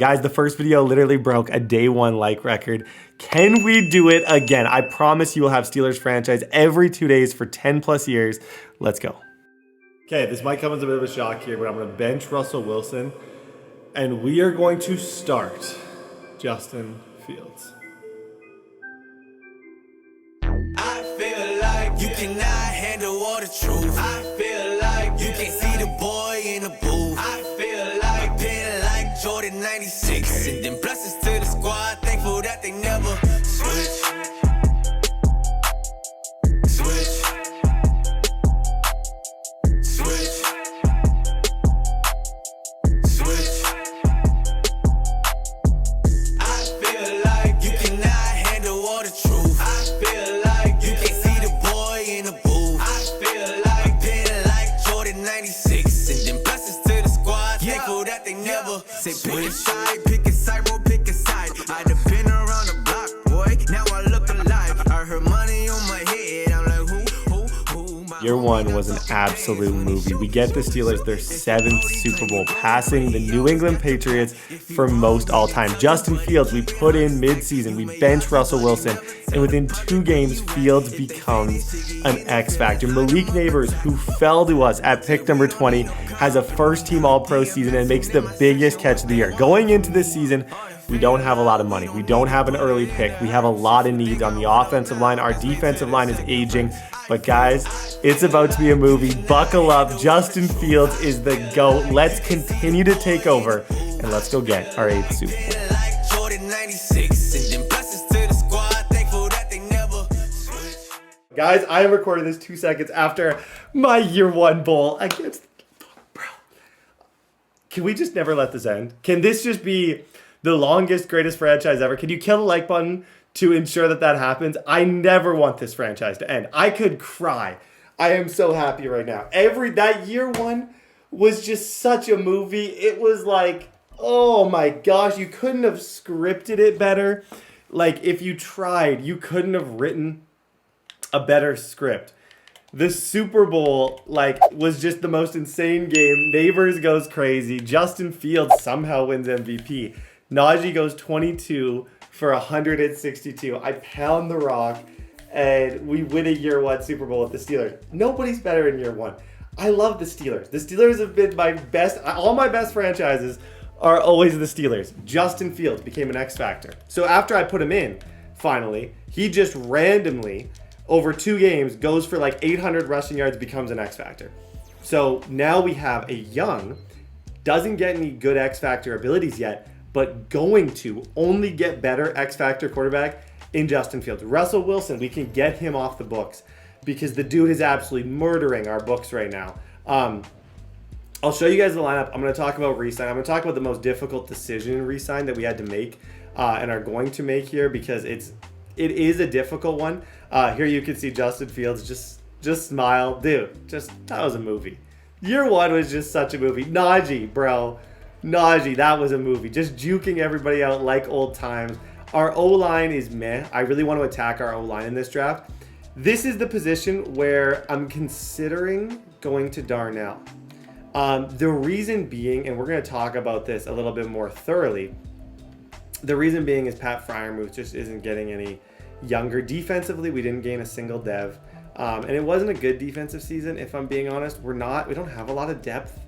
Guys, the first video literally broke a day one like record. Can we do it again? I promise you will have Steelers franchise every 2 days for 10 plus years. Let's go. Okay, this might come as a bit of a shock here, but I'm gonna bench Russell Wilson and we are going to start Justin Fields. I feel like you cannot handle all the truth. I feel like you can't see the boy in the booth. I feel like pin like Jordan 96. And then blessings to the squad, thankful that they never switch. Say pick a side, pick a side, bro, pick a side. I done been around the block, boy. Now I look alive. I heard money on my head. I'm like, who? Year one was an absolute movie. We get the Steelers their 7th Super Bowl, passing the New England Patriots for most all time. Justin Fields, we put in mid-season. We bench Russell Wilson. And within 2 games, Fields becomes an X factor. Malik Nabers, who fell to us at pick number 20, has a first-team All-Pro season and makes the biggest catch of the year. Going into this season, we don't have a lot of money. We don't have an early pick. We have a lot of needs on the offensive line. Our defensive line is aging. But guys, it's about to be a movie. Buckle up. Justin Fields is the GOAT. Let's continue to take over, and let's go get our 8th Super Bowl. Guys, I am recording this 2 seconds after my year one bowl against... Bro, can we just never let this end? Can this just be the longest, greatest franchise ever? Can you kill the like button to ensure that that happens? I never want this franchise to end. I could cry. I am so happy right now. That year one was just such a movie. It was like, oh my gosh, you couldn't have scripted it better. Like, if you tried, you couldn't have written a better script. The Super Bowl, was just the most insane game. Nabers goes crazy. Justin Fields somehow wins MVP. Najee goes 22 for 162. I pound the rock, and we win a year one Super Bowl with the Steelers. Nobody's better in year one. I love the Steelers. The Steelers have been my best. All my best franchises are always the Steelers. Justin Fields became an X factor. So after I put him in, finally, he just randomly, over 2 games, goes for 800 rushing yards, becomes an X factor. So now we have a young, doesn't get any good X factor abilities yet, but going to only get better X factor quarterback in Justin Fields. Russell Wilson, we can get him off the books because the dude is absolutely murdering our books right now. I'll show you guys the lineup. I'm going to talk about re-sign. I'm going to talk about the most difficult decision in re-sign that we had to make and are going to make here because it is a difficult one. Here you can see Justin Fields just smile. Dude, that was a movie. Year one was just such a movie. Najee, bro. Najee, that was a movie. Just juking everybody out like old times. Our O-line is meh. I really want to attack our O-line in this draft. This is the position where I'm considering going to Darnell. The reason being, and we're going to talk about this a little bit more thoroughly, the reason being is Pat Freiermuth just isn't getting any younger. Defensively, we didn't gain a single dev. And it wasn't a good defensive season, if I'm being honest. We don't have a lot of depth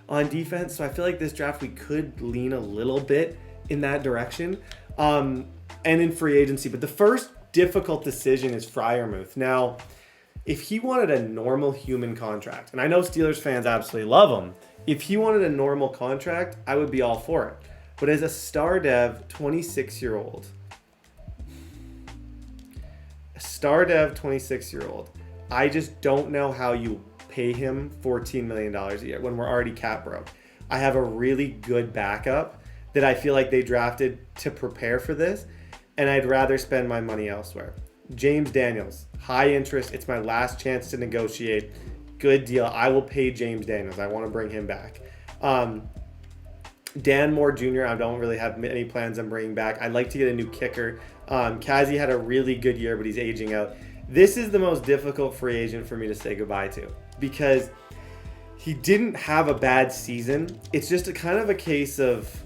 on defense. So I feel like this draft, we could lean a little bit in that direction. And in free agency. But the first difficult decision is Freiermuth. Now, if he wanted a normal human contract, and I know Steelers fans absolutely love him, if he wanted a normal contract, I would be all for it. But as a star dev, 26-year-old, I just don't know how you pay him $14 million a year when we're already cap broke. I have a really good backup that I feel like they drafted to prepare for this, and I'd rather spend my money elsewhere. James Daniels, high interest. It's my last chance to negotiate. Good deal. I will pay James Daniels. I want to bring him back. Dan Moore Jr., I don't really have any plans on bringing back. I'd like to get a new kicker. Kazi had a really good year, but he's aging out. This is the most difficult free agent for me to say goodbye to because he didn't have a bad season. It's just a kind of a case of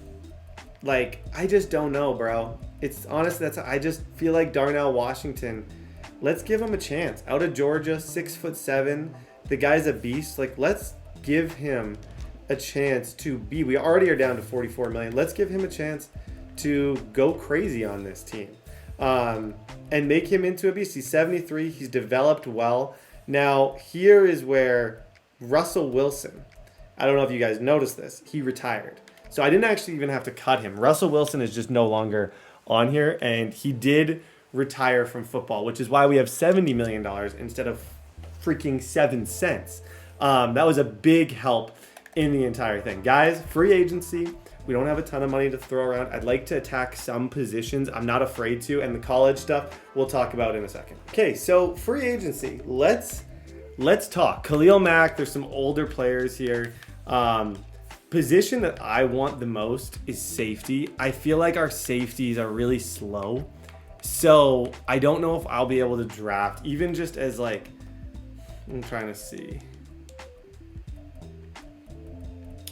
Like, I just don't know, bro. It's honestly, I just feel like Darnell Washington, let's give him a chance. Out of Georgia, 6'7". The guy's a beast. Like, let's give him a chance to be. We already are down to 44 million. Let's give him a chance to go crazy on this team. And make him into a beast. He's 73. He's developed well. Now, here is where Russell Wilson, I don't know if you guys noticed this, he retired. So I didn't actually even have to cut him. Russell Wilson is just no longer on here, and he did retire from football, which is why we have $70 million instead of freaking 7 cents. That was a big help in the entire thing. Guys, free agency. We don't have a ton of money to throw around. I'd like to attack some positions. I'm not afraid to, and the college stuff we'll talk about in a second. Okay, so free agency. Let's talk. Khalil Mack, there's some older players here. Position that I want the most is safety. I feel like our safeties are really slow. So I don't know if I'll be able to draft, even just as like, I'm trying to see.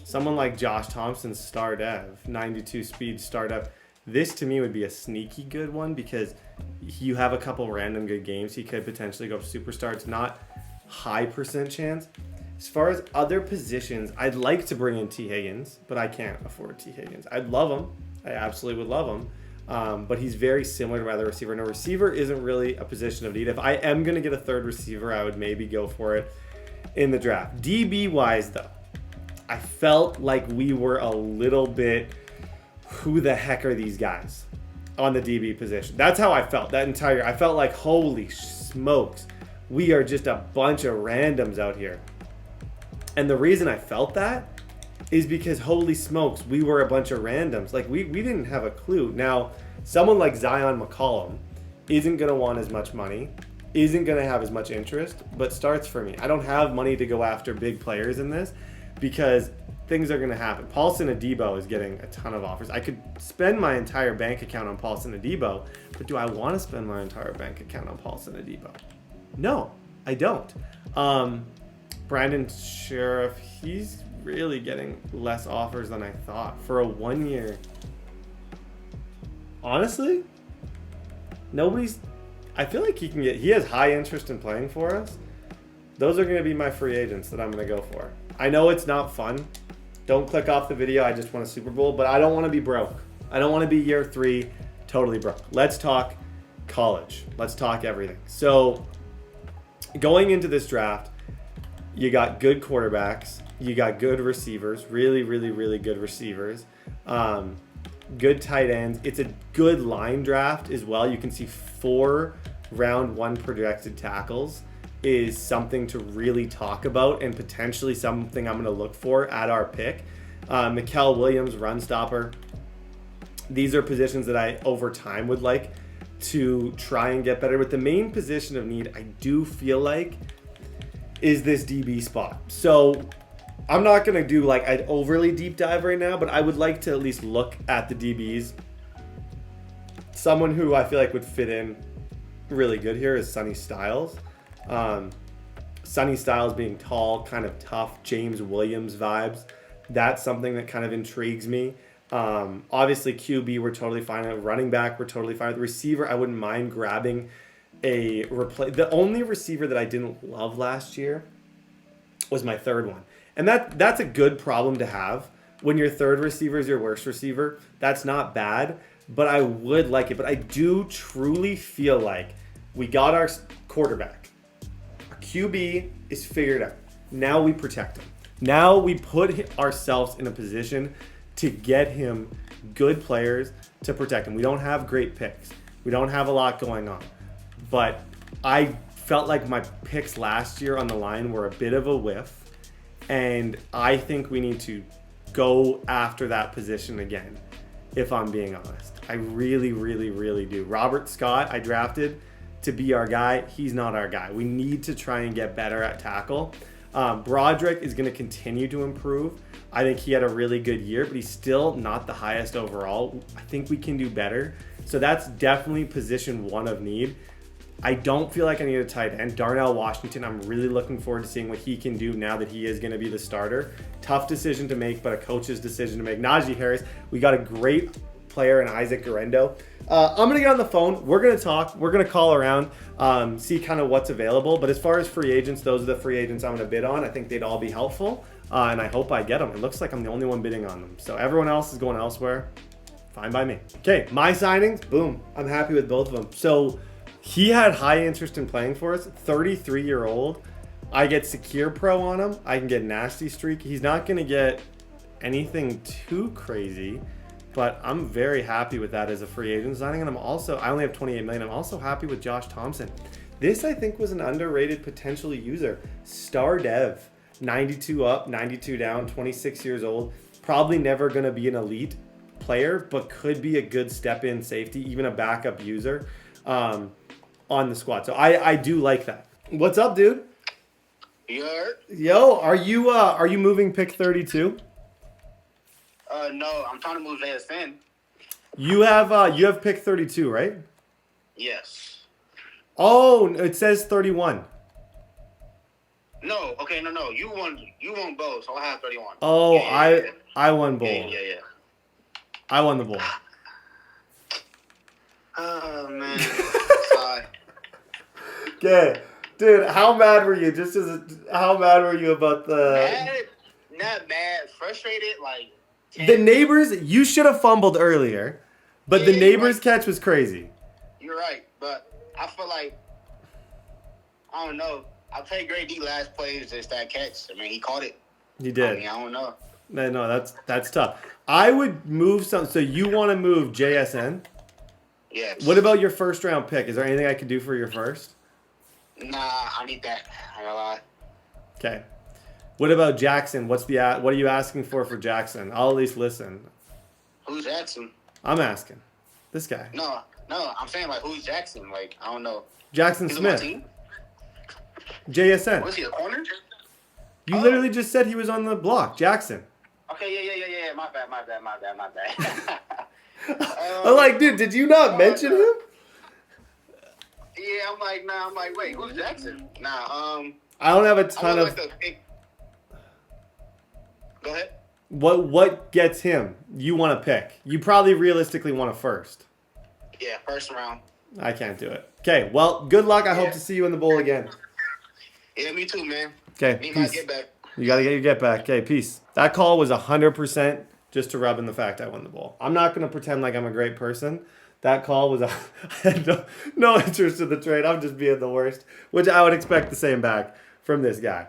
Someone like Josh Thompson, star dev, 92 speed star dev. This to me would be a sneaky good one because you have a couple random good games. He could potentially go superstar. It's not high percent chance. As far as other positions, I'd like to bring in T. Higgins, but I can't afford T. Higgins. I'd love him. I absolutely would love him. But he's very similar to my other receiver. No, receiver isn't really a position of need. If I am going to get a third receiver, I would maybe go for it in the draft. DB-wise, though, I felt like we were a little bit, who the heck are these guys on the DB position? That's how I felt I felt like, holy smokes, we are just a bunch of randoms out here. And the reason I felt that is because, holy smokes, we were a bunch of randoms. Like, we didn't have a clue. Now, someone like Zion McCollum isn't going to want as much money, isn't going to have as much interest, but starts for me. I don't have money to go after big players in this because things are going to happen. Paulson Adebo is getting a ton of offers. I could spend my entire bank account on Paulson Adebo, but do I want to spend my entire bank account on Paulson Adebo? No, I don't. Brandon Sheriff, he's really getting less offers than I thought for a 1 year. Honestly, I feel like he has high interest in playing for us. Those are going to be my free agents that I'm going to go for. I know it's not fun. Don't click off the video. I just want a Super Bowl, but I don't want to be broke. I don't want to be year 3 totally broke. Let's talk college. Let's talk everything. So going into this draft, you got good quarterbacks. You got good receivers, really, really, really good receivers. Good tight ends. It's a good line draft as well. You can see 4 round 1 projected tackles is something to really talk about and potentially something I'm going to look for at our pick. Mikael Williams, run stopper. These are positions that I, over time, would like to try and get better. But the main position of need, I do feel like, is this DB spot. So I'm not going to do like an overly deep dive right now, but I would like to at least look at the DBs. Someone who I feel like would fit in really good here is Sonny Styles. Sonny Styles being tall, kind of tough, James Williams vibes. That's something that kind of intrigues me. Obviously, QB, we're totally fine. Running back, we're totally fine. The receiver, I wouldn't mind grabbing the only receiver that I didn't love last year was my third one. And that's a good problem to have. When your third receiver is your worst receiver, that's not bad, but I would like it. But I do truly feel like we got our quarterback. Our QB is figured out. Now we protect him. Now we put ourselves in a position to get him good players to protect him. We don't have great picks. We don't have a lot going on. But I felt like my picks last year on the line were a bit of a whiff. And I think we need to go after that position again, if I'm being honest. I really, really, really do. Robert Scott, I drafted to be our guy. He's not our guy. We need to try and get better at tackle. Broderick is going to continue to improve. I think he had a really good year, but he's still not the highest overall. I think we can do better. So that's definitely position 1 of need. I don't feel like I need a tight end. Darnell Washington, I'm really looking forward to seeing what he can do now that he is going to be the starter. Tough decision to make, but a coach's decision to make. Najee Harris, we got a great player in Isaac Guerrero. I'm going to get on the phone. We're going to talk. We're going to call around, see kind of what's available. But as far as free agents, those are the free agents I'm going to bid on. I think they'd all be helpful, and I hope I get them. It looks like I'm the only one bidding on them. So everyone else is going elsewhere. Fine by me. Okay, my signings, boom. I'm happy with both of them. So he had high interest in playing for us. 33-year-old. I get Secure Pro on him. I can get Nasty Streak. He's not going to get anything too crazy, but I'm very happy with that as a free agent signing. And I only have 28 million. I'm also happy with Josh Thompson. This, I think, was an underrated potential user. Star Dev, 92 up, 92 down, 26 years old. Probably never going to be an elite player, but could be a good step-in safety, even a backup user on the squad. So I do like that. What's up, dude? Yo, are you moving pick 32? No, I'm trying to move JSN. You have pick 32, right? Yes. Oh, it says 31. No, okay, no. You won both, so I have 31. Oh, yeah. I won both. Yeah. I won the bowl. Oh man. Sorry. Okay, dude, how mad were you? How mad were you about the? Not mad, frustrated, like. The Nabers, you should have fumbled earlier, but the Nabers catch was crazy. You're right, but I feel like, I don't know. I played Great D last play, just that catch. I mean, he caught it. He did. I mean, I don't know. No, that's tough. I would move some. So you want to move JSN? Yes. What about your first round pick? Is there anything I could do for your first? Nah, I need that. I gotta lie. Okay. What about Jackson? What are you asking for Jackson? I'll at least listen. Who's Jackson? I'm asking. This guy. No, I'm saying, like, who's Jackson? Like, I don't know. Jackson He's Smith. on my team? JSN. Was he a corner? You literally just said he was on the block. Jackson. Okay, yeah. My bad. I'm like, dude, did you not mention him? Yeah, I'm like, wait, who's Jackson? Nah, I don't have a ton of. Go ahead. What gets him? You want to pick. You probably realistically want a first. Yeah, first round. I can't do it. Okay, well, good luck. I hope to see you in the bowl again. Yeah, me too, man. Okay, Need peace. my get back. You got to get your get back. Okay, peace. That call was 100% just to rub in the fact I won the bowl. I'm not going to pretend like I'm a great person. That call was I had no interest in the trade. I'm just being the worst, which I would expect the same back from this guy.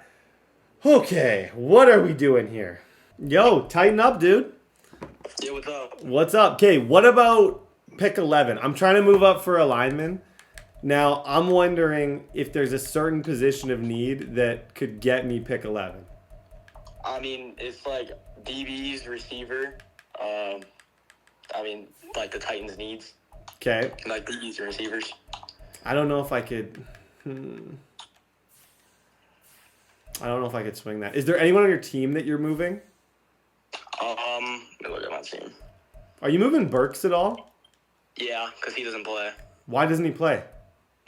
Okay, what are we doing here? Yo, tighten up, dude. Yeah, what's up? What's up? Okay, what about pick 11? I'm trying to move up for a lineman. Now, I'm wondering if there's a certain position of need that could get me pick 11. I mean, it's like DB's receiver. I mean, like the Titans' needs. Okay. Like DB's and receivers. I don't know if I could. I don't know if I could swing that. Is there anyone on your team that you're moving? Let me look at my team. Are you moving Burks at all? Yeah, because he doesn't play. Why doesn't he play?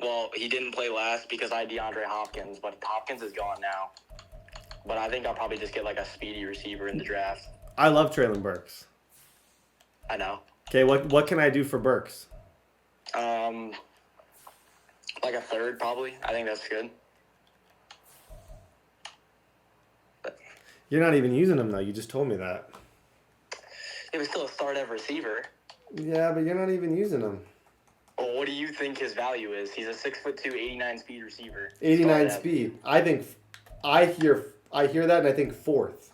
Well, he didn't play last because I had DeAndre Hopkins, but Hopkins is gone now. But I think I'll probably just get like a speedy receiver in the draft. I love Traylon Burks. I know. Okay, what can I do for Burks? Like a third probably. I think that's good. You're not even using him though. You just told me that. He was still a start-up receiver. Yeah, but you're not even using him. Well, what do you think his value is? He's a 6'2", 89 speed receiver. 89 speed. I think I hear that and I think fourth.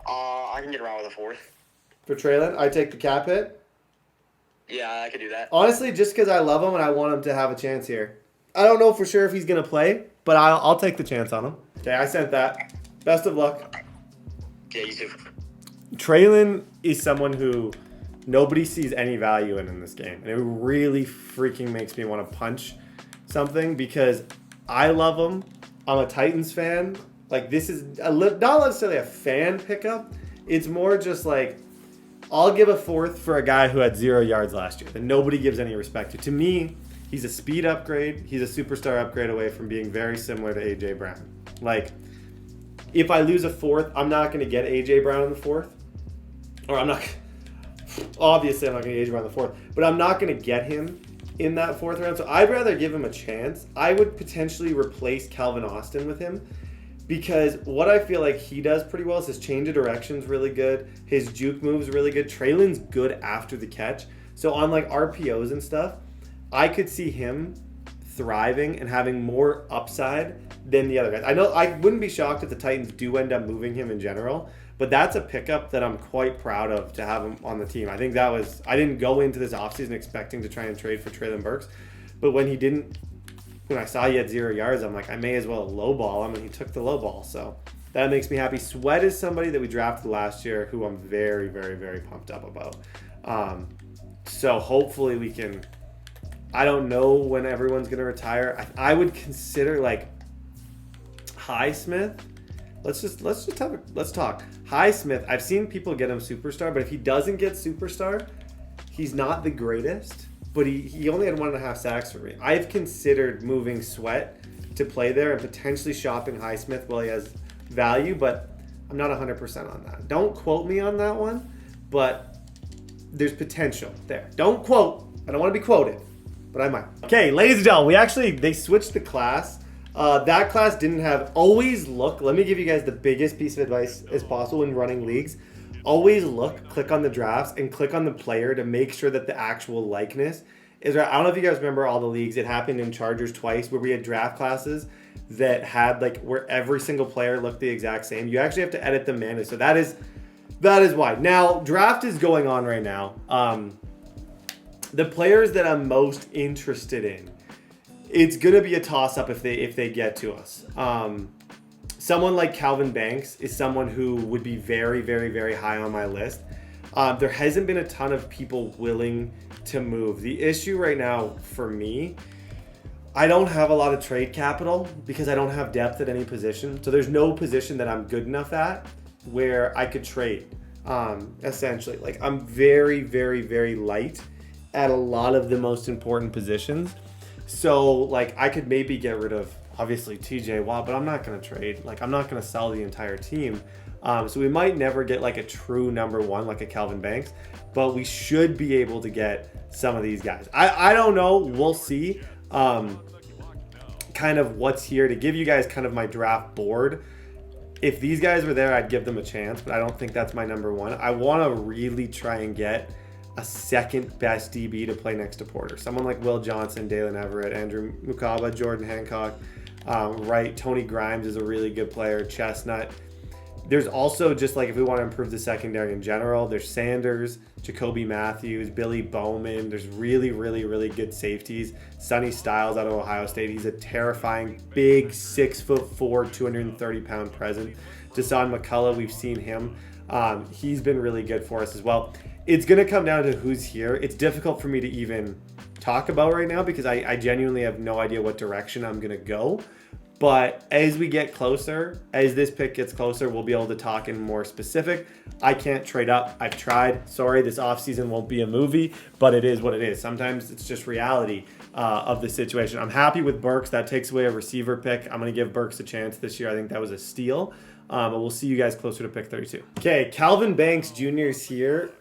I can get around with a fourth. For Traylon, I take the cap hit. Yeah, I could do that. Honestly, just because I love him and I want him to have a chance here. I don't know for sure if he's gonna play, but I'll take the chance on him. Okay, I sent that. Best of luck. Yeah, you too. Traylon is someone who nobody sees any value in this game. And it really freaking makes me want to punch something because I love him. I'm a Titans fan. Like, this is not necessarily a fan pickup. It's more just like I'll give a fourth for a guy who had 0 yards last year that nobody gives any respect to. To me, he's a speed upgrade. He's a superstar upgrade away from being very similar to A.J. Brown. Like, if I lose a fourth, I'm not going to get A.J. Brown in the fourth. Or obviously I'm not going to get A.J. Brown in the fourth. But I'm not going to get him in that fourth round. So I'd rather give him a chance. I would potentially replace Calvin Austin with him. Because what I feel like he does pretty well is his change of direction's really good. His juke move's really good. Traylen's good after the catch. So on like RPOs and stuff, I could see him thriving and having more upside than the other guys. I know I wouldn't be shocked if the Titans do end up moving him in general, but that's a pickup that I'm quite proud of to have him on the team. I think I didn't go into this offseason expecting to try and trade for Treylon Burks, but when I saw he had 0 yards, I'm like, I may as well lowball him, and he took the low ball. So that makes me happy. Sweat is somebody that we drafted last year who I'm very, very, very pumped up about. So hopefully we can. I don't know when everyone's going to retire. I would consider like Highsmith. Let's talk. Highsmith, I've seen people get him superstar, but if he doesn't get superstar, he's not the greatest. But he only had 1.5 sacks for me. I've considered moving Sweat to play there and potentially shopping Highsmith while he has value, but I'm not 100% on that. Don't quote me on that one, but there's potential there. Don't quote. I don't want to be quoted, but I might. Okay, ladies and gentlemen, they switched the class. That class didn't have, let me give you guys the biggest piece of advice as possible in running leagues. Always click on the drafts, and click on the player to make sure that the actual likeness is right. I don't know if you guys remember all the leagues. It happened in Chargers twice where we had draft classes that had like where every single player looked the exact same. You actually have to edit them manually. So that is why. Now, draft is going on right now. The players that I'm most interested in, it's going to be a toss-up if they get to us. Someone like Calvin Banks is someone who would be very, very, very high on my list. There hasn't been a ton of people willing to move. The issue right now for me, I don't have a lot of trade capital because I don't have depth at any position. So there's no position that I'm good enough at where I could trade, essentially. Like, I'm very, very, very light at a lot of the most important positions. So, like, I could maybe get rid of, obviously, TJ Watt, but I'm not going to trade. Like, I'm not going to sell the entire team. So we might never get, like, a true number one, like a Calvin Banks, but we should be able to get some of these guys. I don't know. We'll see kind of what's here to give you guys kind of my draft board. If these guys were there, I'd give them a chance, but I don't think that's my number one. I want to really try and get a second best DB to play next to Porter. Someone like Will Johnson, Dalen Everett, Andrew Mukaba, Jordan Hancock, right? Tony Grimes is a really good player. Chestnut. There's also just like if we want to improve the secondary in general, there's Sanders, Jacoby Matthews, Billy Bowman. There's really, really, really good safeties. Sonny Styles out of Ohio State. He's a terrifying, big 6'4", 230-pound presence. Deshaun McCullough, we've seen him. He's been really good for us as well. It's going to come down to who's here. It's difficult for me to even talk about right now because I genuinely have no idea what direction I'm going to go. But as we get closer, as this pick gets closer, we'll be able to talk in more specific. I can't trade up. I've tried. Sorry, this offseason won't be a movie, but it is what it is. Sometimes it's just reality of the situation. I'm happy with Burks. That takes away a receiver pick. I'm going to give Burks a chance this year. I think that was a steal. But we'll see you guys closer to pick 32. Okay, Calvin Banks Jr. is here.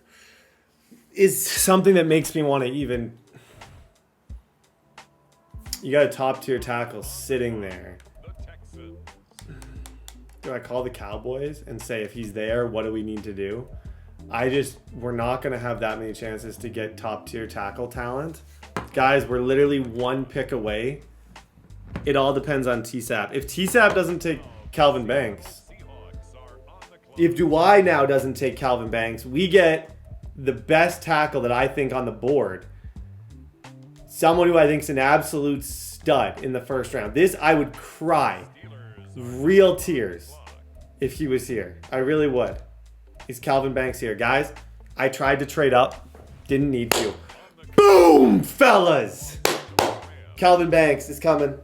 Is something that makes me want to even... You got a top-tier tackle sitting there. Do I call the Cowboys and say, if he's there, what do we need to do? We're not going to have that many chances to get top-tier tackle talent. Guys, we're literally one pick away. It all depends on TSAP. If TSAP doesn't take Calvin Banks, if Duai now doesn't take Calvin Banks, we get the best tackle that I think on the board. Someone who I think is an absolute stud in the first round. This, I would cry. Real tears if he was here. I really would. Is Calvin Banks here? Guys, I tried to trade up. Didn't need to. Boom, fellas. Calvin Banks is coming.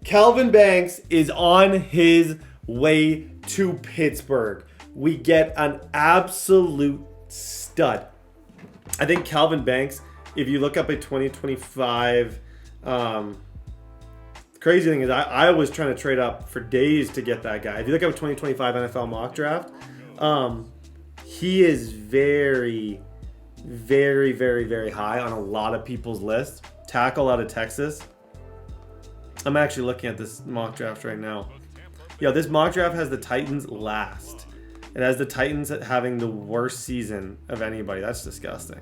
Calvin Banks is on his way to Pittsburgh. We get an absolute stud stud. I think Calvin Banks, if you look up a 2025, crazy thing is I was trying to trade up for days to get that guy. If you look up a 2025 NFL mock draft, he is very, very, very, very high on a lot of people's lists. Tackle out of Texas. I'm actually looking at this mock draft right now. Yo, this mock draft has the Titans last. It has the Titans having the worst season of anybody. That's disgusting.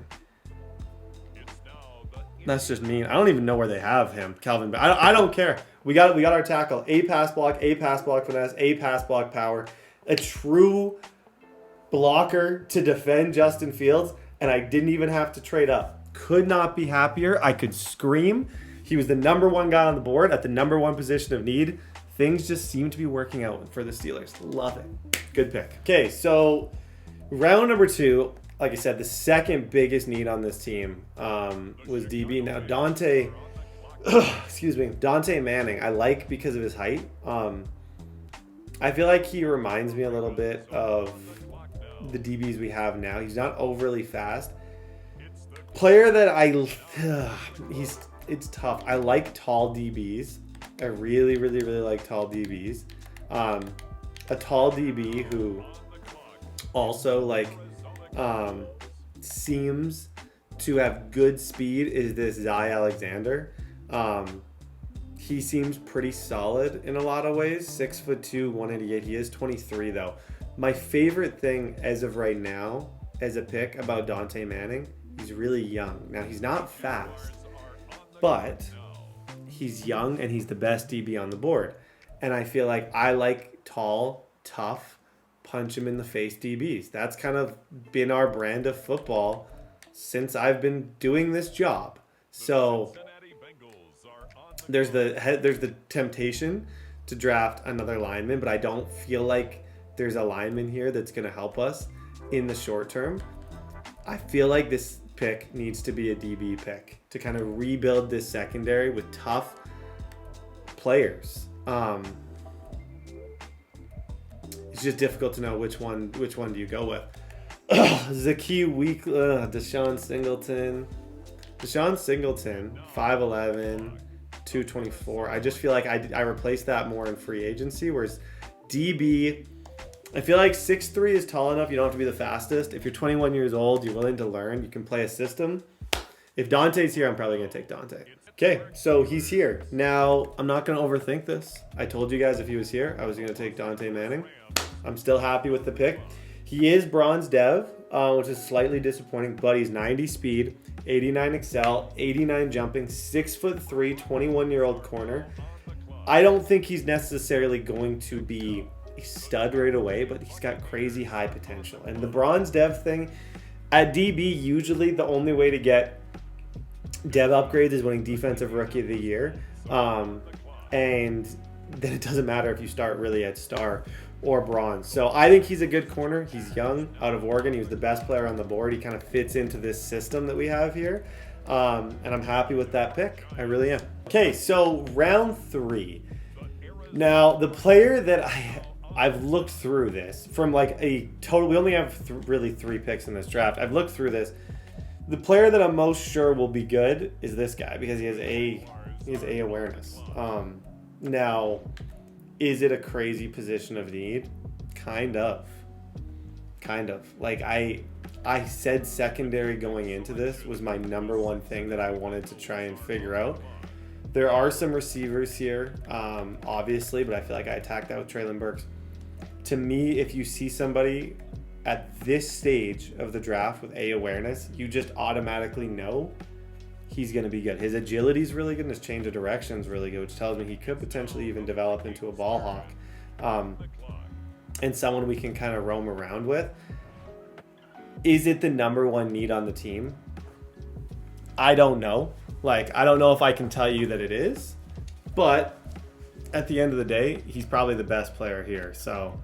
That's just mean. I don't even know where they have him, Calvin. I don't care. We got our tackle. A pass block finesse, A pass block power. A true blocker to defend Justin Fields, and I didn't even have to trade up. Could not be happier. I could scream. He was the number one guy on the board at the number one position of need. Things just seem to be working out for the Steelers. Love it. Good pick. Okay, so round number 2, like I said, the second biggest need on this team was DB. Now, Dante Manning, I like because of his height. I feel like he reminds me a little bit of the DBs we have now. He's not overly fast. Player that it's tough. I like tall DBs. I really, really, really like tall DBs. A tall DB who also seems to have good speed is this Zy Alexander. He seems pretty solid in a lot of ways. 6'2", 188. He is 23 though. My favorite thing as of right now as a pick about Dante Manning, he's really young. Now he's not fast, but he's young and he's the best DB on the board. And I feel like I like tall, tough, punch him in the face DBs. That's kind of been our brand of football since I've been doing this job. So there's the temptation to draft another lineman, but I don't feel like there's a lineman here that's going to help us in the short term. I feel like this pick needs to be a DB pick to kind of rebuild this secondary with tough players. It's just difficult to know which one do you go with. Zakee Week, Deshaun Singleton, 5'11", 224. I just feel like I replaced that more in free agency, whereas DB, I feel like 6'3" is tall enough. You don't have to be the fastest. If you're 21 years old, you're willing to learn, you can play a system. If Dante's here, I'm probably going to take Dante. Okay, so he's here. Now, I'm not going to overthink this. I told you guys if he was here, I was going to take Dante Manning. I'm still happy with the pick. He is bronze dev, which is slightly disappointing, but he's 90 speed, 89 excel, 89 jumping, 6'3", 21-year-old corner. I don't think he's necessarily going to be a stud right away, but he's got crazy high potential. And the bronze dev thing, at DB, usually the only way to get dev upgrades is winning Defensive Rookie of the Year. And then it doesn't matter if you start really at star or bronze. So I think he's a good corner. He's young, out of Oregon. He was the best player on the board. He kind of fits into this system that we have here. And I'm happy with that pick. I really am. Okay, so round 3. Now, the player that I've looked through this from like a total, we only have really 3 picks in this draft. I've looked through this. The player that I'm most sure will be good is this guy because he has A awareness. Now, is it a crazy position of need? Kind of. Like I said secondary going into this was my number one thing that I wanted to try and figure out. There are some receivers here, obviously, but I feel like I attacked that with Treylon Burks. To me, if you see somebody at this stage of the draft with A awareness, you just automatically know he's going to be good. His agility is really good and his change of direction is really good, which tells me he could potentially even develop into a ball hawk and someone we can kind of roam around with. Is it the number one need on the team? I don't know. I don't know if I can tell you that it is, but at the end of the day, he's probably the best player here. So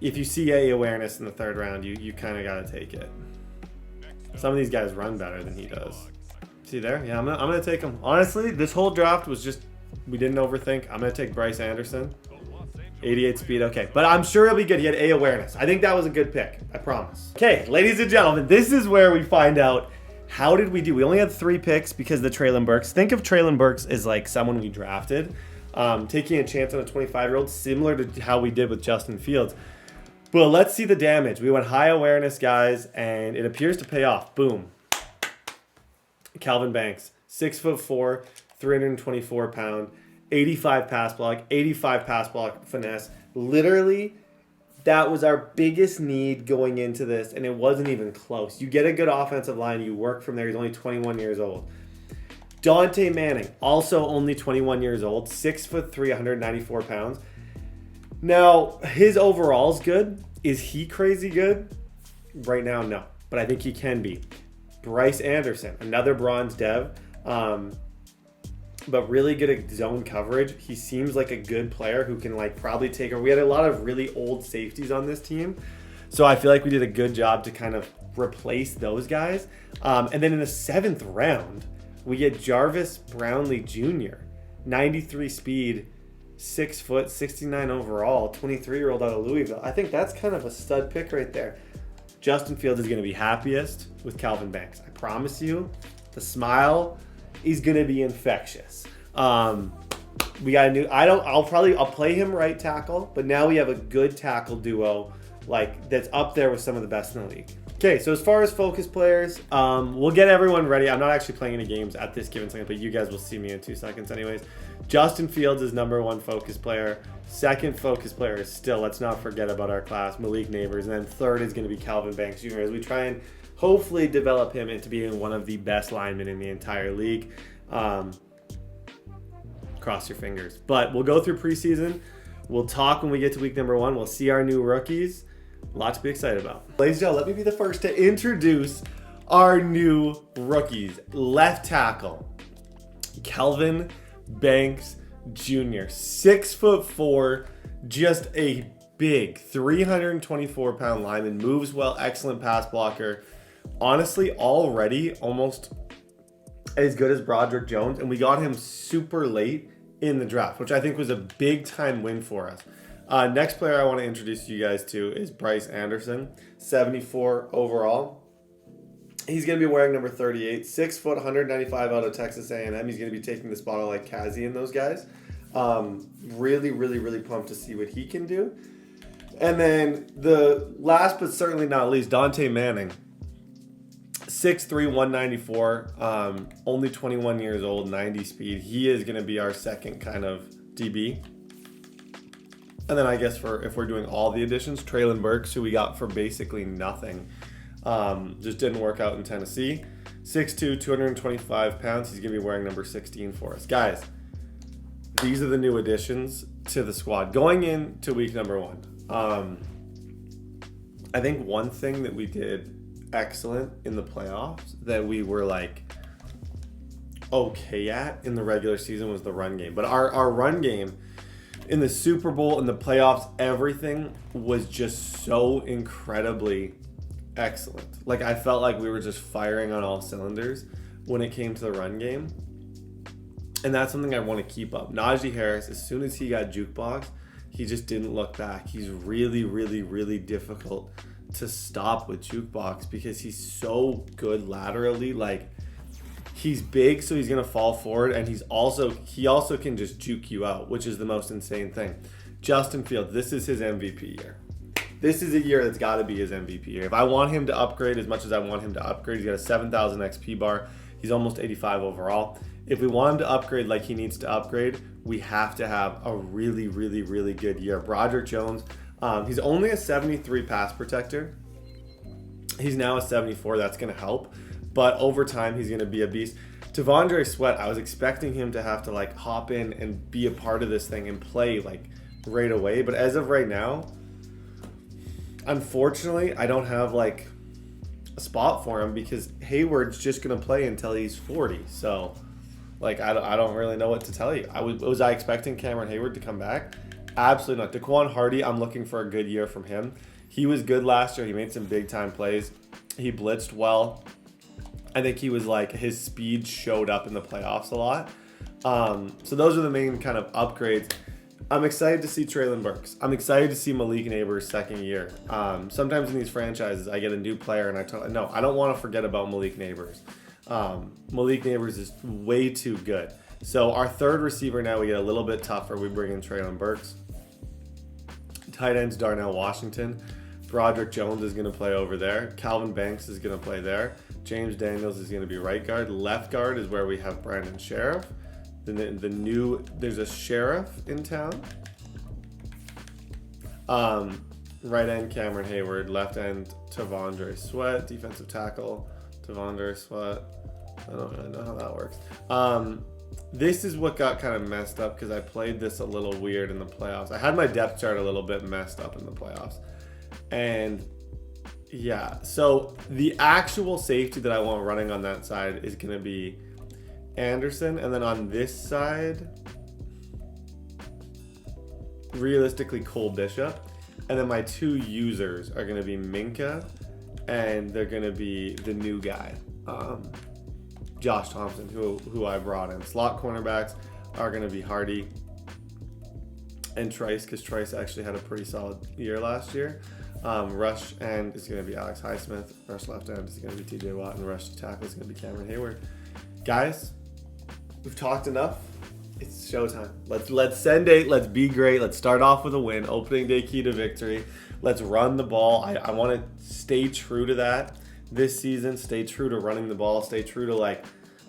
if you see A awareness in the 3rd round, you kind of got to take it. Some of these guys run better than he does. See there? Yeah, I'm gonna take him. Honestly, this whole draft was just, we didn't overthink. I'm gonna take Bryce Anderson. 88 speed, okay. But I'm sure he'll be good. He had A awareness. I think that was a good pick, I promise. Okay, ladies and gentlemen, this is where we find out how did we do. We only had 3 picks because of the Traylon Burks. Think of Traylon Burks as like someone we drafted, taking a chance on a 25-year-old, similar to how we did with Justin Fields. But let's see the damage. We went high awareness, guys, and it appears to pay off. Boom. Calvin Banks, 6'4", 324 pound, 85 pass block finesse. Literally, that was our biggest need going into this, and it wasn't even close. You get a good offensive line, you work from there. He's only 21 years old. Dante Manning, also only 21 years old, 6'3", 194 pounds. Now, his overall's good. Is he crazy good? Right now, no. But I think he can be. Bryce Anderson, another bronze dev, but really good at zone coverage. He seems like a good player who can like probably take her. We had a lot of really old safeties on this team, so I feel like we did a good job to kind of replace those guys. And then in the 7th round, we get Jarvis Brownlee Jr., 93 speed, 6 foot, 69 overall, 23-year-old out of Louisville. I think that's kind of a stud pick right there. Justin Fields is going to be happiest with Calvin Banks. I promise you, the smile is going to be infectious. We got a new. I'll play him right tackle, but now we have a good tackle duo like that's up there with some of the best in the league. Okay, so as far as focus players, we'll get everyone ready. I'm not actually playing any games at this given second, but you guys will see me in 2 seconds anyways. Justin Fields is #1 focus player. Second focus player is still, let's not forget about our class, Malik Nabers. And then third is going to be Calvin Banks Jr. as we try and hopefully develop him into being one of the best linemen in the entire league. Cross your fingers. But we'll go through preseason. We'll talk when we get to week #1. We'll see our new rookies. A lot to be excited about. Ladies and gentlemen, let me be the first to introduce our new rookies. Left tackle, Calvin Banks Jr., 6'4", just a big 324-pound lineman, moves well, excellent pass blocker. Honestly, already almost as good as Broderick Jones, and we got him super late in the draft, which I think was a big-time win for us. Next player I want to introduce you guys to is Bryce Anderson, 74 overall. He's going to be wearing number 38, 6 foot, 195 out of Texas A&M. He's going to be taking the spot of like Kazi and those guys. Really pumped to see what he can do. And then the last but certainly not least, Dante Manning, 6'3", 194, only 21 years old, 90 speed. He is going to be our second kind of DB. And then I guess if we're doing all the additions, Traylon Burks, who we got for basically nothing, just didn't work out in Tennessee. 6'2", 225 pounds. He's going to be wearing number 16 for us. Guys, these are the new additions to the squad going into week #1. I think one thing that we did excellent in the playoffs that we were like okay at in the regular season was the run game. But our run game in the Super Bowl, in the playoffs, everything was just so incredibly excellent. Like, I felt like we were just firing on all cylinders when it came to the run game. And that's something I want to keep up. Najee Harris, as soon as he got jukebox, he just didn't look back. He's really difficult to stop with jukebox because he's so good laterally. Like, he's big, so he's going to fall forward, and he also can just juke you out, which is the most insane thing. Justin Fields, this is his MVP year. This is a year that's got to be his MVP year. If I want him to upgrade as much as I want him to upgrade, he's got a 7,000 XP bar. He's almost 85 overall. If we want him to upgrade like he needs to upgrade, we have to have a really good year. Broderick Jones, he's only a 73 pass protector. He's now a 74. That's going to help. But over time, he's going to be a beast. T'Vondre Sweat, I was expecting him to have to like hop in and be a part of this thing and play like right away. But as of right now, unfortunately, I don't have like a spot for him because Hayward's just going to play until he's 40. So like, I don't really know what to tell you. Was I expecting Cameron Hayward to come back? Absolutely not. Daquan Hardy, I'm looking for a good year from him. He was good last year. He made some big time plays. He blitzed well. I think he was like, his speed showed up in the playoffs a lot. So those are the main kind of upgrades. I'm excited to see Traylon Burks. I'm excited to see Malik Nabers' second year. Sometimes in these franchises, I get a new player and I don't want to forget about Malik Nabers. Malik Nabers is way too good. So our third receiver now, we get a little bit tougher. We bring in Traylon Burks. Tight ends, Darnell Washington. Broderick Jones is going to play over there. Calvin Banks is going to play there. James Daniels is going to be right guard. Left guard is where we have Brandon Sheriff. There's a sheriff in town. Right end, Cameron Hayward. Left end, Tavondre Sweat. Defensive tackle, Tavondre Sweat. I don't really know how that works. This is what got kind of messed up because I played this a little weird in the playoffs. I had my depth chart a little bit messed up in the playoffs. And yeah, so the actual safety that I want running on that side is going to be Anderson. And then on this side, realistically, Cole Bishop. And then my two users are going to be Minka, and they're going to be the new guy, Josh Thompson, who I brought in. Slot cornerbacks are going to be Hardy and Trice, because Trice actually had a pretty solid year last year. Rush end is going to be Alex Highsmith. Rush left end is going to be TJ Watt, and rush tackle is going to be Cameron Hayward. Guys, we've talked enough. It's showtime. Let's send 8. Let's be great. Let's start off with a win. Opening day key to victory. Let's run the ball. I want to stay true to that this season. Stay true to running the ball. Stay true to like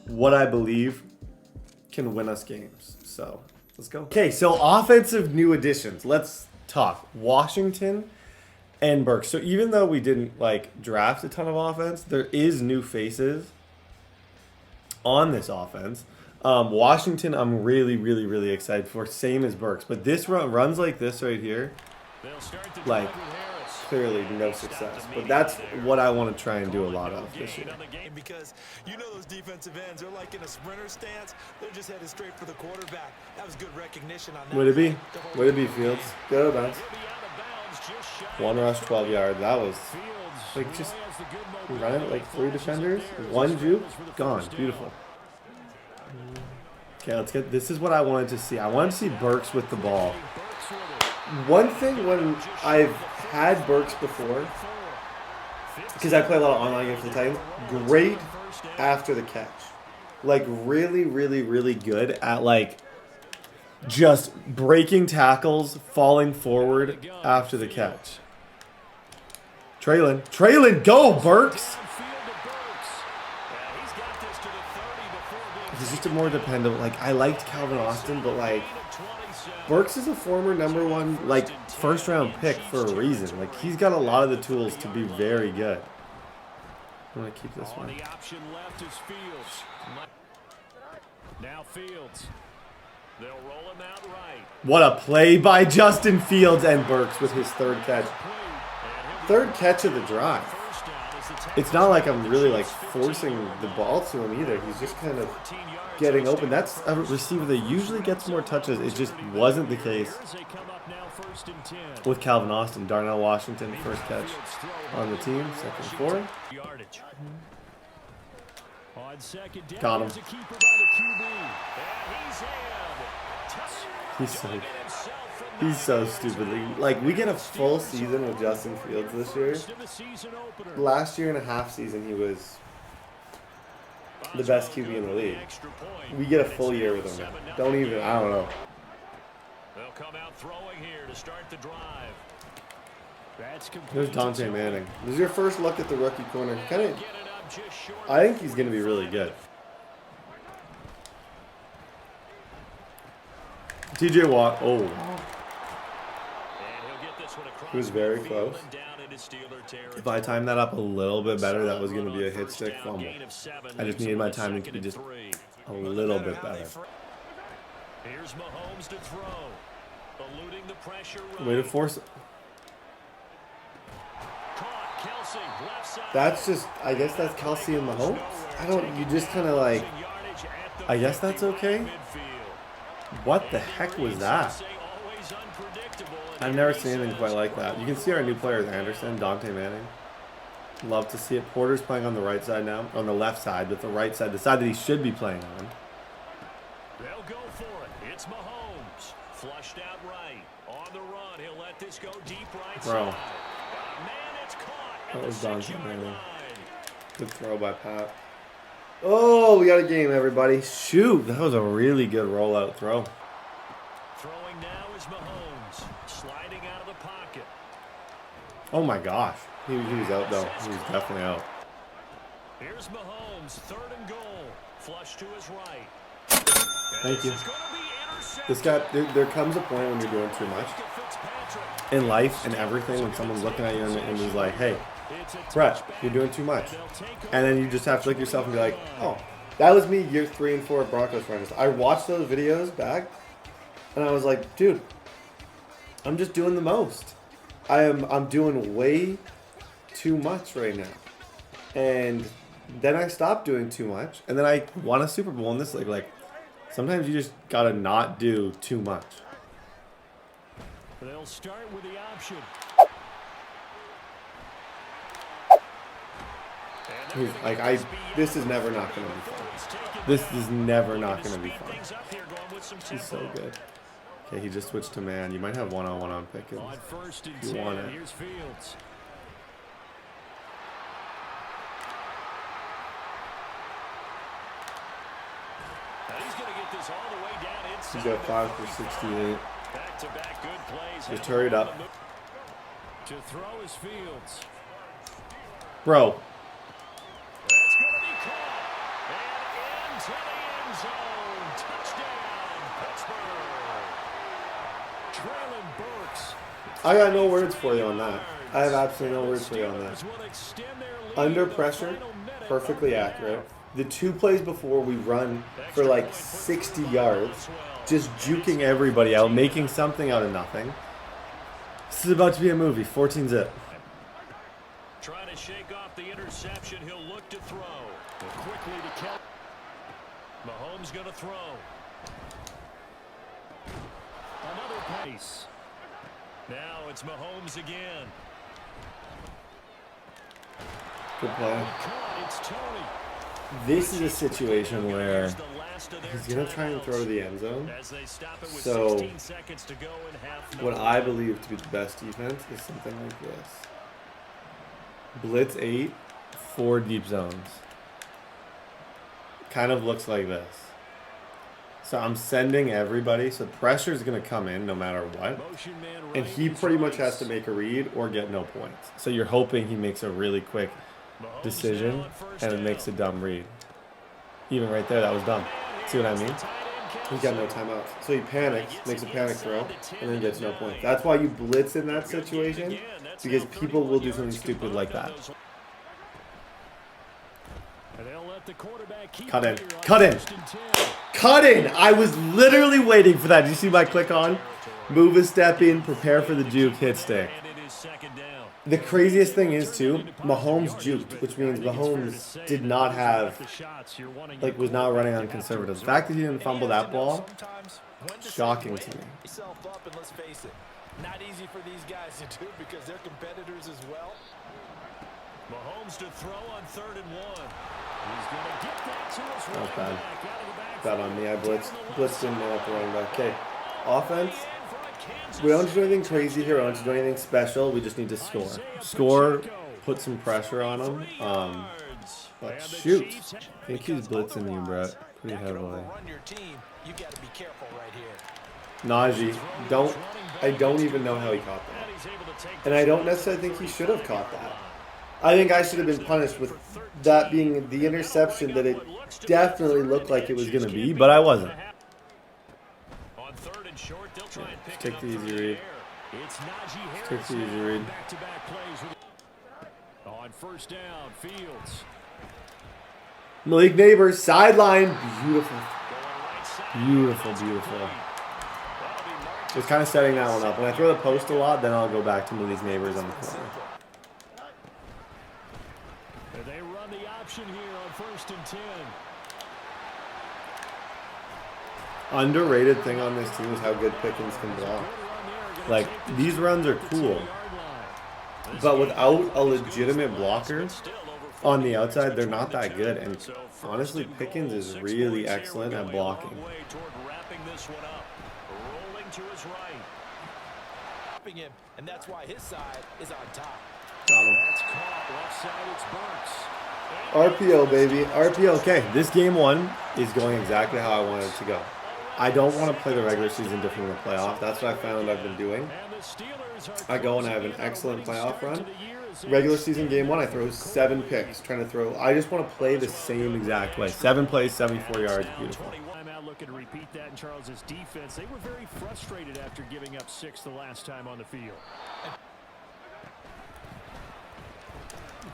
what I believe can win us games. So let's go. Okay, so offensive new additions. Let's talk Washington and Burks. So even though we didn't like draft a ton of offense, there is new faces on this offense. Washington, I'm really excited for. Same as Burks, but this runs like this right here, like clearly no success. But that's what I want to try and do a lot of this year. Because you know those defensive ends, they're like in a sprinter stance. They're just headed straight for the quarterback. That was good recognition on that. Would it be? Would it be Fields? Go bounce. One rush, 12 yards. That was like just running like 3 defenders, 1 juke, gone. Beautiful. Okay, let's get. This is what I wanted to see. I wanted to see Burks with the ball. One thing when I've had Burks before, because I play a lot of online games for the Titans, great after the catch. Like really good at like just breaking tackles, falling forward after the catch. Traylon, go Burks! He's just a more dependable. Like I liked Calvin Austin, but like Burks is a former number 1 like first round pick for a reason. Like he's got a lot of the tools to be very good. I'm gonna keep this one. The option left is Fields. Now Fields. They'll roll him out right. What a play by Justin Fields and Burks with his third catch. Third catch of the drive. It's not like I'm really like forcing the ball to him either. He's just kind of getting open. That's a receiver that usually gets more touches. It just wasn't the case with Calvin Austin. Darnell Washington, first catch on the team, second forward. Got him. He's so stupid. Like, we get a full season with Justin Fields this year. Last year and a half season, he was the best QB in the league. We get a full year with him now. I don't know. They'll come out throwing here to start the drive. There's Dante Manning. This is your first look at the rookie corner. I think he's going to be really good. TJ Watt. Oh, wow. He was very close. If I timed that up a little bit better, that was going to be a hit stick fumble. I just needed my timing to be just a little bit better. Here's Mahomes to throw. Eluding the pressure. Way to force it. That's just, I guess that's Kelsey and Mahomes. You just kind of like, I guess that's okay. What the heck was that? I've never seen anything quite like that. You can see our new players, Anderson, Dante Manning. Love to see it. Porter's playing on the right side now, on the left side, but the right side, the side that he should be playing on. They'll go for it. It's Mahomes. Flushed out right. go deep right Bro. side. Man, it's caught at That the was done 6-yard something. line. Good throw by Pat. Oh, we got a game, everybody. Shoot, that was a really good rollout throw. Throwing now is Mahomes, sliding out of the pocket. Oh my gosh. He was out though. He was definitely out. Here's Mahomes, 3rd and goal. Flush to his right. Thank you. This is gonna be intercepted. This guy, there comes a point when you're doing too much Fitzpatrick. in life and everything when someone's looking at you and is like, hey, Brett, you're doing too much. And then you just have to look at yourself and be like, oh, that was me year 3 and 4 at Broncos runners. I watched those videos back and I was like, dude, I'm just doing the most. I'm doing way too much right now. And then I stopped doing too much. And then I won a Super Bowl in this league. Like, sometimes you just gotta not do too much. They'll start with the option. This is never not gonna be fun. This is never not gonna be fun. He's so good. Okay, he just switched to man. You might have one-on-one on Pickens. On 1st and If you 10, want it. here's Fields. Now he's going to get this all the way down inside. He's got 5 for 68. Back-to-back good plays. Just hurry it up. To throw is Fields. Bro, That's going to be caught. And into the end zone. Touchdown, Pittsburgh. Traylon Burks. I got no words for you on that. I have absolutely no words for you on that. Under pressure, perfectly accurate. The 2 plays before we run for like 60 yards, just juking everybody out, making something out of nothing. This is about to be a movie, 14 zip. Trying to shake off the interception. He'll look to throw. Quickly to Kelly. Mahomes going to throw. Another pace. Now it's Mahomes again. Good play. Caught. It's Tony. This is a situation where he's going to try and throw to the end zone. As they stop it with So, 16 seconds to go in half. what I believe to be the best defense is something like this. Blitz 8, 4 deep zones. Kind of looks like this. So I'm sending everybody. So pressure is going to come in no matter what. Motion man And right he is pretty much Rice. has to make a read or get no points. So you're hoping he makes a really quick Mahomes decision now on first and it down. makes a dumb read. Even right there, that was dumb. See what I mean? He's got no timeouts. So he panics, makes a panic throw, and then gets no points. That's why you blitz in that situation, because people will do something stupid like that. And they'll let the quarterback keep Cut in. here on Cut in. 1st and 10. Cut in! I was literally waiting for that. Did you see my click on? Move a step in, prepare for the juke, hit stick. And it is 2nd down. The craziest thing is, too, Mahomes juked, which means Mahomes did not have, like, was not running on conservative. The fact that he didn't fumble that ball, shocking to me. Yourself up, and let's face it, not easy for these guys to do because they're competitors as well. Mahomes to throw on 3rd and 1. He's going to get that to his That was running bad. back out of the backfield. Bad on me. I blitzed in at the running back. Okay, offense. And for a Kansas We don't do City anything crazy here. We don't do anything special. We just need to score. Score, put some pressure on him. But And the shoot, Chiefs have I think he's blitzing you, Brett, pretty That could heavily. overrun your team. You got to be careful right here. Najee, I don't even know how he caught that. he's able to take And I don't necessarily think he should have caught that. I think I should have been punished with that being the interception that it definitely looked like it was going to be, but I wasn't. On 3rd and short, they'll try and pick Take it up the through easy the read. air. It's Najee Harris. Take the easy now, read. Back-to-back plays with on 1st down, Fields. Malik Nabers, sideline. Beautiful. Going right side. Beautiful, beautiful. That'll be marked. Just kind of setting that one up. When I throw the post a lot, then I'll go back to Malik's Nabers on the corner. And they run the option here on 1st and 10. Underrated thing on this team is how good Pickens can block. Like, these runs are cool, but without a legitimate blocker on the outside, they're not that good. And honestly, Pickens is really excellent at blocking. stopping him, and that's why his side is on top. Got him. That's caught. Left side, it's Burks. RPO, baby. RPO. Okay, this game 1 is going exactly how I wanted it to go. I don't want to play the regular season different than the playoff. That's what I found I've been doing. I go and I have an excellent playoff run. Regular season game 1, I throw 7 picks. I just want to play the same exact way. 7 plays, 74 yards. Beautiful. Timeout looking to repeat that in Charles's defense. They were very frustrated after giving up 6 the last time on the field.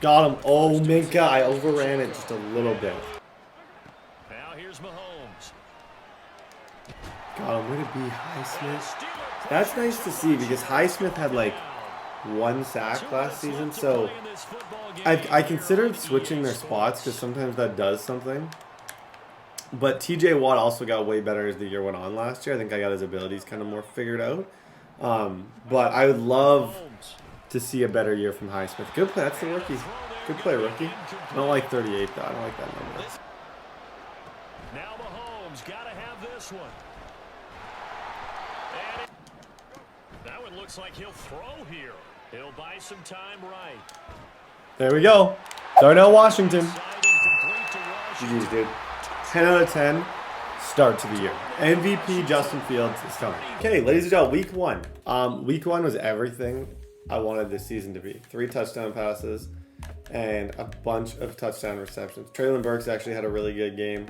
Got him. Oh, Minka. I overran it just a little bit. Now here's Mahomes. Got him. Way to be, Highsmith. That's nice to see because Highsmith had like 1 sack last season. So I considered switching their spots because sometimes that does something. But TJ Watt also got way better as the year went on last year. I think I got his abilities kind of more figured out. But I would love to see a better year from Highsmith. Good play. That's the rookie. Good play, rookie. I don't like 38, though. I don't like that number. Now Mahomes got to have this one. And that one looks like he'll throw here. He'll buy some time right. There we go. Darnell Washington. GG's, dude. 10 out of 10. Start to the year. MVP Justin Fields is coming. Okay, ladies and gentlemen, week 1. Week 1 was everything I wanted this season to be. 3 touchdown passes and a bunch of touchdown receptions. Traylon Burks actually had a really good game.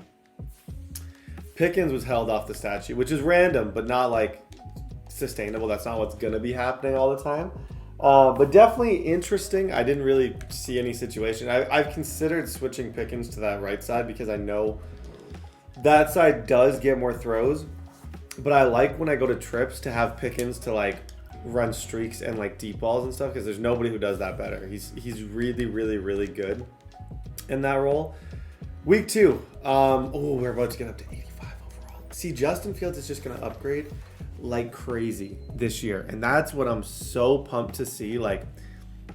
Pickens was held off the stat sheet, which is random, but not like sustainable. That's not what's going to be happening all the time. But definitely interesting. I didn't really see any situation. I've considered switching Pickens to that right side because I know that side does get more throws. But I like when I go to trips to have Pickens to like run streaks and like deep balls and stuff because there's nobody who does that better. He's really, really, really good in that role. Week 2. We're about to get up to 85 overall. See, Justin Fields is just going to upgrade like crazy this year, and that's what I'm so pumped to see. Like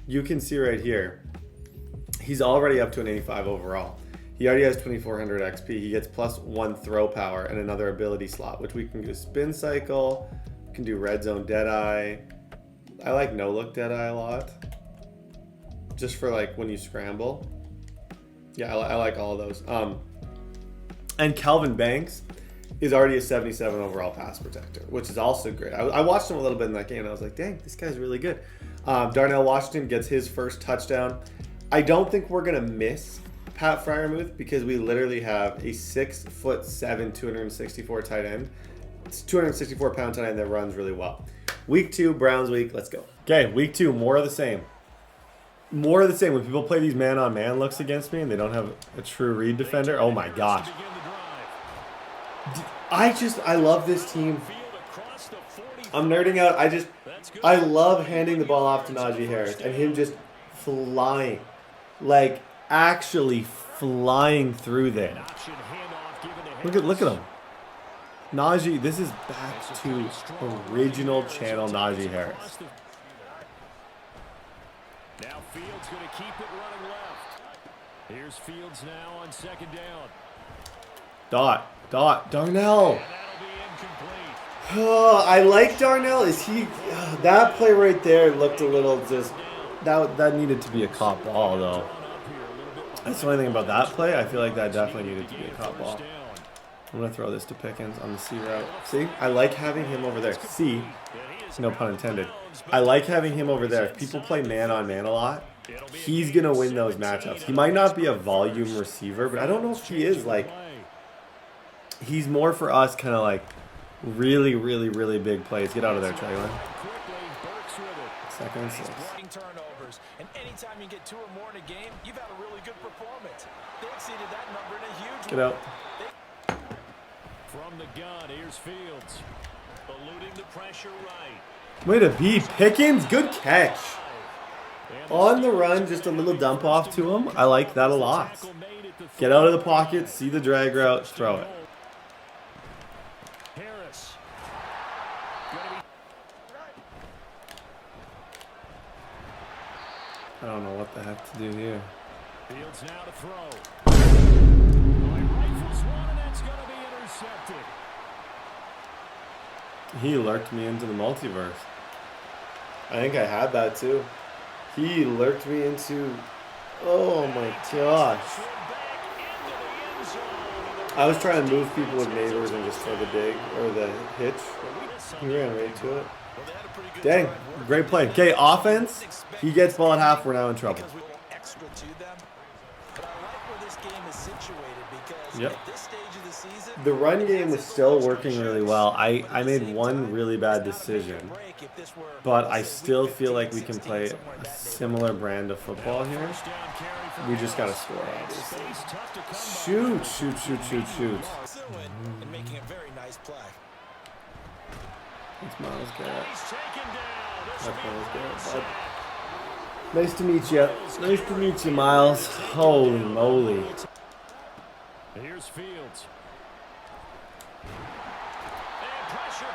you can see right here, he's already up to an 85 overall. He already has 2400 XP. He gets +1 throw power and another ability slot, which we can do spin cycle, we can do red zone deadeye. I like no look deadeye a lot, just for like when you scramble. Yeah, I like all of those. And Calvin Banks is already a 77 overall pass protector, which is also great. I watched him a little bit in that game, and I was like, dang, this guy's really good. Darnell Washington gets his first touchdown. I don't think we're going to miss Pat Freiermuth because we literally have a 6'7", 264 tight end. It's 264-pound tight end that runs really well. Week 2, Browns week. Let's go. Okay, week 2, more of the same. More of the same. When people play these man-on-man looks against me and they don't have a true read defender, oh my gosh. I love this team. I'm nerding out. I love handing the ball off to Najee Harris and him just flying, like actually flying through there. Look at him. Najee, this is back to original channel Najee Harris. Now Fields going to keep it running left. Here's Fields now on 2nd down. Darnell. I like Darnell. Is he? That play right there looked a little just. That needed to be a caught ball though. That's the only thing about that play. I feel like that definitely needed to be a caught ball. I'm gonna throw this to Pickens on the C route. See, I like having him over there. C, no pun intended. I like having him over there. If people play man on man a lot, he's gonna win those matchups. He might not be a volume receiver, but I don't know if he is like. He's more for us, kind of like really, really, really big plays. Get out of there, Traylon. 2nd and 6. Turnovers, and anytime you get 2 or more in a game, you've had a really good performance. They exceeded that number in a huge Get out. From the gun, here's Fields. Eluding the pressure right. Way to be, Pickens. Good catch. On the run, just a little dump off to him. I like that a lot. Get out of the pocket, see the drag route, throw it. Harris. I don't know what the heck to do here. Fields now to throw. Rifles one, and that's going to be intercepted. He lurked me into the multiverse. I think I had that too. He lurked me into. Oh my gosh. I was trying to move people with Nabers and just throw the dig or the hitch. He ran right to it. Dang, great play. Okay, offense. He gets ball at half. We're now in trouble. Yep. The run game was still working really well. I made one really bad decision, but I still feel like we can play a similar brand of football here. We just got to score, obviously. Shoot, shoot, shoot, shoot, shoot. It's Myles Garrett. That's Myles Garrett, bud. Nice to meet you. Nice to meet you, Myles. Holy moly. Here's Fields.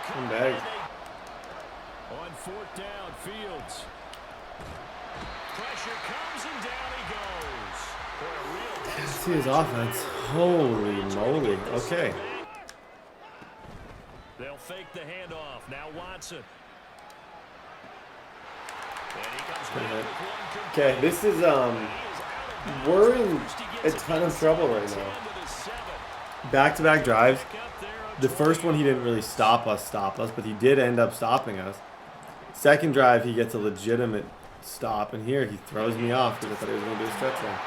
Come back. On 4th down, Fields. Pressure comes and down he goes. For a real See his offense. Holy moly. Okay. They'll fake the handoff. Now Watson. Okay, this is we're in a ton of trouble right now. Back-to-back drives. The first one he didn't really stop us, but he did end up stopping us. Second drive he gets a legitimate stop, and here he throws me off because I thought he was going to do a stretch run.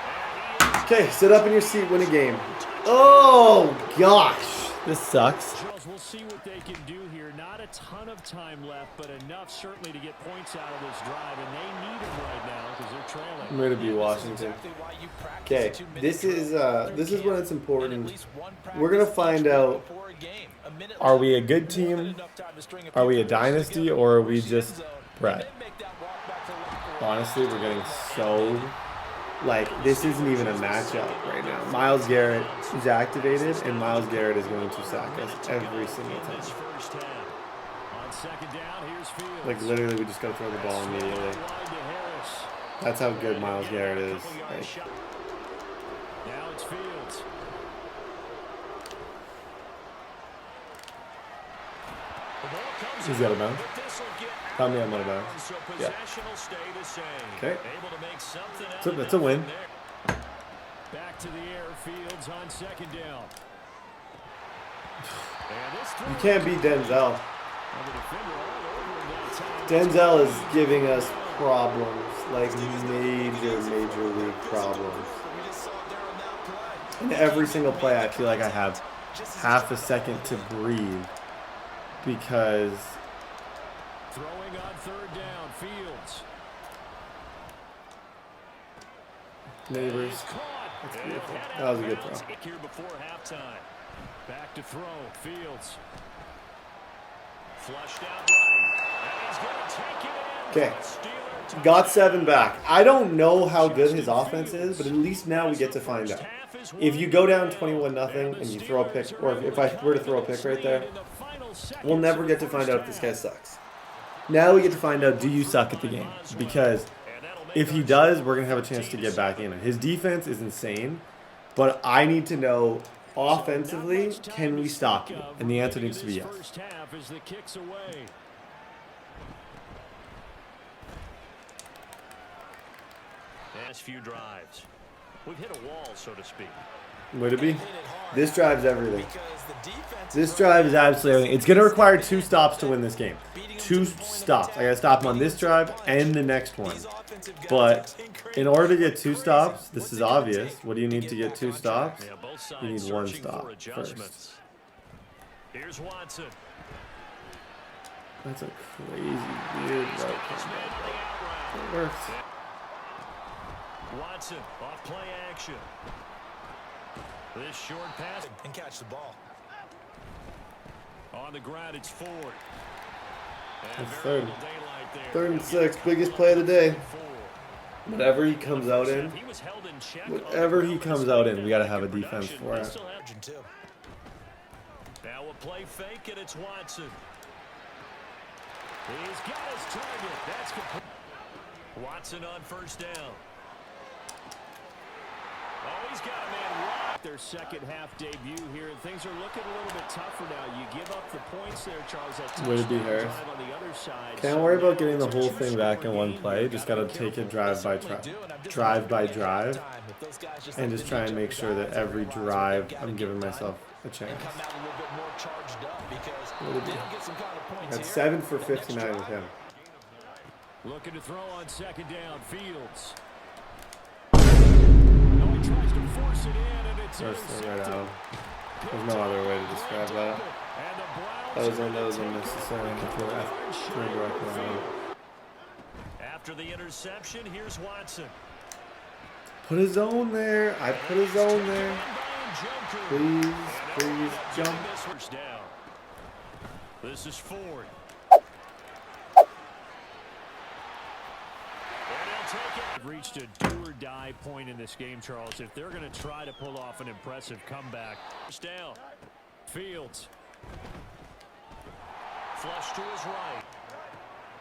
Okay, sit up in your seat, win a game. Oh gosh, this sucks. We'll see what they can do here. Not a ton of time left, but enough certainly to get points out of this drive, and they need them right now because they're trailing. I'm ready to be Washington. Okay, this is when it's important. We're gonna find out: are we a good team? Are we a dynasty, or are we just Brett? Honestly, we're getting so. Like, this isn't even a matchup right now. Myles Garrett is activated, and Myles Garrett is going to sack us every single time. Like, literally, we just got to throw the ball immediately. That's how good Myles Garrett is. Like, now it's Fields. he's got a bounce. Tell me I'm on a bounce. Yeah. Okay. That's a win. Back to the air, Fields on 2nd down. You can't beat Denzel. Denzel is giving us problems, like major league problems. And every single play, I feel like I have half a second to breathe because. Throwing on 3rd down, Fields. Nabers. That's beautiful. That was a good throw. Here before halftime. Back to throw, Fields. Flushed out right. And he's going to take it in. Okay. Got 7 back. I don't know how good his offense is, but at least now we get to find out. If you go down 21-0 and you throw a pick, or if I were to throw a pick right there, we'll never get to find out if this guy sucks. Now we get to find out, do you suck at the game? Because if he does, we're going to have a chance to get back in it. His defense is insane, but I need to know, offensively, can we stop you? And the answer needs to be yes. Last few drives. We've hit a wall, so to speak. Would it be? This drive's everything. This drive is absolutely everything. It's going to require 2 stops to win this game. 2 stops. I got to stop him on this drive and the next one. But in order to get 2 stops, this is obvious. What do you need to get 2 stops? You need 1 stop first. Here's Watson. That's a crazy, weird route. It works. Watson off play action. This short pass and catch the ball. On the ground, it's Ford. It's 3rd. 3rd and 6, biggest play of the day. Whatever he comes out in, we got to have a defense for it. Now a play fake, and it's Watson. He's got his target. That's complete. Watson on 1st down. Oh, he's got a man wide. make their second half debut here, and things are looking a little bit tougher now. You give up the points there, Charles. That Would it be Harris? drive on the other side. Can't worry about getting the whole thing back in one play. Just got to take it drive by drive, and just try and make sure that every drive I'm giving myself a chance. What would it be? That's 7 for 59 with him. Looking to throw on second down. Fields. No, he tries to force it in, and it's Right out. There's no other way to describe that. That was unnecessary. After the interception, here's Watson. Put his own there. I put his own there. Please jump. This is Ford. Reached a do-or-die point in this game, Charles. If they're going to try to pull off an impressive comeback. First down. Fields. Flush to his right.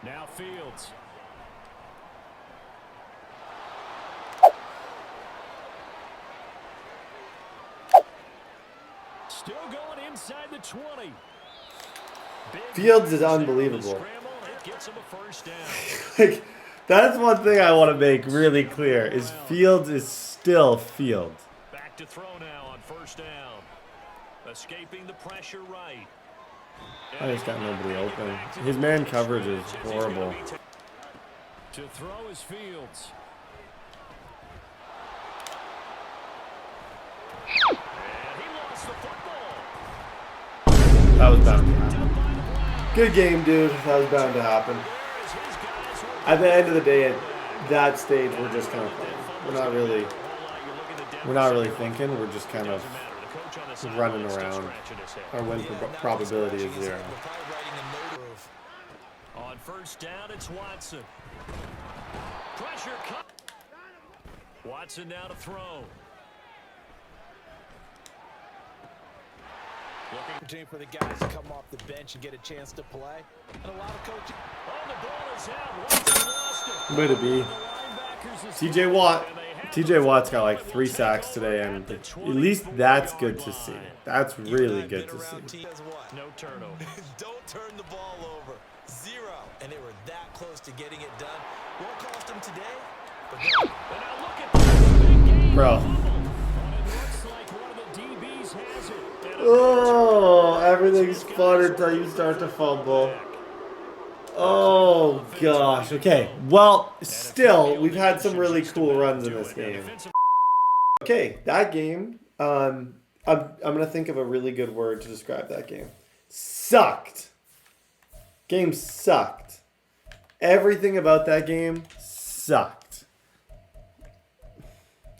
Now Fields. Still going inside the 20. Fields is unbelievable. It gets him a first down. Like, that's one thing I want to make really clear is Fields is still Fields. Back to throw now on first down. Escaping the pressure right. I just got nobody open. His man coverage is horrible. To throw is Fields. And he lost the football. That was bound to happen. Good game, dude. That was bound to happen. At the end of the day, at that stage, we're just kind of playing. We're not really thinking. We're just kind of running around. Our win probability is 0. On first down, it's Watson. Pressure cut. Watson now to throw. Looking for the guys to come off the bench and get a chance to play. And a lot of coaching. Oh, the ball is out. Watson lost it. Way to be. TJ Watt. TJ Watt's got like 3 sacks today, and at least that's good to see. That's really good to see. No turnover. Don't turn the ball over. 0. And they were that close to getting it done. Won't cost them today. But now look at this big game. Bro. It looks like one of the DBs has it. Oh, everything's fun until you start to fumble. Oh, gosh. Okay, well, still, we've had some really cool runs in this game. Okay, that game, I'm going to think of a really good word to describe that game. Sucked. Game sucked. Everything about that game sucked.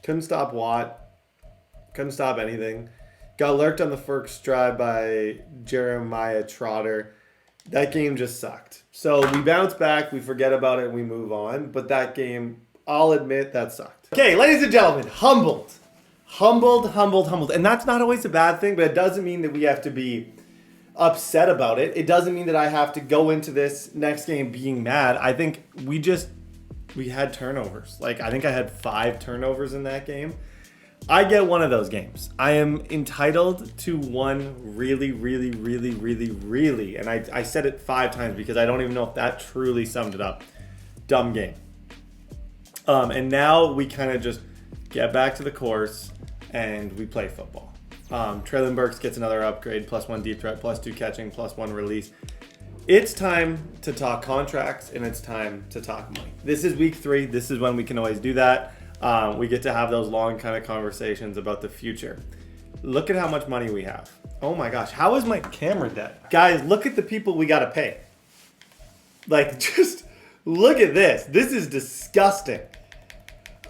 Couldn't stop Watt. Couldn't stop anything. Got lurked on the first drive by Jeremiah Trotter. That game just sucked. So we bounce back, we forget about it, and we move on. But that game, I'll admit, that sucked. Okay, ladies and gentlemen, humbled. And that's not always a bad thing, but it doesn't mean that we have to be upset about it. It doesn't mean that I have to go into this next game being mad. I think we had turnovers. Like, I think I had 5 turnovers in that game. I get one of those games. I am entitled to one really, and I said it 5 times because I don't even know if that truly summed it up. Dumb game. And now we kind of just get back to the course and we play football. Traylon Burks gets another upgrade, +1 deep threat, +2 catching, +1 release. It's time to talk contracts and it's time to talk money. This is week 3. This is when we can always do that. We get to have those long kind of conversations about the future. Look at how much money we have. Oh my gosh, how is my camera dead? Guys, look at the people we gotta pay. Like, just look at this. This is disgusting.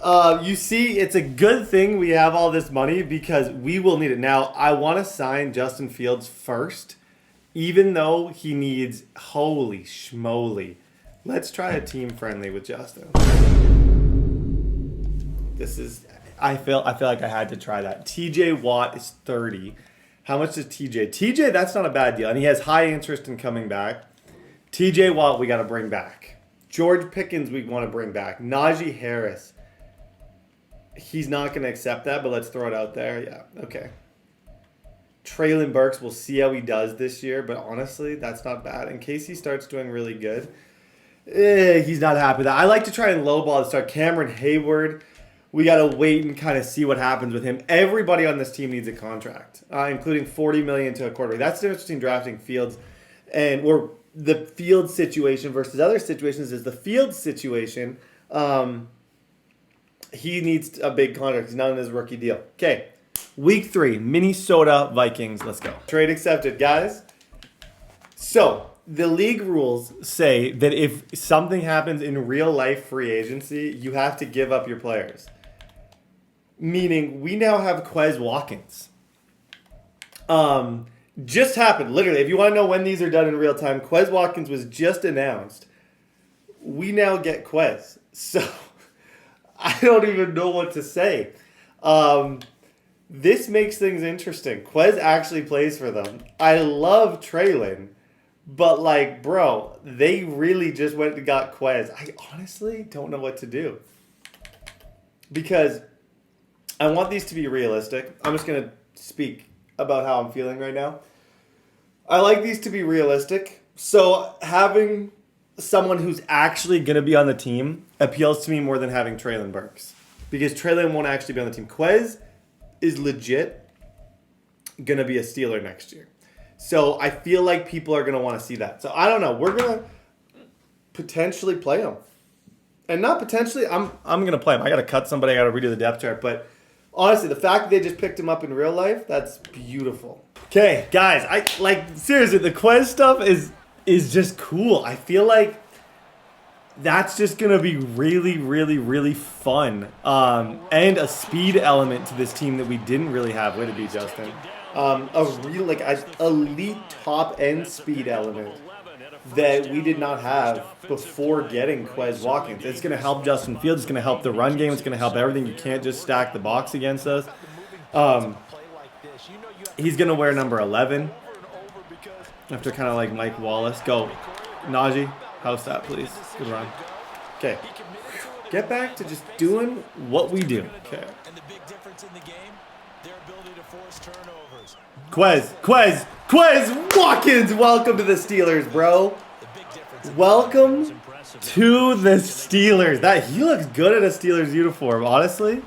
You see, it's a good thing we have all this money because we will need it. Now, I want to sign Justin Fields first, even though he needs, holy schmoly. Let's try a team friendly with Justin. This is, I feel like I had to try that. TJ Watt is 30. How much is TJ? TJ, that's not a bad deal. And he has high interest in coming back. TJ Watt, we got to bring back. George Pickens, we want to bring back. Najee Harris. He's not going to accept that, but let's throw it out there. Yeah, okay. Traylon Burks, we'll see how he does this year, but honestly, that's not bad. In case he starts doing really good, he's not happy with that. I like to try and lowball to start. Cameron Hayward, we got to wait and kind of see what happens with him. Everybody on this team needs a contract, including $40 million to a quarterback. That's the difference between drafting Fields or the Fields situation versus other situations is the Fields situation. He needs a big contract. He's not in his rookie deal. Okay. Week 3, Minnesota Vikings. Let's go. Trade accepted, guys. So, the league rules say that if something happens in real life free agency, you have to give up your players. Meaning, we now have Quez Watkins. Just happened, literally. If you want to know when these are done in real time, Quez Watkins was just announced. We now get Quez. So, I don't even know what to say. This makes things interesting. Quez actually plays for them. I love Traylon, but like, bro, they really just went and got Quez. I honestly don't know what to do because I want these to be realistic. I'm just going to speak about how I'm feeling right now. I like these to be realistic. So having someone who's actually going to be on the team appeals to me more than having Traylon Burks because Traylon won't actually be on the team. Quez is legit going to be a Steeler next year. So I feel like people are going to want to see that. So I don't know. We're going to potentially play him. And not potentially, I'm going to play him. I got to cut somebody. I got to redo the depth chart. But honestly, the fact that they just picked him up in real life, that's beautiful. Okay, guys, seriously, the Quez stuff is just cool. I feel like that's just going to be really, really, really fun. And a speed element to this team that we didn't really have. Way to be, Justin. A real, an elite top-end speed element that we did not have before getting Quez Watkins. It's going to help Justin Fields. It's going to help the run game. It's going to help everything. You can't just stack the box against us. He's going to wear number 11 after kind of like Mike Wallace. Go, Najee. House that, please. Good run. Okay. Get back to just doing what we do. Okay. And the big difference in the game, their ability to force turnovers. Quez Watkins. Welcome to the Steelers, bro. Welcome to the Steelers. That he looks good in a Steelers uniform, honestly.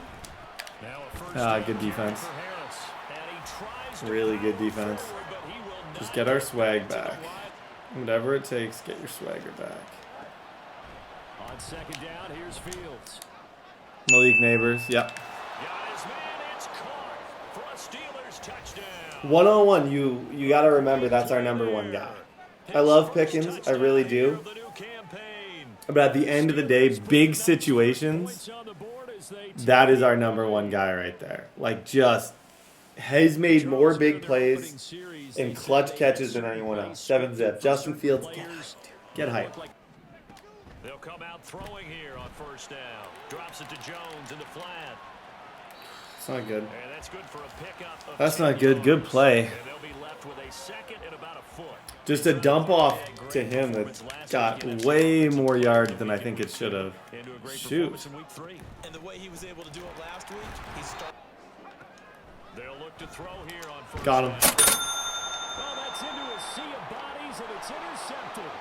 Good defense. Really good defense. Just get our swag back. Whatever it takes, get your swagger back. On second down, here's Fields. Malik Nabers, yep. Got his man, it's caught for a Steelers touchdown. 101, you got to remember that's our number one guy. I love Pickens, I really do. But at the end of the day, big situations, that is our number one guy right there. Like, just has made more big plays and clutch catches than anyone else. 7-zip. Justin Fields, get hyped. They'll come out throwing here on first down. Drops it to Jones into flat. It's not good. And that's good for a pickup. That's not good. Good play. And they'll be left with a second and about a foot. Just a dump off to him that got way more yards than I think it should have. Shoot. And the way he was able to do it last week, he started. They'll look to throw here on first Got him. Well, that's into a sea of bodies, and it's intercepted.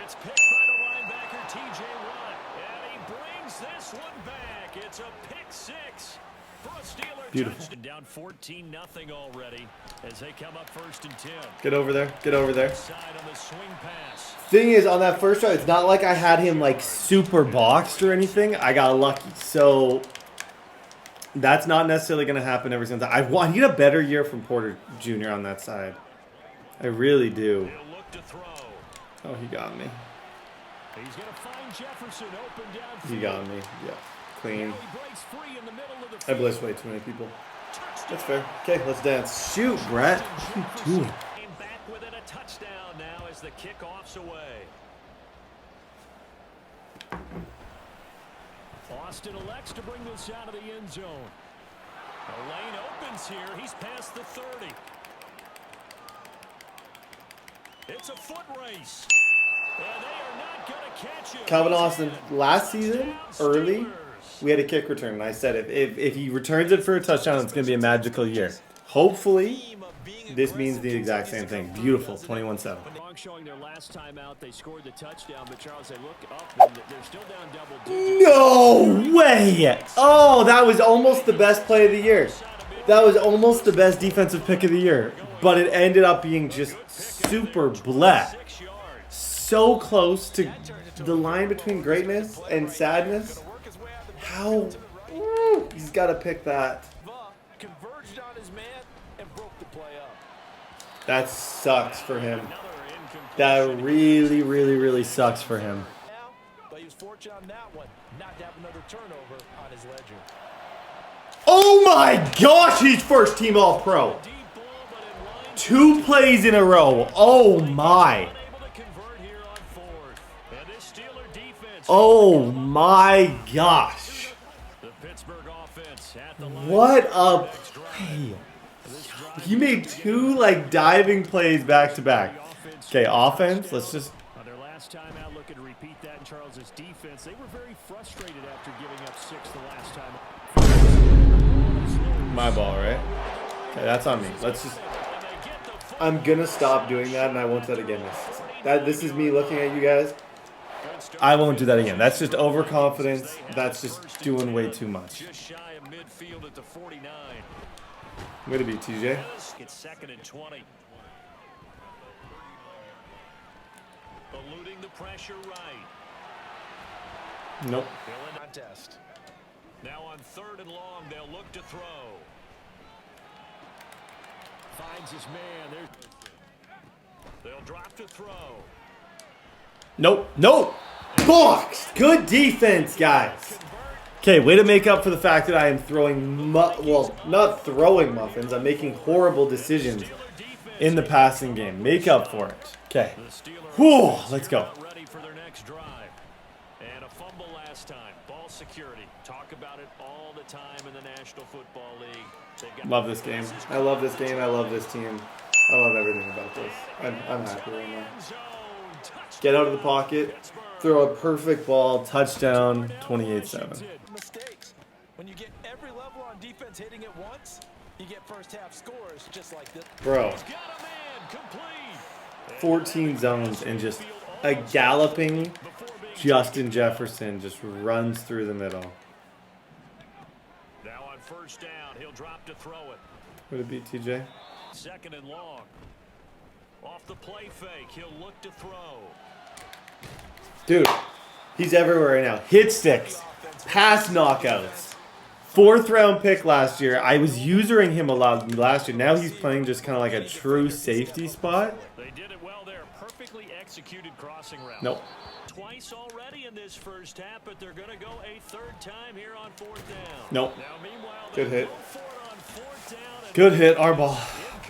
It's picked by the linebacker, T.J. Watt. And he brings this one back. It's a pick six for a Steeler touchdown. Down 14-0 already as they come up 1st and 10. Get over there. Get over there. Side on the swing pass. Thing is, on that first drive, it's not like I had him like super boxed or anything. I got lucky. So that's not necessarily going to happen every single time. I need a better year from Porter Jr. on that side. I really do. He'll look to throw. Oh, he got me. He's going to find Jefferson open downfield. He got me. Yeah. Clean. He breaks free in the middle of the I blitzed way too many people. That's fair. Okay, let's dance. Shoot, Brett. What are you doing? Back within a touchdown now as the kickoff's away. Austin elects to bring this out of the end zone. The lane opens here. He's past the 30. It's a foot race. And they are not going to catch him. Calvin Austin, last season, early, we had a kick return, and I said if he returns it for a touchdown, it's going to be a magical year. Hopefully, this means the exact same thing. Beautiful, 21-7. Showing their last time out, they scored the touchdown, but Charles, they look up and they're still down double digits. No way! Oh, that was almost the best play of the year. That was almost the best defensive pick of the year, but it ended up being just super bleh. So close to the line between greatness and sadness. How? Ooh, he's got to pick that. Converged on his man and broke the play up. That sucks for him. That really, really, really sucks for him. But he was fortunate on that one, not to have another turnover on his ledger. Oh my gosh, he's first team All-Pro. 2 plays in a row. Oh my. Oh my gosh. What a play. He made 2 like diving plays back to back. Okay, offense, let's just... On their last time out, looking to repeat that in Charles's defense. They were very frustrated after giving up 6 the last time. My ball, right? Okay, that's on me. Let's just... I'm gonna stop doing that, and I won't do that again. This is me looking at you guys. I won't do that again. That's just overconfidence. That's just doing way too much. Just shy of midfield at the 49. Way to be, TJ. It's 2nd and 20. Eluding the pressure right. Nope. Contest. Now on 3rd and long, they'll look to throw. Finds his man. They'll drop to throw. Nope. Nope. Boxed. Good defense, guys. Okay, way to make up for the fact that I am throwing, well, not throwing muffins. I'm making horrible decisions in the passing game. Make up for it. Okay. Whew, let's go. Ready for their next drive. And a fumble last time. Ball security. Talk about it all the time in the National Football League. Love this game. I love this game. I love this team. I love everything about this. I'm happy right now. Get out of the pocket. Throw a perfect ball. Touchdown. 28-7. Mistakes. When you get every level on defense hitting it once, you get first half scores just like this. Bro. 14 zones and just a galloping Justin Jefferson just runs through the middle. Now on 1st down, he'll drop to throw it. Would it be TJ? 2nd and long. Off the play fake, he'll look to throw. Dude, he's everywhere right now. Hit sticks, pass knockouts. 4th round pick last year. I was using him a lot last year. Now he's playing just kind of like a true safety spot. They did it well there. Perfectly executed crossing route. Nope. Twice already in this first half, but they're going to go a 3rd time here on 4th down. Nope. Now, meanwhile, Good hit. go for it on 4th down. Good hit, our ball.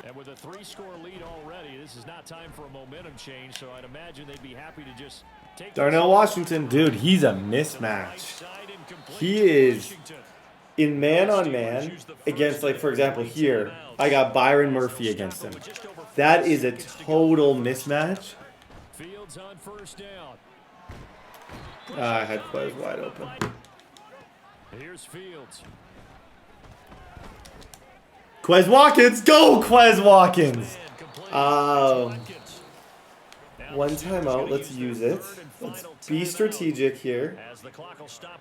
And with a 3-score lead already, this is not time for a momentum change, so I'd imagine they'd be happy to just take Darnell Washington, dude, he's a mismatch. He is in man-on-man against, like, for example, here, I got Byron Murphy against him. That is a total mismatch. Fields on 1st down. I had Quez wide open. Here's Fields. Quez Watkins, go Quez Watkins! One timeout, let's use it. Let's be strategic here.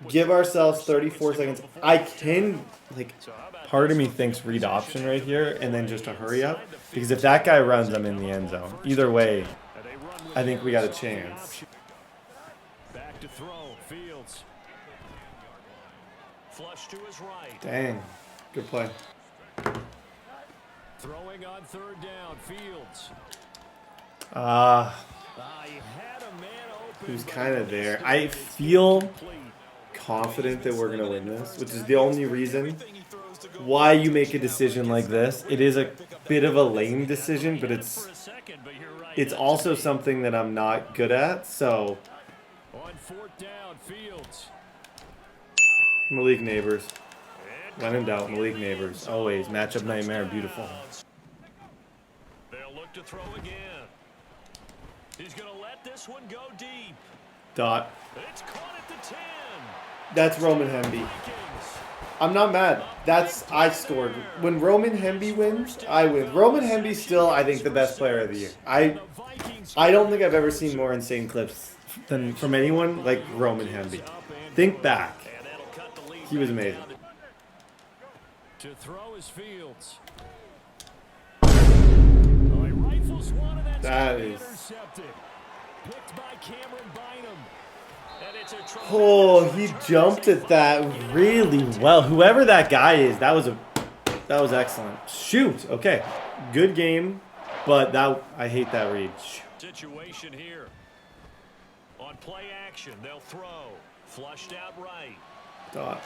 Give ourselves 34 seconds. I can, like, part of me thinks read option right here and then just a hurry up. Because if that guy runs, I'm in the end zone. Either way, I think we got a chance. Back to throw, Fields. Flush to his right. Dang, good play. Throwing on 3rd down, Fields. He had a man open. Who's kind of there. I feel confident that we're going to win this, which is the only reason why you make a decision like this. It is a bit of a lame decision, but it's also something that I'm not good at, so. On 4th down, Fields. Malik Nabers. When in doubt, Malik Nabers. Always. Matchup nightmare. Beautiful. They'll look to throw again. He's going to let this one go deep. Dot. It's caught at the 10. That's Roman Hemby. I'm not mad. I scored. When Roman Hemby wins, I win. Roman Hemby's still, I think, the best player of the year. I don't think I've ever seen more insane clips than from anyone like Roman Hemby. Think back. He was amazing. To throw his Fields. Oh, he rifles one, and that's That is. intercepted. Picked by Cameron Bynum. And it's a Oh, he jumped at that really well. Whoever that guy is, that was excellent. Shoot. Okay. Good game, but I hate that read. situation here. On play action, they'll throw. Flushed out right. Dot.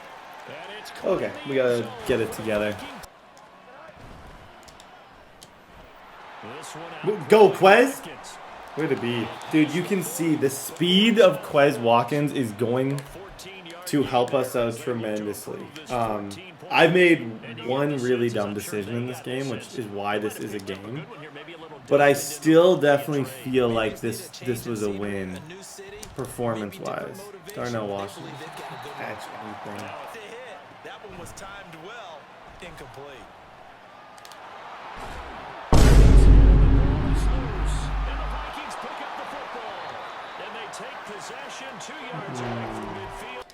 And it's Okay, we gotta get it together. This one out. Go, Quez! Way to be. Dude, you can see the speed of Quez Watkins is going to help us out tremendously. I've made one really dumb decision in this game, which is why this is a game. But I still definitely feel like this was a win, performance-wise. Darnell Washington catch anything. That one was timed well, incomplete. Possession 2 yards away from midfield.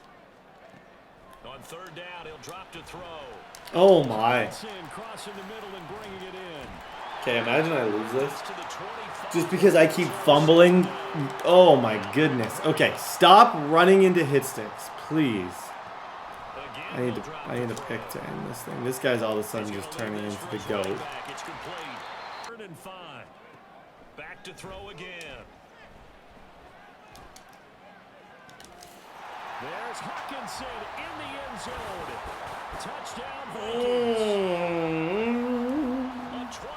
On third down, he'll drop to throw. Oh my. Crossing the middle and bringing it in. Okay, imagine I lose this. Just because I keep fumbling. Oh my goodness. Okay, stop running into hit sticks, please. I need to pick to end this thing. This guy's all of a sudden just turning into the GOAT. It's complete. 3rd and 5. Back to throw again. There's Hawkinson in the end zone. Touchdown.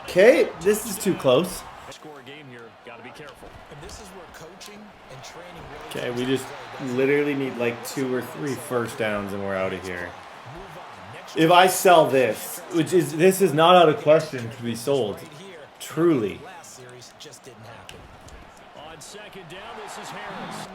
Okay, this is too close. Score a game here. Got to be careful. And this is where coaching and training Okay, we just literally need like 2 or 3 first downs and we're out of here. If I sell this, this is not out of question to be sold. Truly. last series just didn't happen. On 2nd down, this is Harris.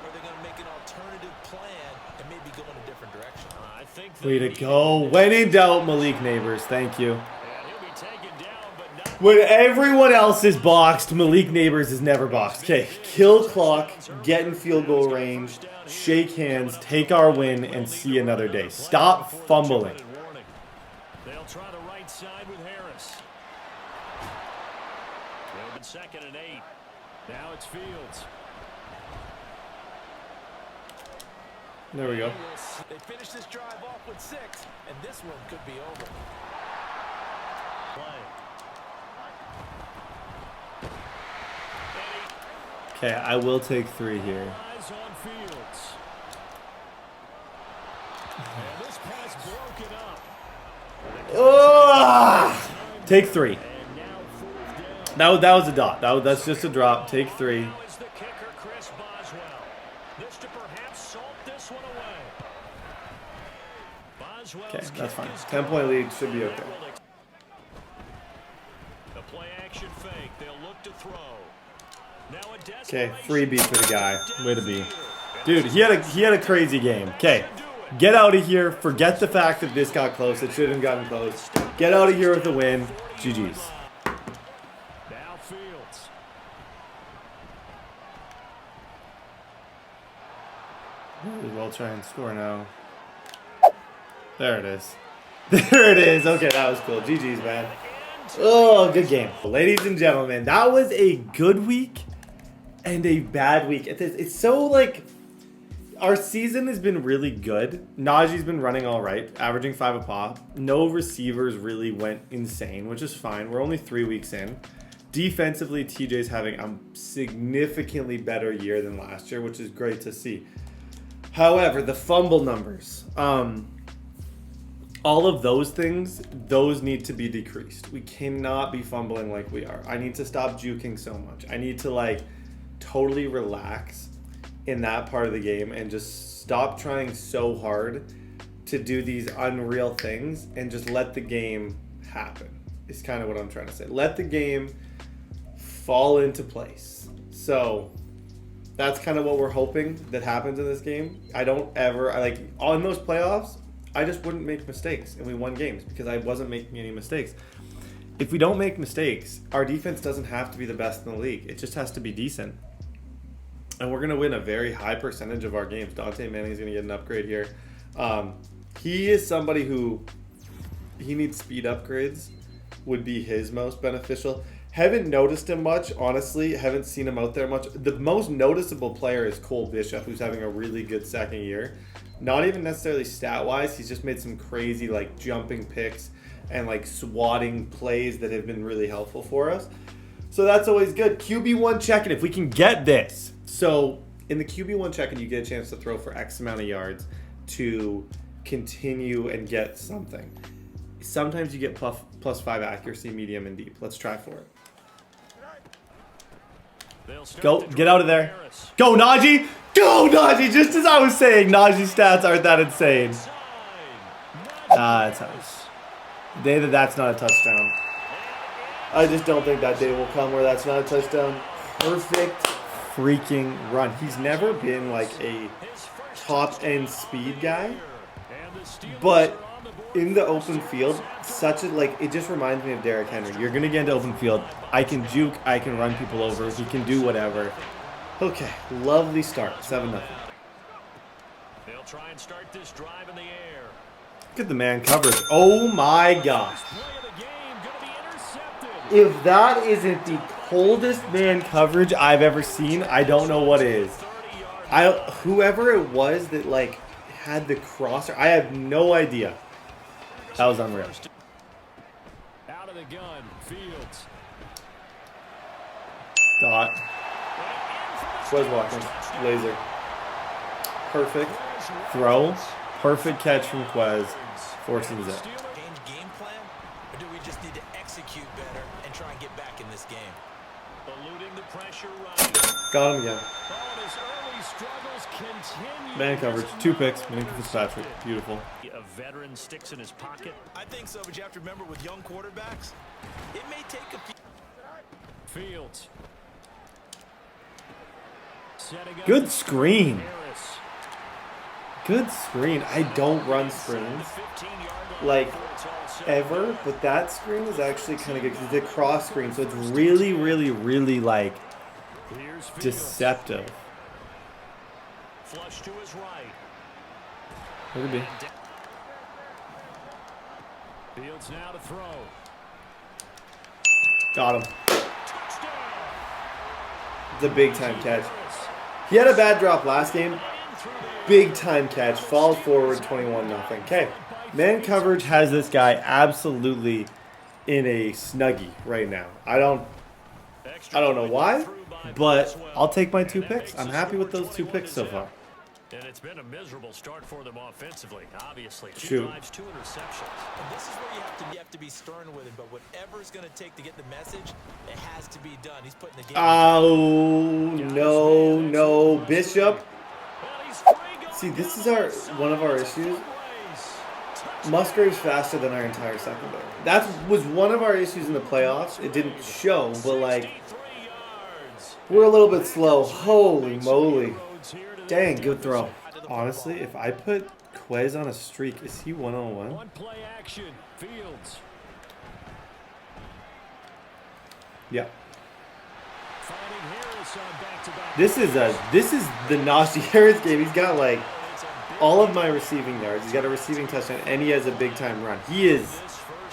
Or they're going to make an alternative plan and maybe go in a different direction. I think Way to go. When in doubt, Malik Nabers. Thank you. he'll be taken down, but not When everyone else is boxed, Malik Nabers is never boxed. Okay, kill clock, get in field goal range, shake hands, take our win, and see another day. Stop fumbling. warning. They'll try the right side with Harris. Open 2nd and 8. Now it's Fields. There we go. They finish this drive off with 6, and this one could be over. Play. Okay, I will take 3 here. Eyes on Fields. And this pass broken up. Oh! Take 3. And now 4th down. That was a dot. That's just a drop. Take 3. Now is the kicker, Chris Boswell. This to perhaps salt this one away. Boswell's Okay, that's fine. kick is 10-point lead should be okay. The play action fake. They'll look to throw. Now a Okay, desperation free beat for the guy. Way to be. Dude, he had a crazy game. Okay, get out of here. Forget the fact that this got close. It shouldn't have gotten close. Get out of here with a win. GG's. Now Fields. Might as well try and score now. There it is. There it is. Okay, that was cool. GG's, man. Oh, good game. Ladies and gentlemen, that was a good week and a bad week. It's so like, our season has been really good. Najee's been running all right, averaging 5 a pop. No receivers really went insane, which is fine. We're only 3 weeks in. Defensively, TJ's having a significantly better year than last year, which is great to see. However, the fumble numbers, all of those things, those need to be decreased. We cannot be fumbling like we are. I need to stop juking so much. I need to like totally relax in that part of the game and just stop trying so hard to do these unreal things and just let the game happen. Is kind of what I'm trying to say. Let the game fall into place. So That's kind of what we're hoping that happens in this game. I like on those playoffs, I just wouldn't make mistakes, and we won games because I wasn't making any mistakes. If we don't make mistakes, our defense doesn't have to be the best in the league. It just has to be decent. And we're going to win a very high percentage of our games. Dante Manning's going to get an upgrade here. He is somebody who he needs speed upgrades, would be his most beneficial. Haven't noticed him much, honestly. Haven't seen him out there much. The most noticeable player is Cole Bishop, who's having a really good second year. Not even necessarily stat-wise. He's just made some crazy, like, jumping picks and, like, swatting plays that have been really helpful for us. So that's always good. QB1 check-in, if we can get this. So in the QB1 check-in, you get a chance to throw for X amount of yards to continue and get something. Sometimes you get plus 5 accuracy, medium, and deep. Let's try for it. Go, get out of there. Go, Najee! Go, Najee! Just as I was saying, Najee's stats aren't that insane. That's nice. Day that's not a touchdown. I just don't think that day will come where that's not a touchdown. Perfect freaking run. He's never been like a top-end speed guy, but in the open field, it just reminds me of Derrick Henry. You're going to get into open field. I can juke. I can run people over. He can do whatever. Okay, lovely start. 7-0. They'll try and start this drive in the air. Look at the man coverage. Oh my gosh. If that isn't the coldest man coverage I've ever seen, I don't know what is. Whoever it was that like had the crosser, I have no idea. That was unreal. Out of the gun, Fields. Dot. Was walking. Laser. Perfect. Throw. Perfect catch from Quez. Forcing zip. Game plan, or do we just need to execute better and try and get back in this game? Eluding the pressure right. Got him again. Oh, his early struggles continue. Man coverage. 2 picks. Malik Fitzpatrick. Beautiful. A veteran sticks in his pocket. I think so, but you have to remember with young quarterbacks, it may take a few. Fields. Good screen. Good screen. I don't run screens like ever, but that screen is actually kind of good because it's a cross screen, so it's really, really, really like deceptive. Flush to his right. Look at me. Fields now to throw. Got him. It's a big time catch. He had a bad drop last game. Big time catch. Falls forward 21-0. Okay. Man coverage has this guy absolutely in a snuggie right now. I don't know why, but I'll take my 2 picks. I'm happy with those 2 picks so far. And it's been a miserable start for them offensively, obviously. 2 Shoot. drives, 2 interceptions. And this is where you have to be stern with him, but whatever it's going to take to get the message, it has to be done. He's putting the game. Oh, no. Bishop. See, this is one of our issues. Musgrave's faster than our entire secondary. That was one of our issues in the playoffs. It didn't show, but like, we're a little bit slow. Holy moly. Dang, good throw. Honestly, if I put Quez on a streak, is he 1-on-1? One play action, Fields. Yeah. Finding Harris on back-to-back. This is the Najee Harris game. He's got like all of my receiving yards. He's got a receiving touchdown, and he has a big time run. This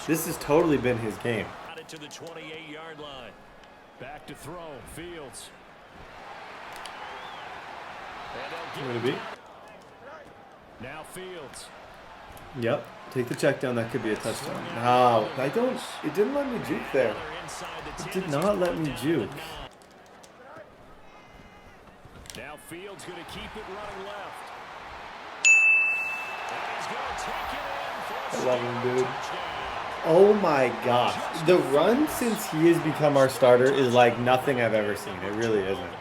has totally been his game. Got it to the 28-yard line. Back to throw, Fields. Going to be. Now Fields. Yep. Take the check down. That could be a touchdown. No, it didn't let me juke there. It did not let me juke. Now Fields going to keep it running left. And he's going to take it in for I love him, dude. Oh my gosh. The run since he has become our starter is like nothing I've ever seen. It really isn't.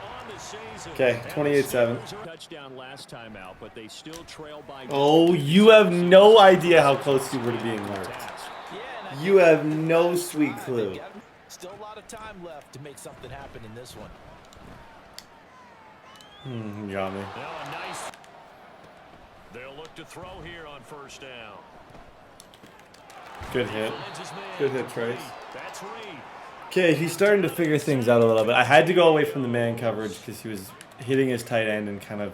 Okay, 28-7. Touchdown last time out, but they still trail by. Oh, you have no idea how close you were to being marked. You have no sweet clue. Still a lot of time left to make something happen in this one. You got me. Now a nice. They'll look to throw here on first down. Good hit. Finds his man. Good hit, Trace. That's Reed. Okay, he's starting to figure things out a little bit. I had to go away from the man coverage because he was hitting his tight end and kind of.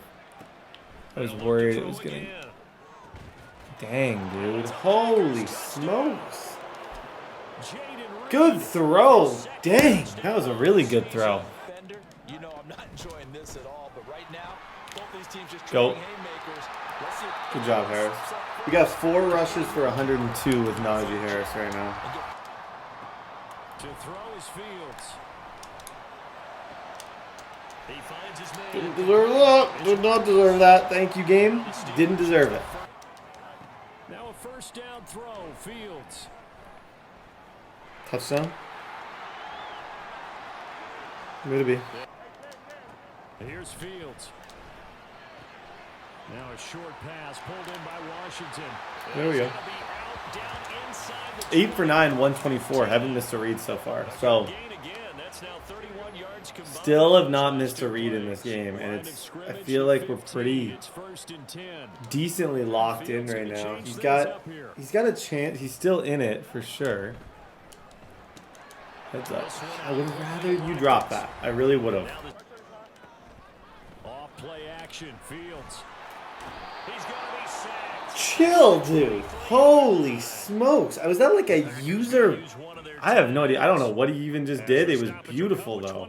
I was worried it was getting. Dang, dude. Holy smokes. Good throw. Dang, that was a really good throw. You know, I'm not enjoying this at all, but right now, both these teams just Go. trading haymakers. Let's see if- Good job, Harris. We got 4 rushes for 102 with Najee Harris right now. To throw his Fields. He finds his man. Didn't deserve that. Did not deserve that. Thank you, game. Didn't deserve it. Now a first down throw. Fields. Touchdown. Way to be. Here's Fields. Now a short pass pulled in by Washington. There we go. It's gonna be out, down inside the 8 for 9, 124. Haven't missed a read so far. So gain again. That's now 31 yards combined. still have not missed a read in this game, and I feel like we're pretty It's first and 10. decently locked in right now. He's got a chance. He's still in it for sure. Heads up. I would have rather you drop that. I really would have. Off play action. Fields. He's gonna be sacked. Chill, dude. Holy smokes. Was that like a user? I have no idea. I don't know what he even just did. It was beautiful, though.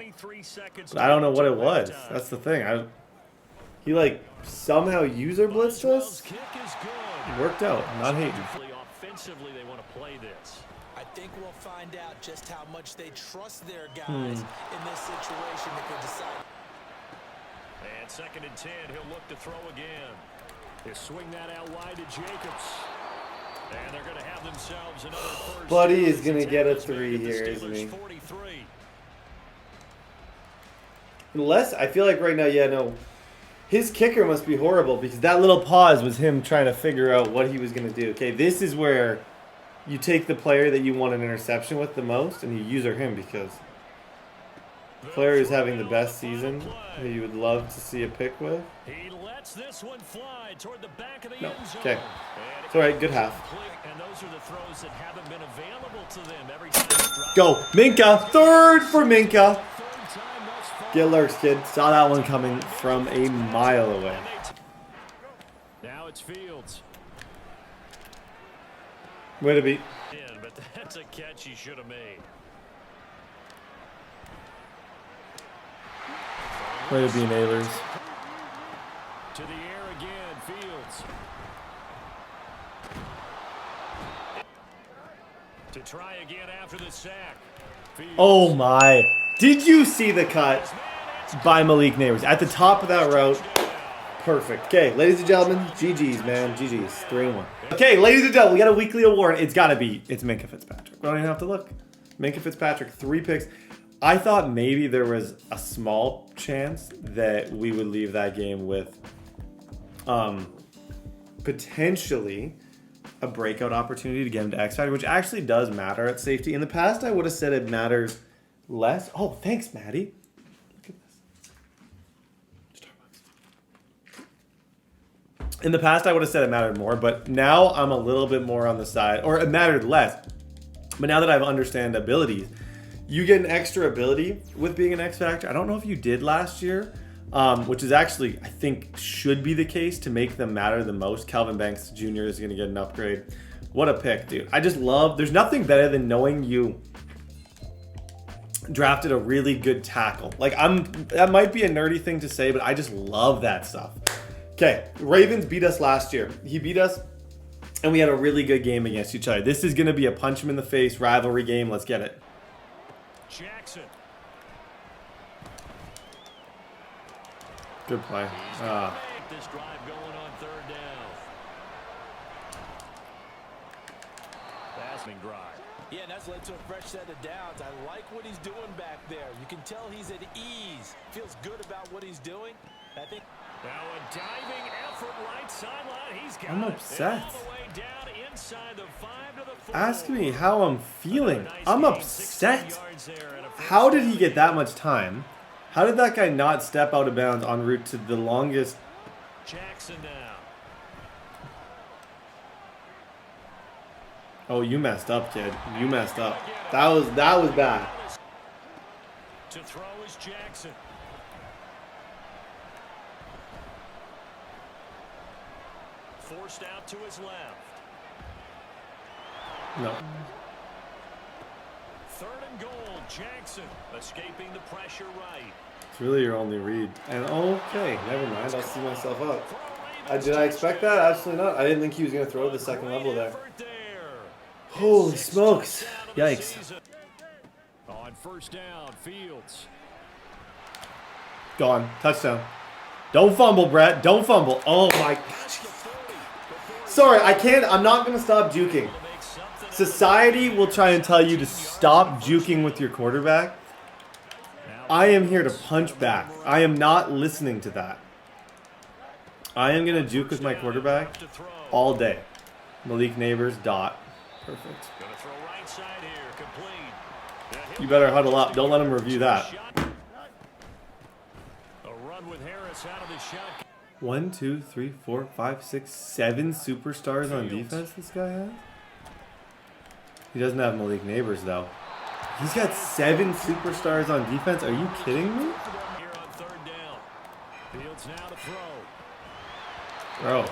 But I don't know what it was. That's the thing. He, like, somehow user blitzed us? Kick is good. It worked out. I'm not hating. Offensively, they want to play this. I think we'll find out just how much they trust their guys in this situation that could decide. And second and 10, he'll look to throw again. They swing that out wide to Jacobs. And they're going to have themselves another first. Buddy is going to get a 3 here, isn't he? 43. Unless, I feel like right now, yeah, no. His kicker must be horrible because that little pause was him trying to figure out what he was going to do. Okay, this is where you take the player that you want an interception with the most and you user him because the player who's having the best season who you would love to see a pick with. He lets this one fly toward the back of the No, end zone. okay. And It's all right, good half. And those are the throws that haven't been available to them every time. it's dropped. Go, Minka. 3rd for Minka. Third time thus far. Get lurks, kid. Saw that one coming from a mile away. Now it's Fields. Way to be. But that's a catch he should have made. Way to be, Nabers. To the air again, Fields. To try again after the sack. Fields. Oh my. Did you see the cut by Malik Nabers? At the top of that route. Perfect. Okay, ladies and gentlemen, GG's, man. GG's. 3-1. Okay, ladies and gentlemen, we got a weekly award. It's got to be. It's Minka Fitzpatrick. We don't even have to look. Minka Fitzpatrick, 3 picks. I thought maybe there was a small chance that we would leave that game with potentially a breakout opportunity to get him to X Factor, which actually does matter at safety. In the past, I would have said it matters less. Oh, thanks, Maddie. Look at this. Starbucks. In the past, I would have said it mattered more, but now I'm a little bit more on the side, or it mattered less. But now that I understand abilities, you get an extra ability with being an X Factor. I don't know if you did last year, which is actually, I think, should be the case to make them matter the most. Calvin Banks Jr. is going to get an upgrade. What a pick, dude. I just love, there's nothing better than knowing you drafted a really good tackle. Like, that might be a nerdy thing to say, but I just love that stuff. Okay, Ravens beat us last year. He beat us, and we had a really good game against each other. This is going to be a punch him in the face rivalry game. Let's get it. Jackson. Good play. This drive going on 3rd down. Passing drive. Yeah, and that's led to a fresh set of downs. I like what he's doing back there. You can tell he's at ease. Feels good about what he's doing. I think. Now a diving effort right sideline. He's got I'm it. upset. All the way down inside the 5 to the 4. Ask me how I'm feeling. Nice I'm gain, upset. 16 yards there and a first How did he down. get that much time? How did that guy not step out of bounds en route to the longest? Jackson now. Oh, you messed up, kid. You messed up. That was bad. To throw is Jackson. Forced out to his left. No. 3rd and goal. Jackson escaping the pressure right. It's really your only read. And okay, never mind. I'll see myself up. Did I expect that? Absolutely not. I didn't think he was going to throw to the second level there. Holy smokes. Yikes. On 1st down, Fields. Gone. Touchdown. Don't fumble, Brett. Don't fumble. Oh my gosh. Sorry, I can't. I'm not going to stop juking. Society will try and tell you to stop juking with your quarterback. I am here to punch back. I am not listening to that. I am going to juke with my quarterback all day. Malik Nabers, dot. Perfect. You better huddle up. Don't let him review that. 1, 2, 3, 4, 5, 6, 7 superstars on defense this guy has? He doesn't have Malik Nabers, though. He's got 7 superstars on defense? Are you kidding me? Bro.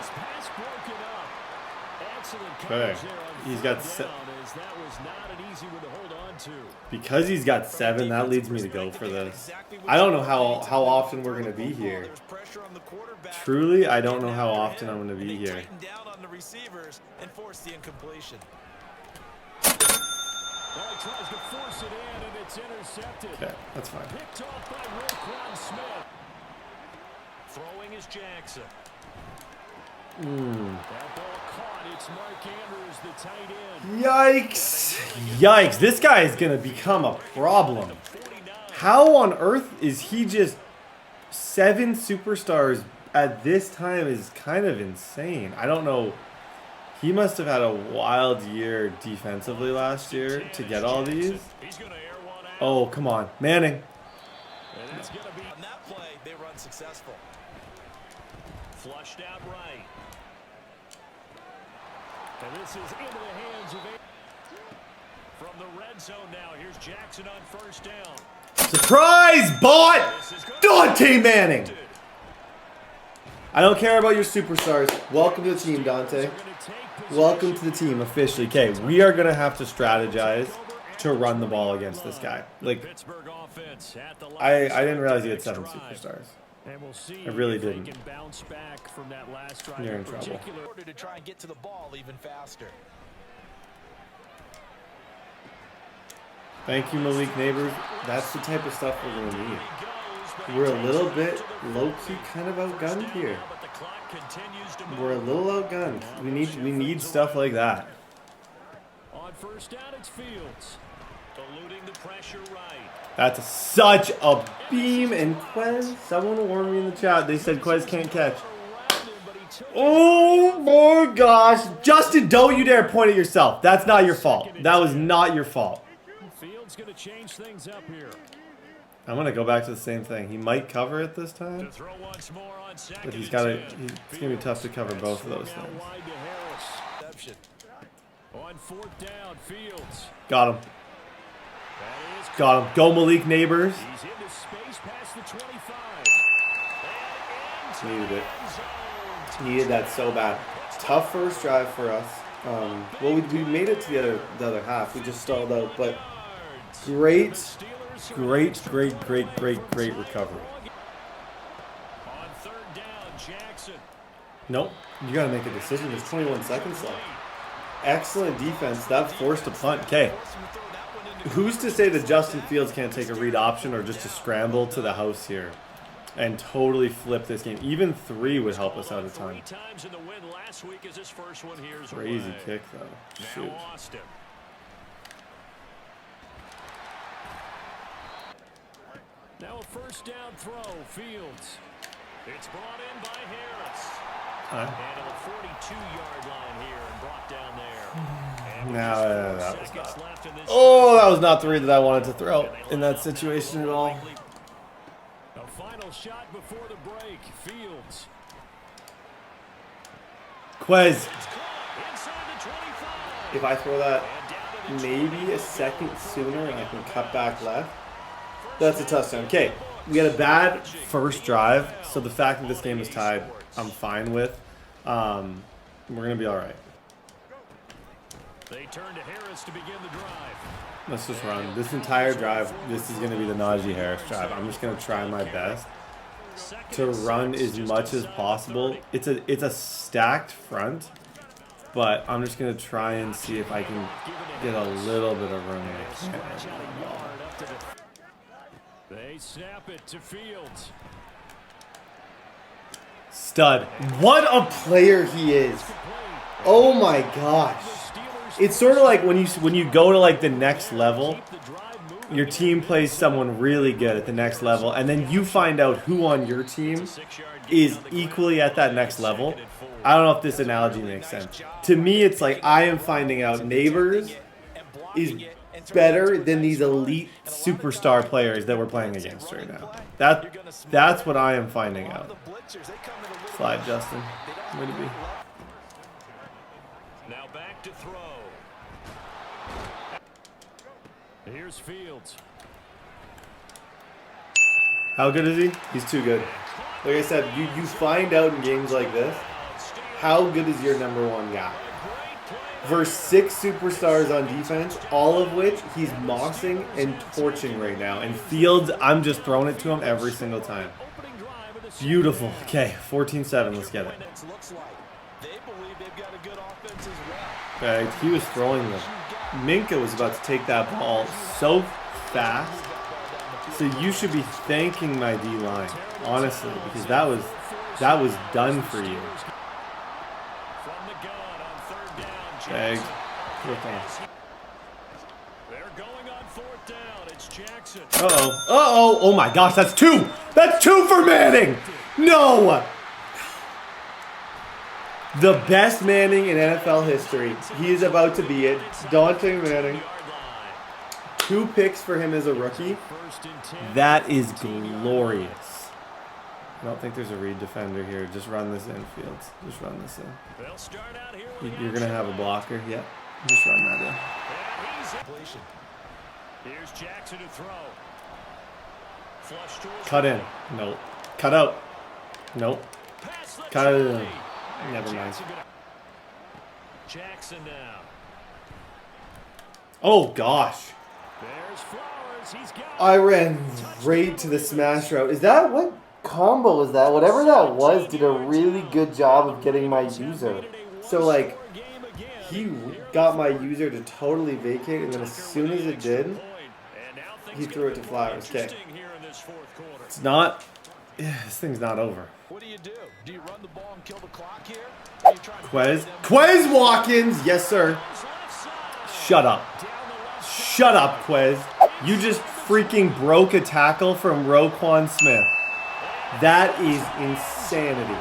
Okay. He's got because he's got 7, that leads me to go for this. I don't know how often we're going to be here. Truly, I don't know how often I'm going to be here. Okay, that's fine. Throwing is Jackson. That ball caught. It's Mark Andrews, the tight end. Yikes. Yikes. This guy is going to become a problem. How on earth is he just 7 superstars at this time is kind of insane. I don't know. He must have had a wild year defensively last year to get all these. Oh, come on. Manning. On that play, they run successful. Flushed out right. And this is into the hands of from the red zone now. Here's Jackson on 1st down. Surprise, bot! Dante Manning. I don't care about your superstars. Welcome to the team, Dante. Welcome to the team officially. Okay, we are going to have to strategize to run the ball against this guy. Like, I didn't realize he had 7 superstars. I really didn't. You're in trouble. To try and get to the ball even faster. Thank you, Malik Nabers. That's the type of stuff we're going to need. We're a little bit low-key kind of outgunned here. We're a little outgunned. We need stuff like that. On 1st down, it's Fields. Eluding the pressure right. That's such a beam. And Quez, someone will warn me in the chat. They said Quez can't catch. Oh my gosh. Justin, don't you dare point at yourself. That's not your fault. That was not your fault. Fields going to change things up here. I'm going to go back to the same thing. He might cover it this time. But it's going to be tough to cover both of those things. On 4th down, Fields. Got him. Got him. Go Malik Nabers. He's into space past the 25. Needed it. Needed that so bad. Tough first drive for us. Well, we made it to the other half. We just stalled out. But great recovery. On 3rd down, Jackson. Nope. You got to make a decision. There's 21 seconds left. Excellent defense. That forced a punt. Okay. Who's to say that Justin Fields can't take a read option or just a scramble to the house here and totally flip this game? Even 3 would help us out a ton. Crazy kick, though. Shoot. Now a 1st down throw, Fields. It's brought in by Harris. And a 42-yard line here and brought down there. That was not the read that I wanted to throw in that situation at all. Final shot before the break. Fields. Quez. It's caught inside the 25. If I throw that And down to the maybe a second sooner and I can cut back left, that's a touchdown. Okay, we had a bad first drive, so the fact that this game is tied, I'm fine with. We're going to be all right. They turn to Harris to begin the drive. Let's just run. This entire drive, this is going to be the Najee Harris drive. I'm just going to try my best to run as much as possible. It's a stacked front, but I'm just going to try and see if I can get a little bit of room. They snap it to Fields. Stud. What a player he is. Oh my gosh. It's sort of like when you go to like the next level, your team plays someone really good at the next level, and then you find out who on your team is equally at that next level. I don't know if this analogy makes sense. To me, it's like I am finding out Nabers is better than these elite superstar players that we're playing against right now. That's what I am finding out. Slide, Justin. Way to be. Now back to throw. Here's Fields. How good is he? He's too good. Like I said, you find out in games like this, how good is your number one guy? Versus 6 superstars on defense, all of which he's mossing and torching right now. And Fields, I'm just throwing it to him every single time. Beautiful. Okay, 14-7. Let's get it. Okay, he was throwing them. Minka was about to take that ball so fast. So you should be thanking my D-line, honestly, because that was done for you. Bag. They're going on 4th down. It's Jackson. Uh-oh. Uh-oh. Oh my gosh, that's 2. That's 2 for Manning. No. The best Manning in NFL history. He is about to be it. Dante Manning. 2 picks for him as a rookie. That is glorious. I don't think there's a read defender here. Just run this in, Fields. Just run this in. You're going to have a blocker. Yep. Just run that in. Here's Jackson to throw. Cut in. Nope. Cut out. Nope. Cut it in. Never mind. Jackson now. Oh gosh. There's Flowers. He's got I ran right to the smash route. Is that what combo is that? Whatever that was did a really good job of getting my user. So like he got my user to totally vacate, and then as soon as it did, he threw it to Flowers. Okay. It's not. Yeah, this thing's not over. What do? Do you run the ball and kill the clock here? Quez Watkins, yes sir. Shut up. Shut up, Quez. You just freaking broke a tackle from Roquan Smith. That is insanity.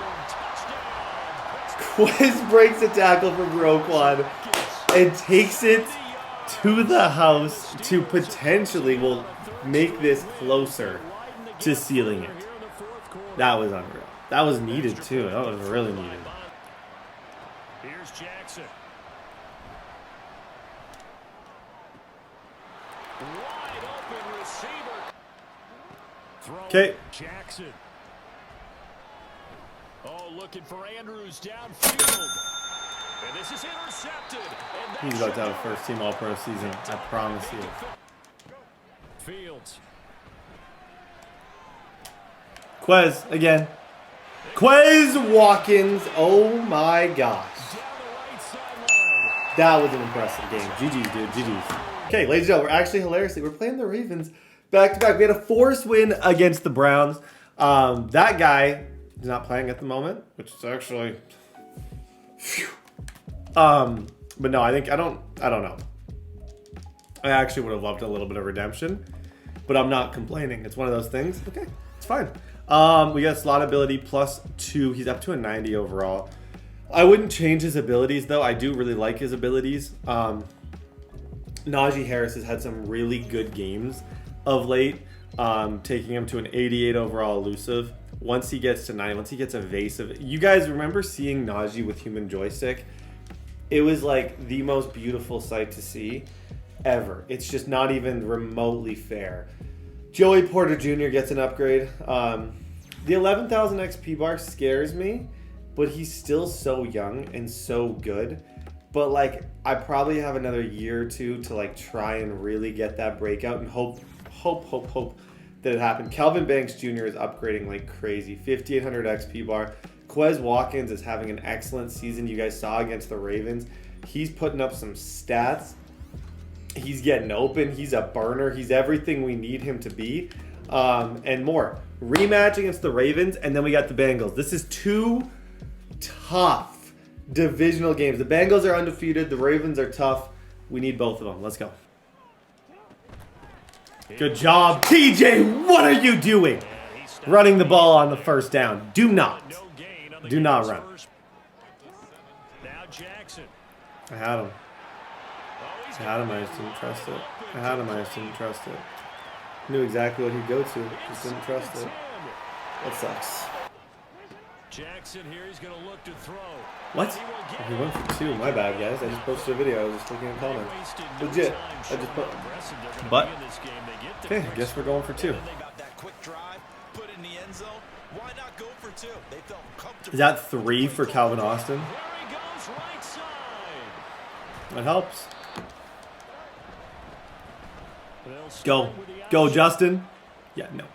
Quez breaks a tackle from Roquan and takes it to the house to potentially will make this closer to sealing it. That was unreal. That was needed too. That was really needed. Here's Jackson. Wide open receiver. Okay. Jackson. Oh, looking for Andrews downfield. And this is intercepted. And He's about to have a first team All-Pro season. I promise you. Fields. Quez again. Quez Watkins. Oh my gosh. That was an impressive game. GG's, dude. GG's. Okay, ladies and gentlemen, we're actually hilariously, we're playing the Ravens back to back. We had a forced win against the Browns. That guy is not playing at the moment, which is actually phew. But no, I don't know. I actually would have loved a little bit of redemption, but I'm not complaining. It's one of those things. Okay, it's fine. We got slot ability +2. He's up to a 90 overall. I wouldn't change his abilities though. I do really like his abilities. Najee Harris has had some really good games of late. taking him to an 88 overall elusive. Once he gets to 90, once he gets evasive. You guys remember seeing Najee with human joystick? It was like the most beautiful sight to see ever. It's just not even remotely fair. Joey Porter Jr. gets an upgrade. The 11,000 XP bar scares me, but he's still so young and so good. But like, I probably have another year or two to like try and really get that breakout and hope that it happened. Calvin Banks Jr. is upgrading like crazy. 5,800 XP bar. Quez Watkins is having an excellent season. You guys saw against the Ravens. He's putting up some stats. He's getting open. He's a burner. He's everything we need him to be, and more. Rematch against the Ravens, and then we got the Bengals. This is two tough divisional games. The Bengals are undefeated. The Ravens are tough. We need both of them. Let's go. Good job, TJ. What are you doing? Running the ball on the first down. Do not run. Now Jackson. I had him. I just didn't trust it. I just didn't trust it. Knew exactly what he'd go to. Just didn't trust it. That sucks. Jackson here, he's going to look to throw. What? He went for 2. My bad, guys. I just posted a video. I was just looking at comments. Legit. I just put. But. Okay, I guess we're going for 2. Is that 3 for Calvin Austin? That helps. Go. Go, Justin. Yeah, no.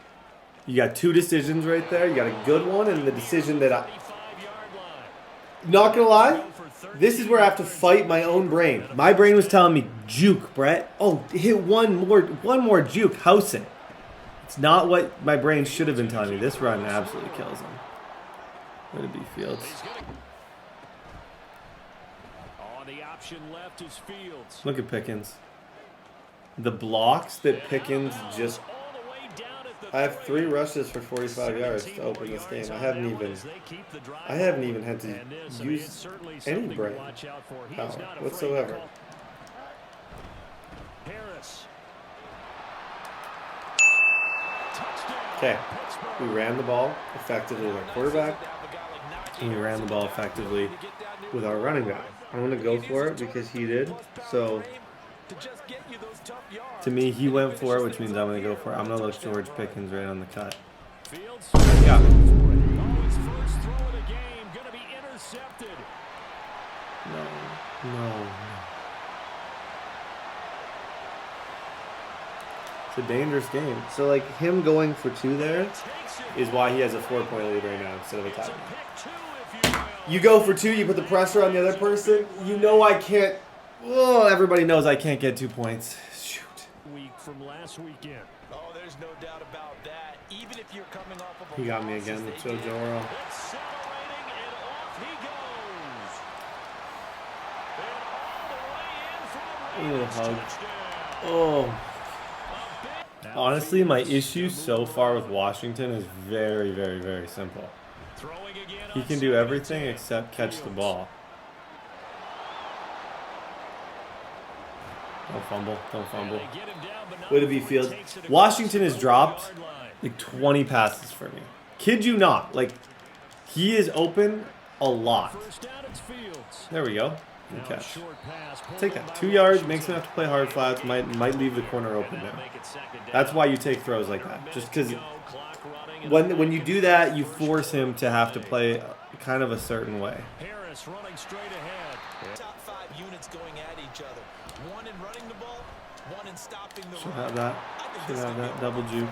You got 2 decisions right there. You got a good one and the decision that I... Not gonna lie, this is where I have to fight my own brain. My brain was telling me, juke, Brett. Oh, hit one more juke. House it. It's not what my brain should have been telling me. This run absolutely kills him. Way to be Fields. On the option left is Fields. Look at Pickens. The blocks that Pickens just... I have 3 rushes for 45 yards to open this game. I haven't even had to use any brain power whatsoever. Okay, we ran the ball effectively with our quarterback, and we ran the ball effectively with our running back. I'm going to go for it because he did, so... To me, he went for it, which means I'm going to go for it. I'm going to look George Pickens right on the cut. Yeah. No. It's a dangerous game. So, like, him going for 2 there is why he has a 4-point lead right now instead of a tie. You go for 2, you put the pressure on the other person. You know I can't... Oh, everybody knows I can't get 2 points. Shoot. Week from last weekend. Oh, there's no doubt about that. Even if you're coming off of He got me again with Joe Burrow. Accelerating and off he goes. And all the way in for the Ravens touchdown. Oh. Honestly, my issue so far with Washington is very, very, very simple. He can do everything except catch the ball. Don't fumble. Way to be Fields. Washington has dropped like 20 passes for me. Kid you not. Like, he is open a lot. There we go. Good catch. Take that. 2 yards, makes him have to play hard flats, might leave the corner open now. That's why you take throws like that. Just because when you do that, you force him to have to play kind of a certain way. Harris running straight ahead. Top 5 units going at each other. One in running the ball, one in stopping the Should have that. Should have that double juke.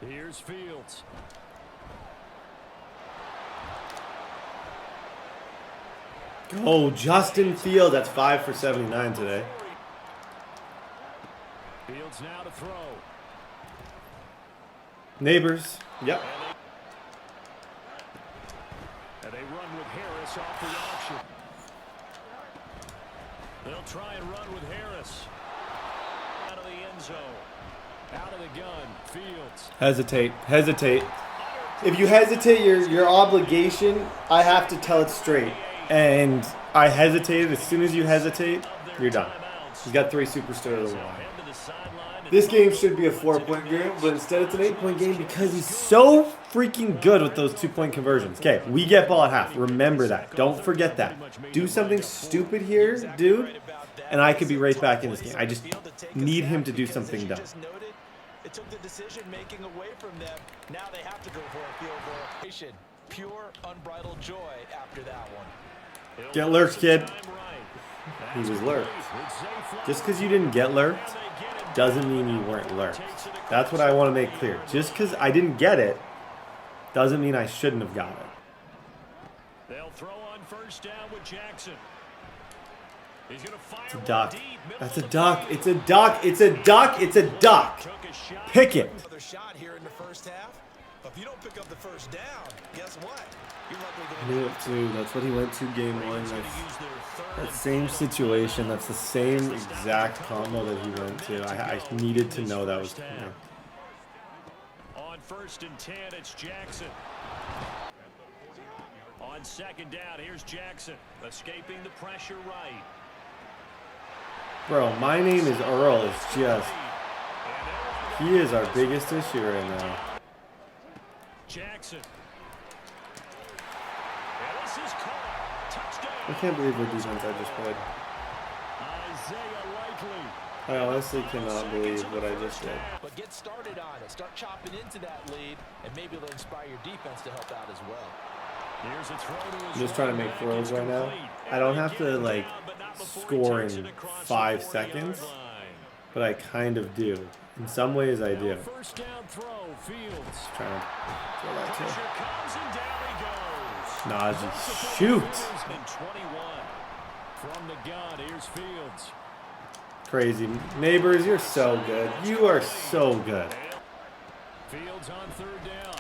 Here's Fields. Oh, Justin Fields. That's 5 for 79 today. Fields now to throw. Nabers. Yep. And they run with Harris off the option. They'll try and run with Harris. Out of the end zone. Out of the gun. Fields. Hesitate. If you hesitate your obligation, I have to tell it straight. And I hesitated. As soon as you hesitate, you're done. He's got 3 superstars of the line. This game should be a 4-point game, but instead it's an 8-point game because he's so freaking good with those 2-point conversions. Okay, we get ball at half. Remember that. Don't forget that. Do something stupid here, dude, and I could be right back in this game. I just need him to do something dumb. It took the decision making away from them. Now they have to go for a field goal. Pure unbridled joy after that one. Get lurked, kid. He was lurked. Just because you didn't get lurked doesn't mean you weren't lurked. That's what I want to make clear. Just because I didn't get it doesn't mean I shouldn't have got it. They'll throw on first down with Jackson. He's going to fire. It's a duck. That's a duck. It's a duck. It's a duck. It's a duck. Pick it. Another shot here in the first half. If you don't pick up the first down, guess what? You're likely going to Dude, that's what he went to game 1. That same situation. That's the same exact combo that he went to. I needed to know that was coming. On first and 10, it's Jackson. On second down, here's Jackson, escaping the pressure right. Bro, my name is Earl. It's just... He is our biggest issue right now. Jackson. And this is caught. Touchdown. I can't believe what defense I just played. Isaiah Likely. I honestly cannot believe what I just did. But get started on it. Start chopping into that lead, and maybe it'll inspire your defense to help out as well. Here's a throw to his I'm just trying to make throws right now. I don't have to, like, score in 5 seconds, but I kind of do. In some ways, I do. First down throw, Fields. Just trying to throw that too. Pressure comes and down he goes. Najee, shoot! And 21 from the gun. Here's Fields. Crazy. Nabers, you're so good. You are so good. Fields on third down.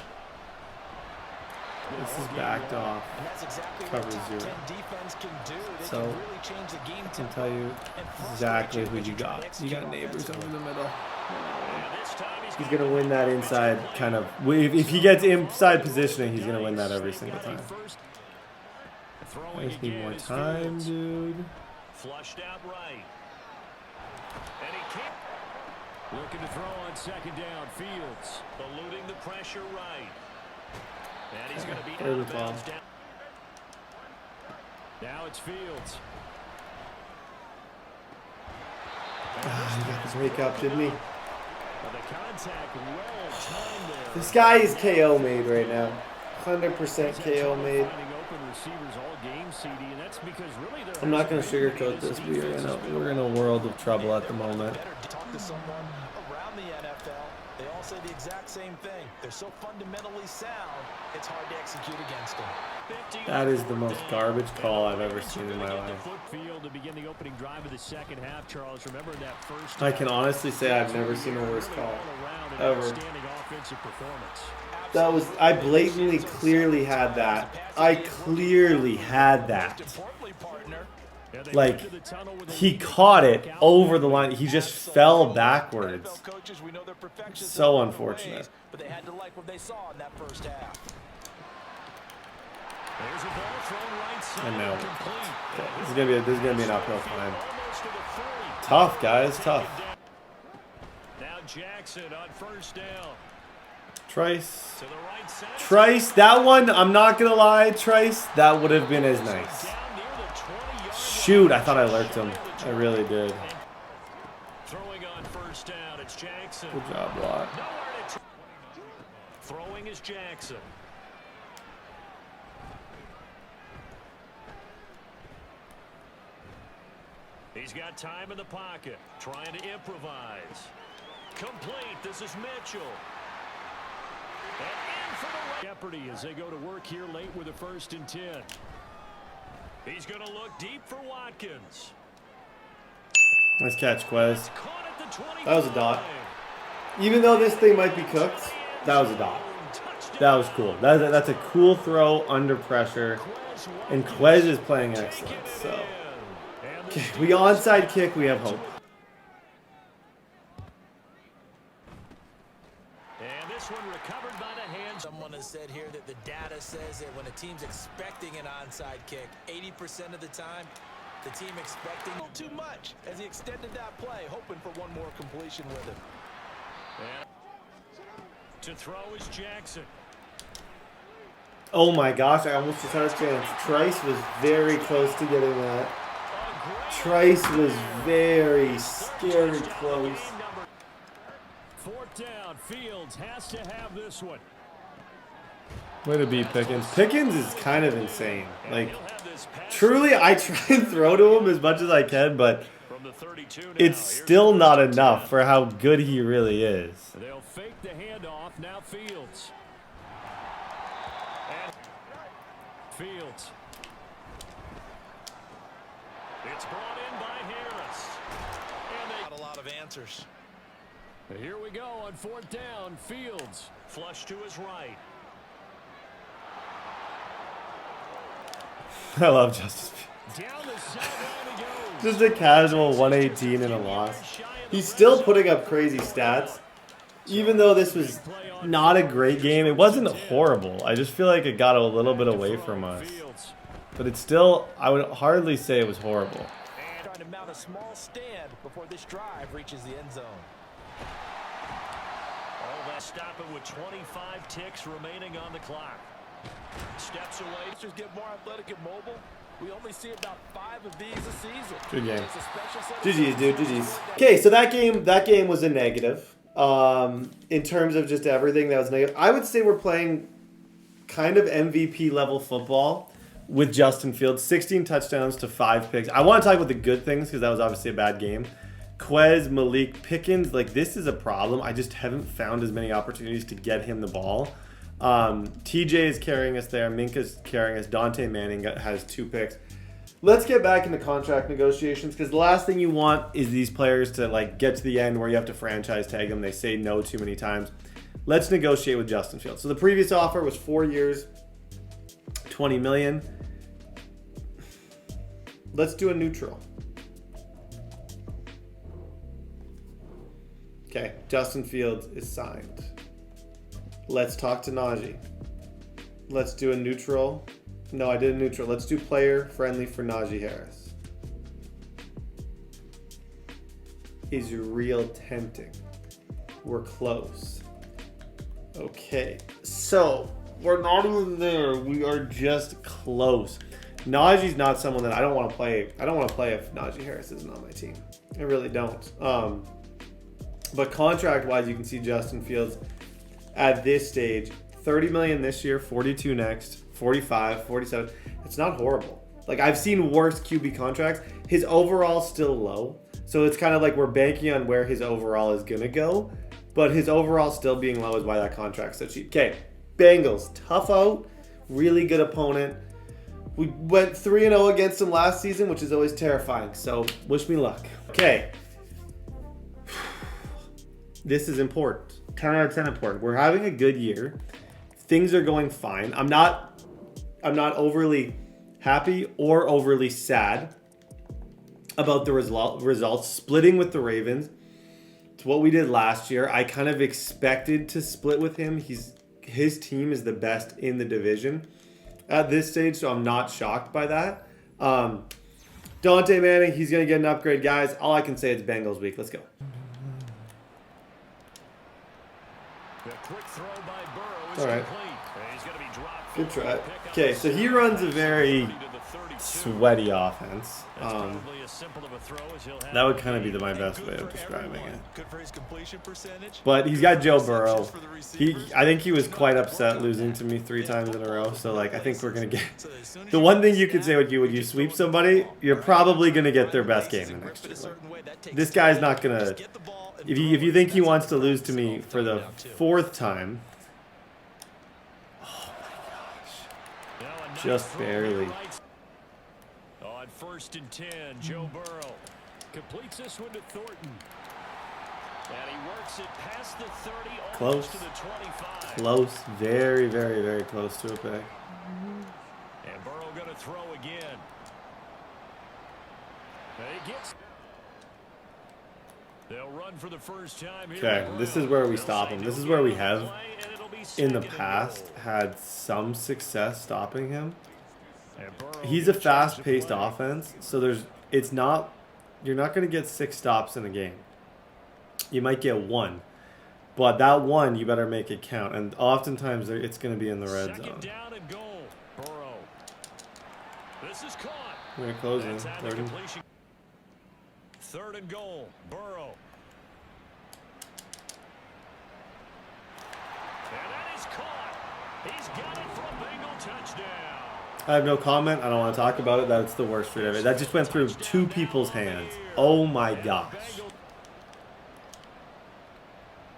This is backed off. And that's exactly Cover what top 10 0. defense can do. They So, can really change the game I can tempo tell you and frustrate exactly you who when you try to got. You execute got Nabers over the middle. And this time He's going to win that inside kind of... If he gets inside positioning, he's going to win that every single time. I just need more time, dude. Flushed out right. And he can't. Looking to throw on second down. Fields eluding the pressure right. And he's going to be out of bounds down. Now it's Fields. He got the break up, didn't he? The contact well timed there. This guy is KO made right now. 100% KO made. Finding open receivers all game, CD, and that's because really they're I'm not going to sugarcoat this. We're in a world of trouble at the moment. better to talk to someone around the NFL. They all say the exact same thing. They're so fundamentally sound, it's hard to execute against them. That is the most garbage call I've ever seen in my life. Field to begin the opening drive of the second half, Charles. Remember that first. I can honestly say I've never seen a worse call. Ever. Outstanding offensive performance. That was, I blatantly, clearly had that. I clearly had that. Importantly, partner, Like, he caught it over the line. He just fell backwards. coaches, we know they're perfectionists So in their unfortunate. ways, but they had to like what they saw in that first half. There's a ball thrown right side. I know. Complete. Okay, this is gonna be an uphill climb. Almost to the 30. Tough, guys, tough. Now Jackson on first down. Trice. To the right side. Trice, that one, I'm not gonna lie, Trice, that would have been as nice. Down near the 20-yard Shoot, I thought I lurked him. I really did. Throwing on first down, it's Jackson. Good job, Lot. Nowhere to throwing is Jackson. He's got time in the pocket, trying to improvise. Complete. This is Mitchell. And in for the Jeopardy as they go to work here late with a 1st and 10. He's going to look deep for Watkins. Nice catch, Quez. Caught at the 25. That was a dot. Even though this thing might be cooked, that was a dot. That was cool. That's a cool throw under pressure. And Quez is playing excellent, so. Okay, we onside kick, we have hope. And this one recovered by the hands. Someone has said here that the data says that when a team's expecting an onside kick, 80% of the time, The team expecting too much as he extended that play, hoping for one more completion with it. And to throw is Jackson. Oh my gosh, I almost just had a chance. Trice was very close to getting that. Trice was very scary close. Fourth down, Fields has to have this one. Way to beat Pickens. Pickens is kind of insane. Like, truly, I try and throw to him as much as I can, but it's still not enough for how good he really is. They'll fake the handoff. Now Fields. And Fields. It's brought in by Harris. And they Not a lot of answers. Here we go on fourth down. Fields flush to his right. I love Justice. Down the sideline he goes. Just a casual 118 and a loss. He's still putting up crazy stats. Even though this was not a great game, it wasn't horrible. I just feel like it got a little bit away from us. But it's still, I would hardly say it was horrible. And trying to mount a small stand before this drive reaches the end zone. All that stopping with 25 ticks remaining on the clock. Steps away. Just get more athletic and mobile. We only see about 5 of these a season. Good game. It's a special set of GG's, dude. GG's. Okay, so that game was a negative. In terms of just everything that was negative. I would say we're playing kind of MVP level football with Justin Fields. 16 touchdowns to 5 picks. I want to talk about the good things because that was obviously a bad game. Quez, Malik, Pickens, like this is a problem. I just haven't found as many opportunities to get him the ball. TJ is carrying us there. Minka's carrying us. Dante Manning has 2 picks. Let's get back into contract negotiations because the last thing you want is these players to like get to the end where you have to franchise tag them. They say no too many times. Let's negotiate with Justin Fields. So the previous offer was 4 years, $20 million. Let's do a neutral. Okay, Justin Fields is signed. Let's talk to Najee. Let's do a neutral. No, I did a neutral. Let's do player friendly for Najee Harris. Is real tempting. We're close. Okay, so we're not even there. We are just close. Najee's not someone that I don't want to play. I don't want to play if Najee Harris isn't on my team. I really don't. But contract-wise, you can see Justin Fields at this stage, $30 million this year, $42 next, $45, $47. It's not horrible. Like I've seen worse QB contracts. His overall still low, so it's kind of like we're banking on where his overall is gonna go. But his overall still being low is why that contract's so cheap. Okay, Bengals, tough out, really good opponent. We went 3-0 against them last season, which is always terrifying. So wish me luck. Okay. This is important. 10 out of 10 important. We're having a good year. Things are going fine. I'm not overly happy or overly sad about the results. Splitting with the Ravens. It's what we did last year. I kind of expected to split with him. His team is the best in the division at this stage, so I'm not shocked by that. Dante Manning, he's going to get an upgrade, guys. All I can say is Bengals week. Let's go. The quick throw by Burrow is all right. complete. He's going to be dropped. Good try. Okay, so he runs a very sweaty offense. That would kind of be my best way of describing it. Good for his completion percentage. But he's got Joe Burrow. I think he was quite upset losing to me 3 times in a row. So like I think we're gonna get the one thing you could say when you sweep somebody, you're probably gonna get their best game the next year. Like, this guy's not gonna. If you think he wants to lose to me for the 4th time, oh my gosh, just barely. On 1st and 10, Joe Burrow completes this one to Thornton. And he works it past the 30, Close. almost to the 25. Close. Very, very, very close to a pick. And Burrow going to throw again. He gets. They'll run for the first time here. Okay, this is where we stop him. This is where we have, in the past, had some success stopping him. he's a fast-paced offense, so you're not going to get 6 stops in a game. You might get 1, but that 1 you better make it count, and oftentimes it's going to be in the red zone. Down and goal. Burrow. This is caught. We're going to close in. Third and goal. Burrow. And that is caught. He's got it for a Bengal touchdown. I have no comment. I don't want to talk about it. That's the worst read of it. That just went through 2 people's hands. Oh my gosh.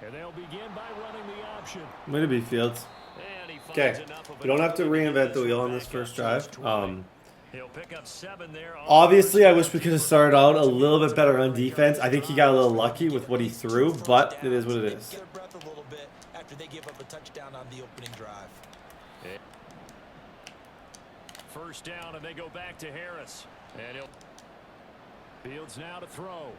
And they'll begin by running the option. I'm going to be Fields. Okay. We don't have to reinvent the wheel on this first drive. He'll pick up 7 there. Obviously, I wish we could have started out a little bit better on defense. I think he got a little lucky with what he threw, but it is what it is. Get a breath a little bit after they give up a touchdown on the opening drive. First down, and they go back to Harris. And Fields now to throw.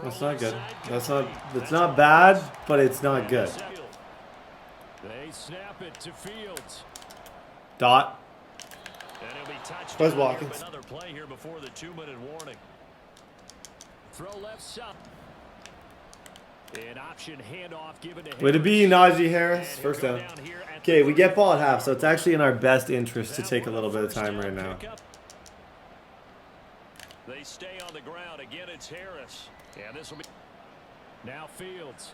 That's not good. It's not bad, but it's not good. They snap it to Fields. Dot. And he'll be touched. Where's Watkins? Another play here before the 2-minute warning. Throw left side. An option handoff given to Harris. Way to be, Najee Harris. First down. Okay, we get ball at half, so it's actually in our best interest to take a little bit of time right now. They stay on the ground. Again, it's Harris. Yeah, this will be now Fields.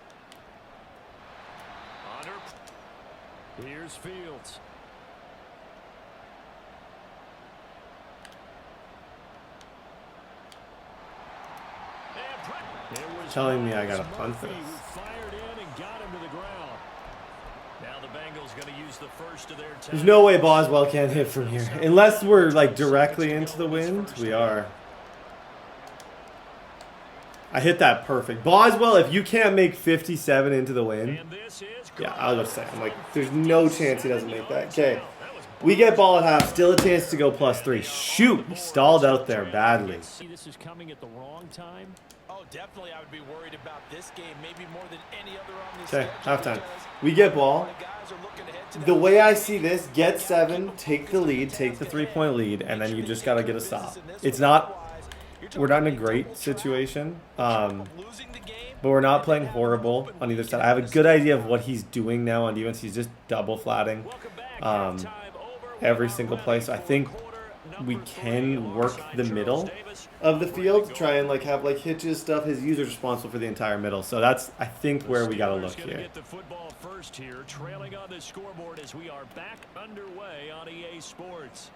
Here's Fields. Telling me I got to punt this. Fired in and got him to the ground. Now the Bengals going to use the first of their time. There's no way Boswell can't hit from here. Unless we're like directly into the wind, we are. I hit that perfect. Boswell, if you can't make 57 into the wind, yeah, I'll just say, I'm like, there's no chance he doesn't make that. Okay, we get ball at half, still a chance to go +3. Shoot, he stalled out there badly. This is coming at the wrong time. Oh, definitely I would be worried about this game, maybe more than any other on this Okay, schedule, halftime. We get ball. the guys are looking ahead to The way I see this, get 7, take the lead, take the 3-point lead, and then you just got to get a stop. It's not, we're not in a great situation, but we're not playing horrible on either side. I have a good idea of what he's doing now on defense. He's just double flatting every single play. So I think we can work the middle of the field, try and like have like hitches stuff. His user's responsible for the entire middle. So that's, I think, where we got to look here. Get the football first here, trailing on the scoreboard as we are back underway on EA Sports.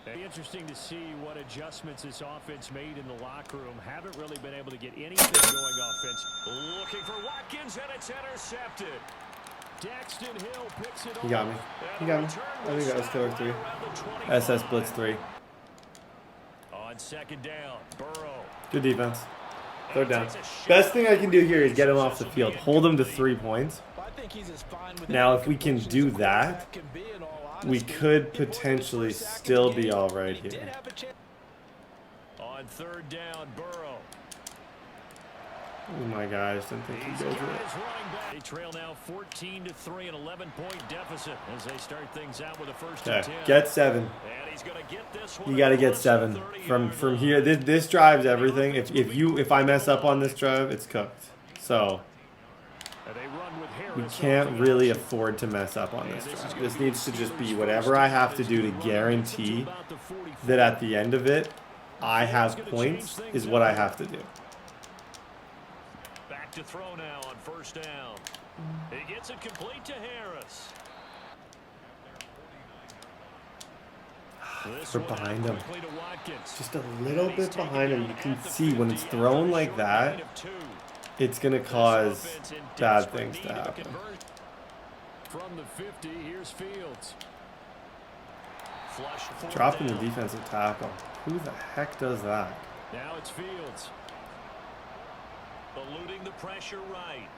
It'll be interesting to see what adjustments this offense made in the locker room. Haven't really been able to get anything going offense. Looking for Watkins, and it's intercepted. Daxton Hill picks it. He got me. He got me. I think that was killer 3. SS Blitz 3. On second down, Burrow. Good defense. Third down. Best thing I can do here is get him off the field. Hold him to 3 points. Now, if we can do that, we could potentially still be all right here. On third down, Burrow. Oh my gosh, didn't think he'd go through it. They trail now 14-3, an 11-point deficit as they start things out with a first Okay, and 10. get 7. And he's gonna get this one. You got to get 7 from here. This drives everything. If I mess up on this drive, it's cooked. So we can't really afford to mess up on this drive. This needs to just be whatever I have to do to guarantee that at the end of it, I have points is what I have to do. Back to throw now on first down. He gets it complete to Harris. We're behind him. Just a little bit behind him. You can see when it's thrown like that, it's going to cause bad things to happen. From the 50, here's Fields. Dropping the defensive tackle. Who the heck does that? Now it's Fields. Eluding the pressure right.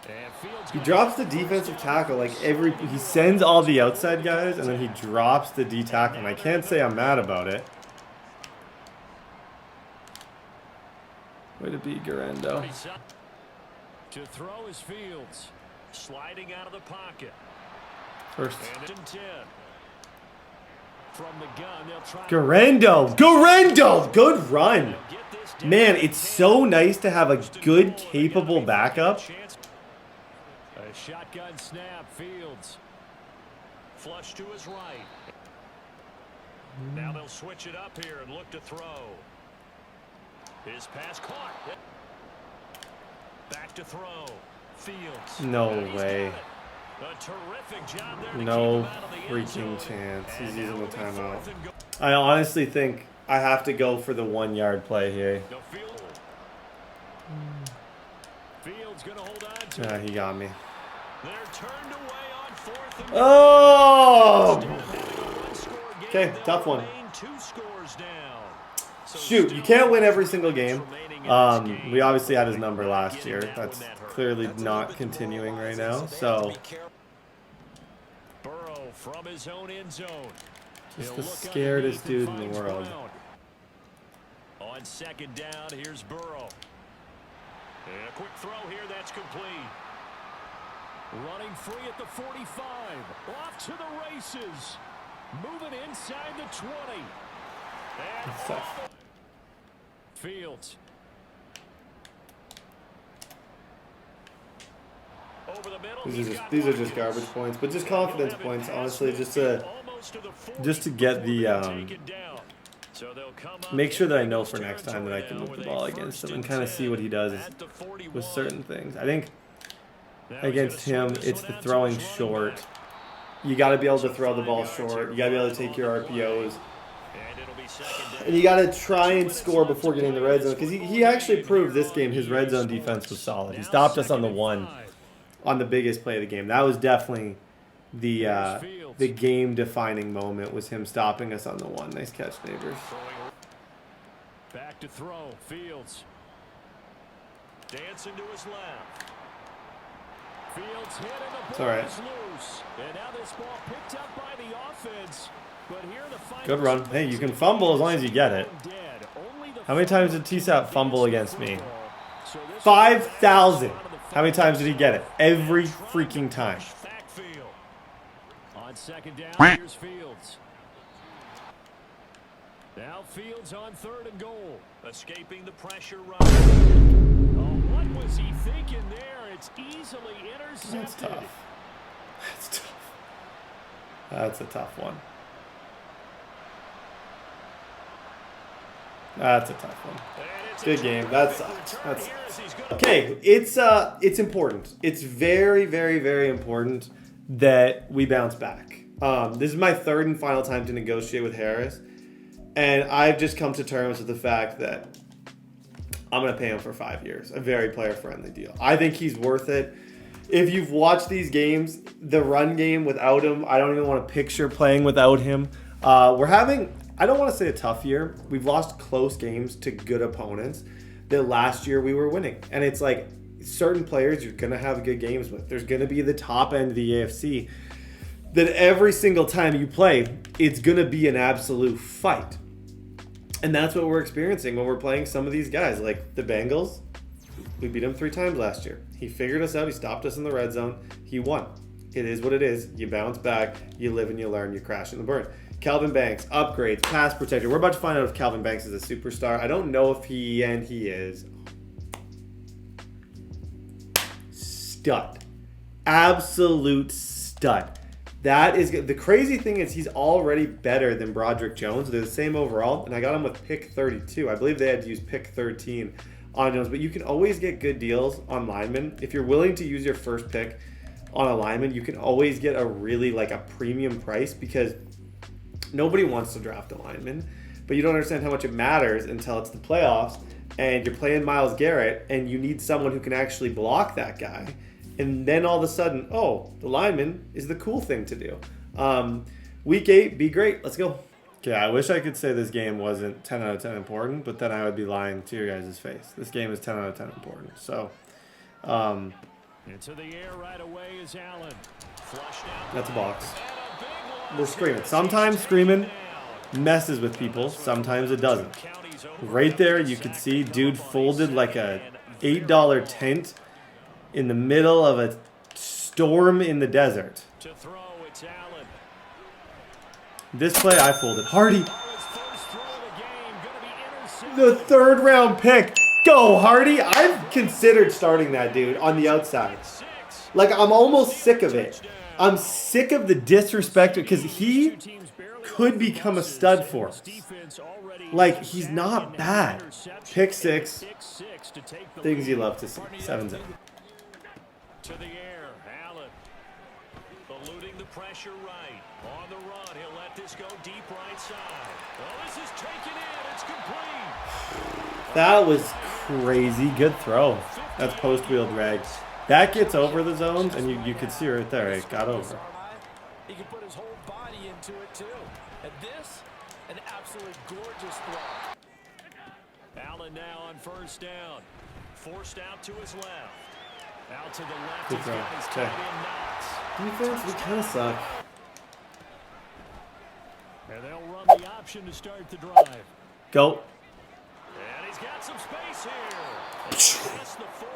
And Fields He drops the defensive tackle like he sends all the outside guys and then he drops the D tackle. And I can't say I'm mad about it. Way to be Garendo. to throw is Fields. Sliding out of the pocket. First. And 10. From the gun, they'll try. Garendo! Good run. Man, it's so nice to have a good, capable backup. A shotgun snap, Fields. Flush to his right. Now they'll switch it up here and look to throw. His pass caught. Back to throw. Fields. No way. A terrific job there to No keep him out of the end freaking zone. chance. He's And using now the it'll be timeout. 4th and goal. I honestly think I have to go for the 1 yard play here. The field. Fields gonna hold on to Yeah, it. he got me. They're turned away on 4th and Oh! One-score game. Okay, They'll tough one. remain 2 scores down. So Shoot, you still can't win every single game. remaining in this game. We obviously had his number last year. That's clearly not continuing right now. So, Burrow from his own end zone. just He'll the look scaredest underneath dude and in the finds world. Brown. On 2nd down, here's Burrow. And a quick throw here, that's complete. Running free at the 45. Off to the races. Moving inside the 20. And That's tough. Fields. Over the middle. These are just garbage points, but just confidence points, honestly, just to get the make sure that I know for next time that I can move the ball against him and kind of see what he does with certain things. I think against him, it's the throwing short. You got to be able to throw the ball short. You got to be able to take your RPOs. And you got to try and score before getting the red zone. Because he actually proved this game his red zone defense was solid. He stopped us on the 1 on the biggest play of the game. That was definitely the game-defining moment was him stopping us on the 1. Nice catch, Nabers. Back to throw. Fields. Dancing to his left. Fields hit and the It's ball all right. is loose. And now this ball picked up by the offense. But here the final Good run. Hey, you can fumble as long as you get it. How many times did TSAP fumble against me? 5,000. How many times did he get it? Every freaking time. Backfield. On 2nd down, here's Fields. Now Fields on 3rd and goal. Escaping the pressure run. Oh, what was he thinking there? It's easily intercepted. That's tough. That's tough. That's a tough one. That's a tough one. Good game. That sucks. That sucks. Okay, it's important. It's very, very, very important that we bounce back. This is my 3rd and final time to negotiate with Harris, and I've just come to terms with the fact that I'm going to pay him for 5 years. A very player-friendly deal. I think he's worth it. If you've watched these games, the run game without him, I don't even want to picture playing without him. We're having, I don't want to say a tough year. We've lost close games to good opponents that last year we were winning. And it's like certain players you're going to have good games with. There's going to be the top end of the AFC that every single time you play, it's going to be an absolute fight. And that's what we're experiencing when we're playing some of these guys. Like the Bengals, we beat them 3 times last year. He figured us out. He stopped us in the red zone. He won. It is what it is. You bounce back. You live and you learn. You crash and burn. Calvin Banks, upgrades, pass protector. We're about to find out if Calvin Banks is a superstar. I don't know if he is. Stud. Absolute stud. That is good. The crazy thing is he's already better than Broderick Jones. They're the same overall, and I got him with pick 32. I believe they had to use pick 13 on Jones, but you can always get good deals on linemen. If you're willing to use your first pick on a lineman, you can always get a really like a premium price because nobody wants to draft a lineman, but you don't understand how much it matters until it's the playoffs and you're playing Myles Garrett and you need someone who can actually block that guy. And then all of a sudden, oh, the lineman is the cool thing to do. Week 8, be great. Let's go. Okay, I wish I could say this game wasn't 10 out of 10 important, but then I would be lying to your guys' face. This game is 10 out of 10 important. So, Into the air right away is Allen. Flushed out. That's a box. And a big loss. We're screaming. Sometimes screaming messes with people. Sometimes it doesn't. Right there, you could see dude folded like a $8 tent in the middle of a storm in the desert. To throw, it's Allen. This play, I folded. Hardy, His first throw of the game, gonna be intercepted. the third round pick. Go, Hardy. I've considered starting that dude on the outside. Like, I'm almost sick of it. I'm sick of the disrespect because he could become a stud for us. Like, he's not bad. Pick 6. Things you love to see. 7-0. To the air, Allen. Eluding the pressure right. On the run, he'll let this go deep right side. Oh, this is taken in. It's complete. That was crazy. Good throw. That's post wheel drag. That gets over the zones, and you could see right there. It got over. He can put his whole body into it too. And this, an absolutely gorgeous throw. Allen now on first down. Forced out to his left. Out to the left. Good He's throw. got his Okay. tight end Knox. Defense, we kind of suck. And they'll run the option to start the drive. Go. And he's got some space here. Past the 40.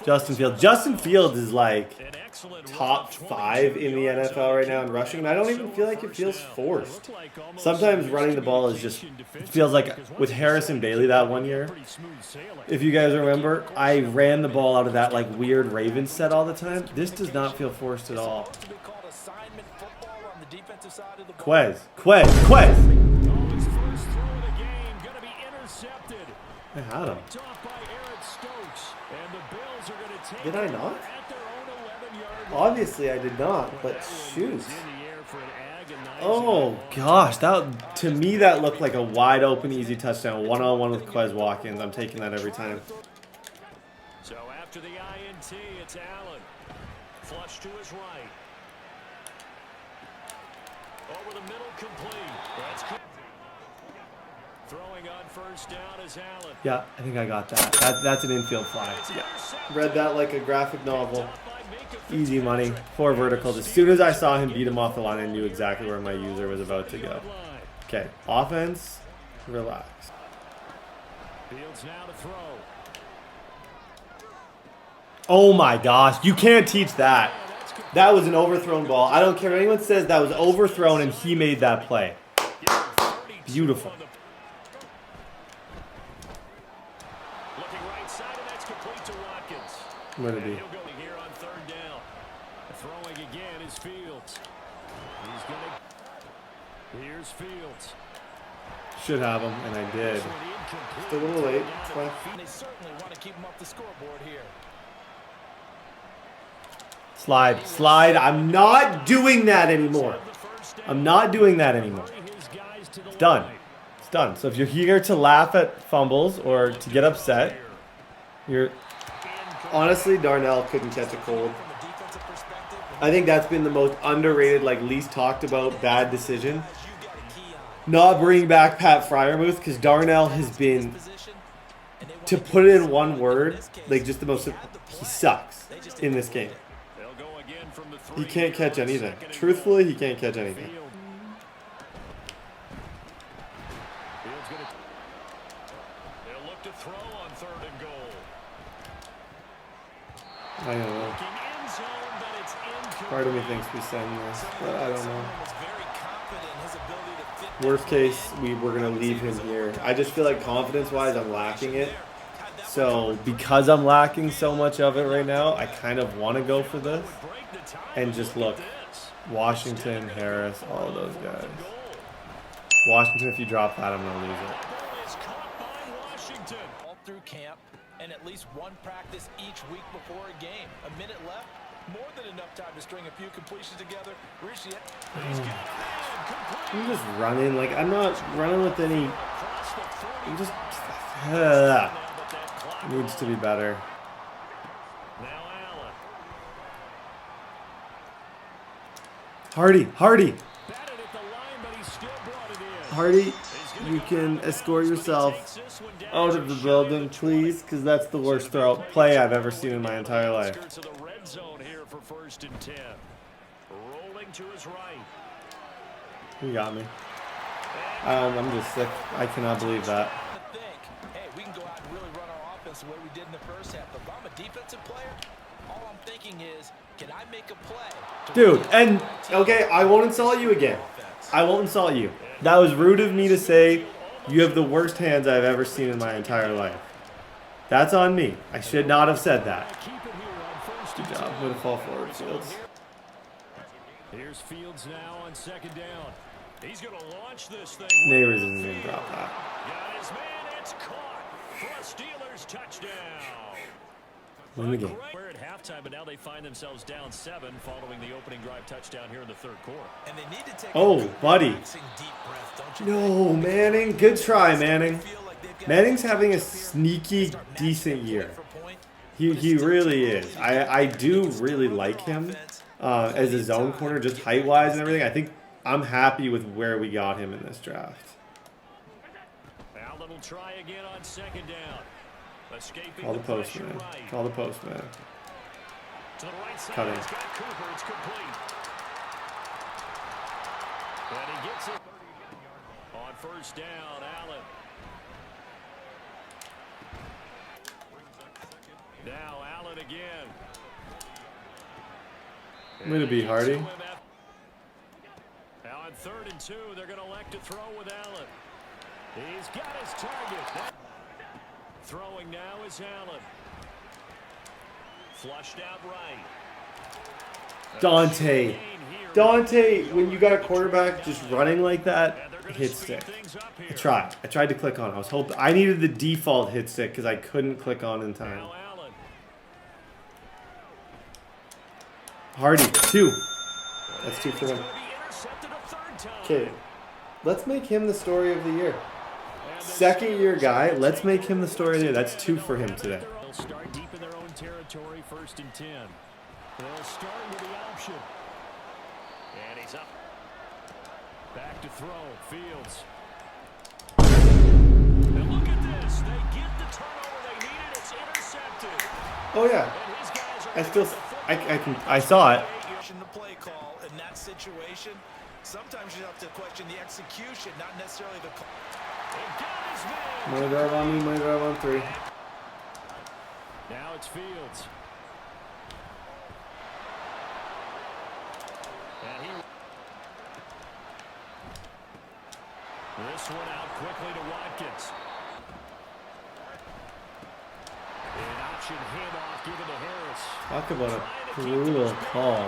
Justin Fields. Justin Fields is like An excellent top run, 5 in the 22 yards NFL right now in away. rushing, and I don't even feel like it feels First down. forced. Looked like almost Sometimes some running the ball is just, miscommunication it feels like defensively, with because Harrison once Bailey that one year. pretty smooth sailing. If you guys remember, I ran the ball out of that like weird Ravens set all the time. This does not feel forced at all. Supposed to be called assignment football on the defensive side of the ball. Quez. Oh, his first throw of the game gonna be intercepted. I had him. Picked off by Eric Stokes. And the Bills are gonna take Did I over not? at their own 11-yard line. Obviously I did not, but That one shoot. was in the air for an agonizing Oh ball. gosh, that to me that looked like a wide open easy touchdown. 1-on-1 with Quez Watkins. I'm taking that every time. So after the INT, it's Allen. Flush to his right. Over the middle, complete. That's throwing on first down is Allen. Yeah, I think I got that. That's an infield fly. Yeah. Read that like a graphic novel. Easy money. 4 verticals. As soon as I saw him beat him off the line, I knew exactly where my user was about to go. Okay, offense, relax. Fields now to throw. Oh my gosh, you can't teach that. That was an overthrown ball. I don't care what anyone says, that was overthrown and he made that play. Beautiful. Looking right side, and that's complete to Watkins. Where'd it And be? he'll go here on third down. Throwing again is Fields. He's gonna. Here's Fields. Should have him, and I did. This one incomplete. Just a little late. Down to Fine. the And they certainly want to keep him off the scoreboard here. Slide, slide. I'm not doing that anymore. I'm not doing that anymore. It's done. It's done. So if you're here to laugh at fumbles or to get upset, you're... Honestly, Darnell couldn't catch a cold. From a defensive perspective, I think that's been the most underrated, like least talked about bad decision. you got a key on Not bringing back Pat Fryermuth because Darnell has been, position. And they want to to put it in keep one it word, in this case. like just the most, he sucks in this game. They'll go again from the He 3 can't catch here on anything. 2nd and Truthfully, he can't catch anything. Field. Field's gonna. They'll look to throw on 3rd and goal. I don't know. Looking end zone, but it's incomplete. Part of me thinks we send this, but I don't know. Someone was very confident in his ability to fit Worst case, we're gonna leave him here. I just feel like confidence-wise, I'm lacking it. So because I'm lacking so much of it right now, I kind of want to go for this Break the tie. and just look. This. Washington, Harris, all of those guys. Washington, if you drop that, I'm gonna lose it. Ball is caught by Washington. all through camp and at least one practice each week before a game. A minute left, more than enough time to string a few completions together. Reach the end. I'm just running. Like I'm not running with any. Across the 40. I'm just. Now, but that clock Needs to be better. Now Allen. Hardy, Hardy, Batted at the line, but he still brought it in. Hardy. you can escort yourself out of the building, please, because that's the worst play I've ever seen in my entire life. You got me. I'm just sick. I cannot believe that. Hey, we can go out and really run our offense the way we did in the first half. But if I'm a defensive player, all I'm thinking is, can I make a play? Dude, and okay, I won't insult you again. I won't insult you. That was rude of me to say. You have the worst hands I've ever seen in my entire life. That's on me. I should not have said that. Good job. Way to fall forward, Fields. Here's Fields now on second down. He's going to launch this thing. Nabers isn't going to drop that. Got his man, it's caught for a Steelers touchdown. Win the game. We're at halftime, but now they find themselves down 7 following the opening drive touchdown here in the third quarter. And they need to take Oh, buddy. deep breath, don't you No, Manning. Good try, Manning. Manning's having a sneaky, decent year. He really is. I do really like him as a zone corner, just height-wise and everything. I think I'm happy with where we got him in this draft. Allen will try again on second down. Escaping Call the postman. right. Call the postman. To the right side, Cut in. he's got Cooper. It's complete. And he gets it on first down. Allen. Now Allen again. Way to be, Hardy. Now on 3rd and 2, they're going to elect to throw with Allen. He's got his target. Throwing now is Allen. Flushed out right. Dante. Dante, when you got a quarterback just running like that, hit stick. I tried to click on. I needed the default hit stick because I couldn't click on in time. Hardy, 2. That's 2 for him. Okay, let's make him the story of the year. Second year guy, let's make him the story of the year. That's 2 for him today. They'll start deep in their own territory, 1st and 10. They'll start with the option. And he's up. Back to throw. Fields. And look at this. They get the turnover they needed. It's intercepted. Oh yeah. And his guys are I still, I saw it. the play call in that situation? Sometimes you have to question the execution, not necessarily the call. Money drive on me, money drive on 3. Now it's Fields. And this one out quickly to Watkins. An option handoff given to Harris. Talk about a brutal call.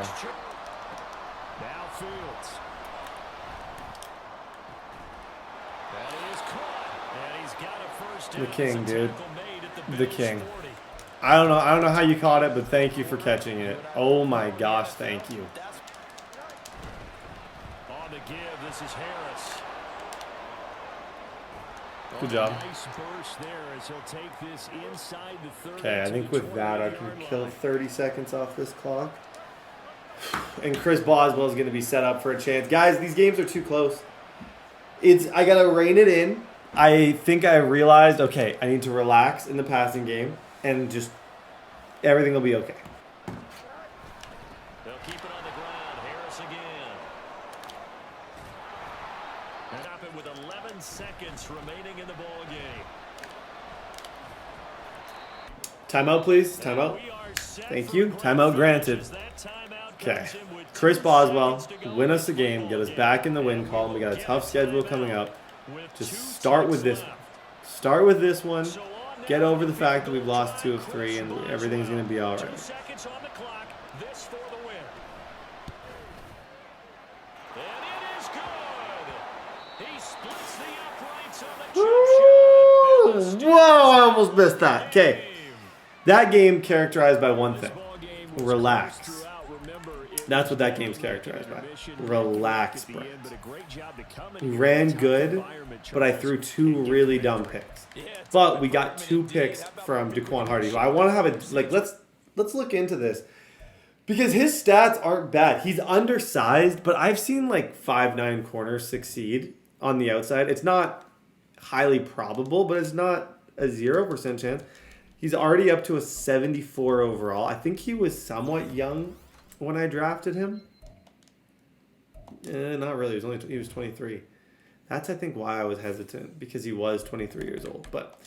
Now Fields. That is caught. And he's got a first down. The king, dude. The The king. I don't know how you caught it, but thank you for catching it. Oh my gosh, thank you. On the give, this is Harris. Good job. Nice burst there as he'll take this inside the 30. Okay, I think with that I can kill 30 seconds off this clock. And Chris Boswell is going to be set up for a chance. Guys, these games are too close. I got to rein it in. I think I realized, okay, I need to relax in the passing game and just everything will be okay. They'll keep it on the ground. Harris again. And up it with 11 seconds remaining in the ball game. Timeout, please. Timeout. Thank you. Timeout granted. Okay. Chris Boswell, win us the game, get us back in the win column. We got a tough schedule coming up. Just start with this one. Start with this one. Get over the fact that we've lost 2 of 3 and everything's going to be all right. Whoa, I almost missed that. Okay. That game characterized by one thing. Relax. That's what that game's characterized by. Relax, Brent. We ran good, but I threw 2 really dumb picks. But we got 2 picks from Daquan Hardy. I want to have a let's look into this because his stats aren't bad. He's undersized, but I've seen like 5'9" corners succeed on the outside. It's not highly probable, but it's not a 0% chance. He's already up to a 74 overall. I think he was somewhat young when I drafted him. Not really. He was 23. That's, I think, why I was hesitant, because he was 23 years old. But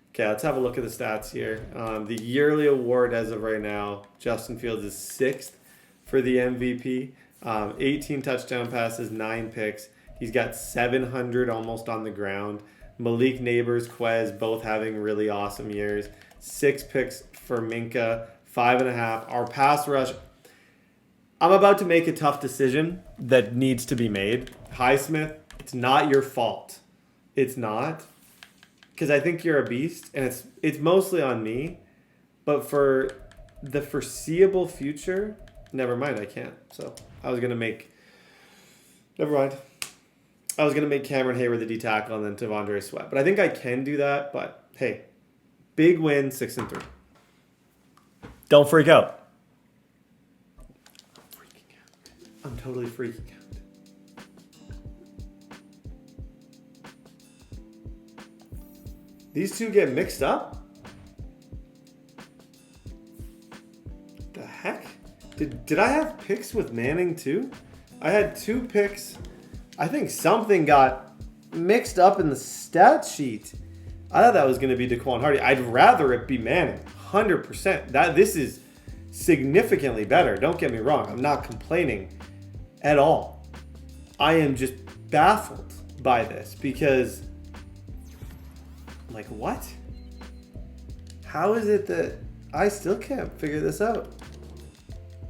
okay, let's have a look at the stats here. The yearly award as of right now, Justin Fields is 6th for the MVP. 18 touchdown passes, 9 picks. He's got 700 almost on the ground. Malik, Nabers, Quez both having really awesome years. 6 picks for Minka, 5.5. Our pass rush, I'm about to make a tough decision that needs to be made. Highsmith, it's not your fault. It's not. Because I think you're a beast, and it's mostly on me. But for the foreseeable future, never mind, I can't. So I was going to make... Never mind. I was going to make Cameron Hayward the D tackle and then T'Vondre Sweat. But I think I can do that. But hey, big win, 6-3. Don't freak out. I'm totally freaking out. These two get mixed up? The heck? Did I have picks with Manning too? I had 2 picks. I think something got mixed up in the stat sheet. I thought that was going to be Daquan Hardy. I'd rather it be Manning, 100%. This is significantly better. Don't get me wrong. I'm not complaining at all. I am just baffled by this because, like, what? How is it that I still can't figure this out?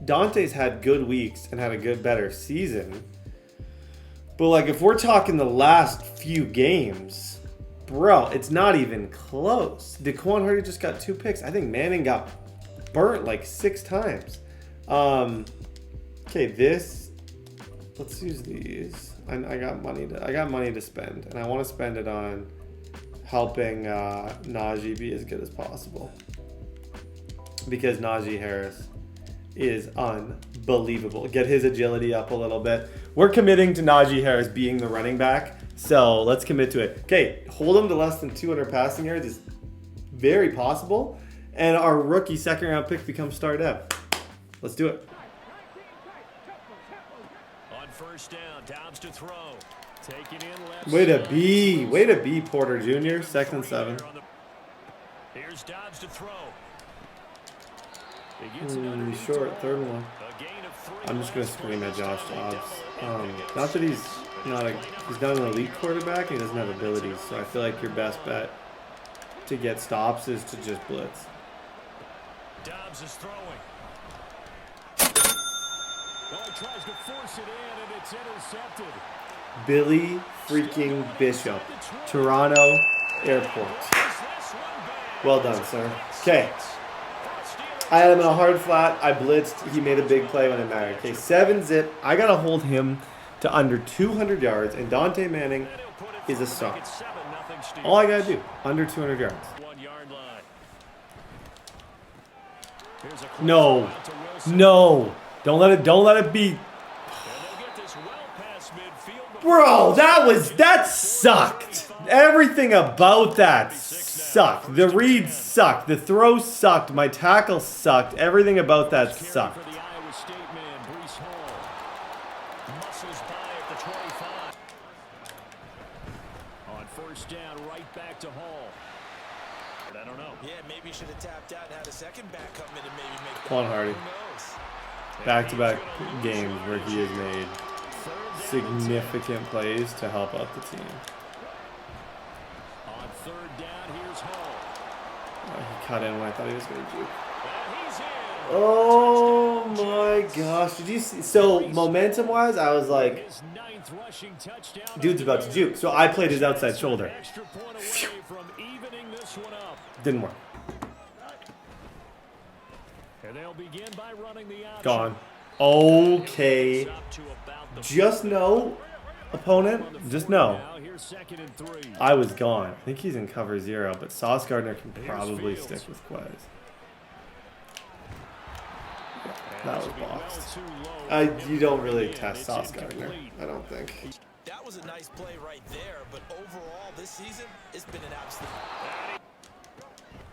Dante's had good weeks and had a better season. But, like, if we're talking the last few games, bro, it's not even close. Daquan Hardy just got 2 picks. I think Manning got burnt like 6 times. Okay, let's use these. I got money to spend, and I want to spend it on helping Najee be as good as possible. Because Najee Harris is unbelievable. Get his agility up a little bit. We're committing to Najee Harris being the running back, so let's commit to it. Okay, hold him to less than 200 passing yards is very possible, and our rookie 2nd round pick becomes star dev. Let's do it. On 1st down, Dobbs to throw. Taking in left Way to side. be, Porter Jr. 2nd and 7. Here's Dobbs to throw. Short, 3rd and 1. I'm just gonna scream at Josh Dobbs. Not that he's not an elite quarterback. He doesn't have abilities, so I feel like your best bet to get stops is to just blitz. Dobbs is throwing. Oh, he tries to force it in, and it's intercepted. Billy freaking Bishop, Toronto Airport. Well done, sir. Okay. I had him in a hard flat. I blitzed. He made a big play when it mattered. Okay, 7-zip. I got to hold him to under 200 yards, and Dante Manning is a star. All I got to do, under 200 yards. No. No. Don't let it be. Bro, that sucked. Everything about that sucked. The read sucked. The throw sucked. My tackle sucked. Everything about that sucked. On 1st down, right back to Hall. But I don't know. Yeah, maybe should have tapped out and had a second back come in and maybe make that. Quan Hardy. Back-to-back games where he has made significant plays to help out the team. On 3rd down, here's Hall. He cut in when I thought he was going to juke. Oh my gosh. Did you see? So, momentum-wise, I was like, dude's about to juke. So I played his outside shoulder. Didn't work. Gone. Okay. Just know, opponent, just know, I was gone. I think he's in cover 0, but Sauce Gardner can probably stick with Quez. That was boxed. You don't really test Sauce Gardner, I don't think. That was a nice play right there, but overall this season, it's been an absolute...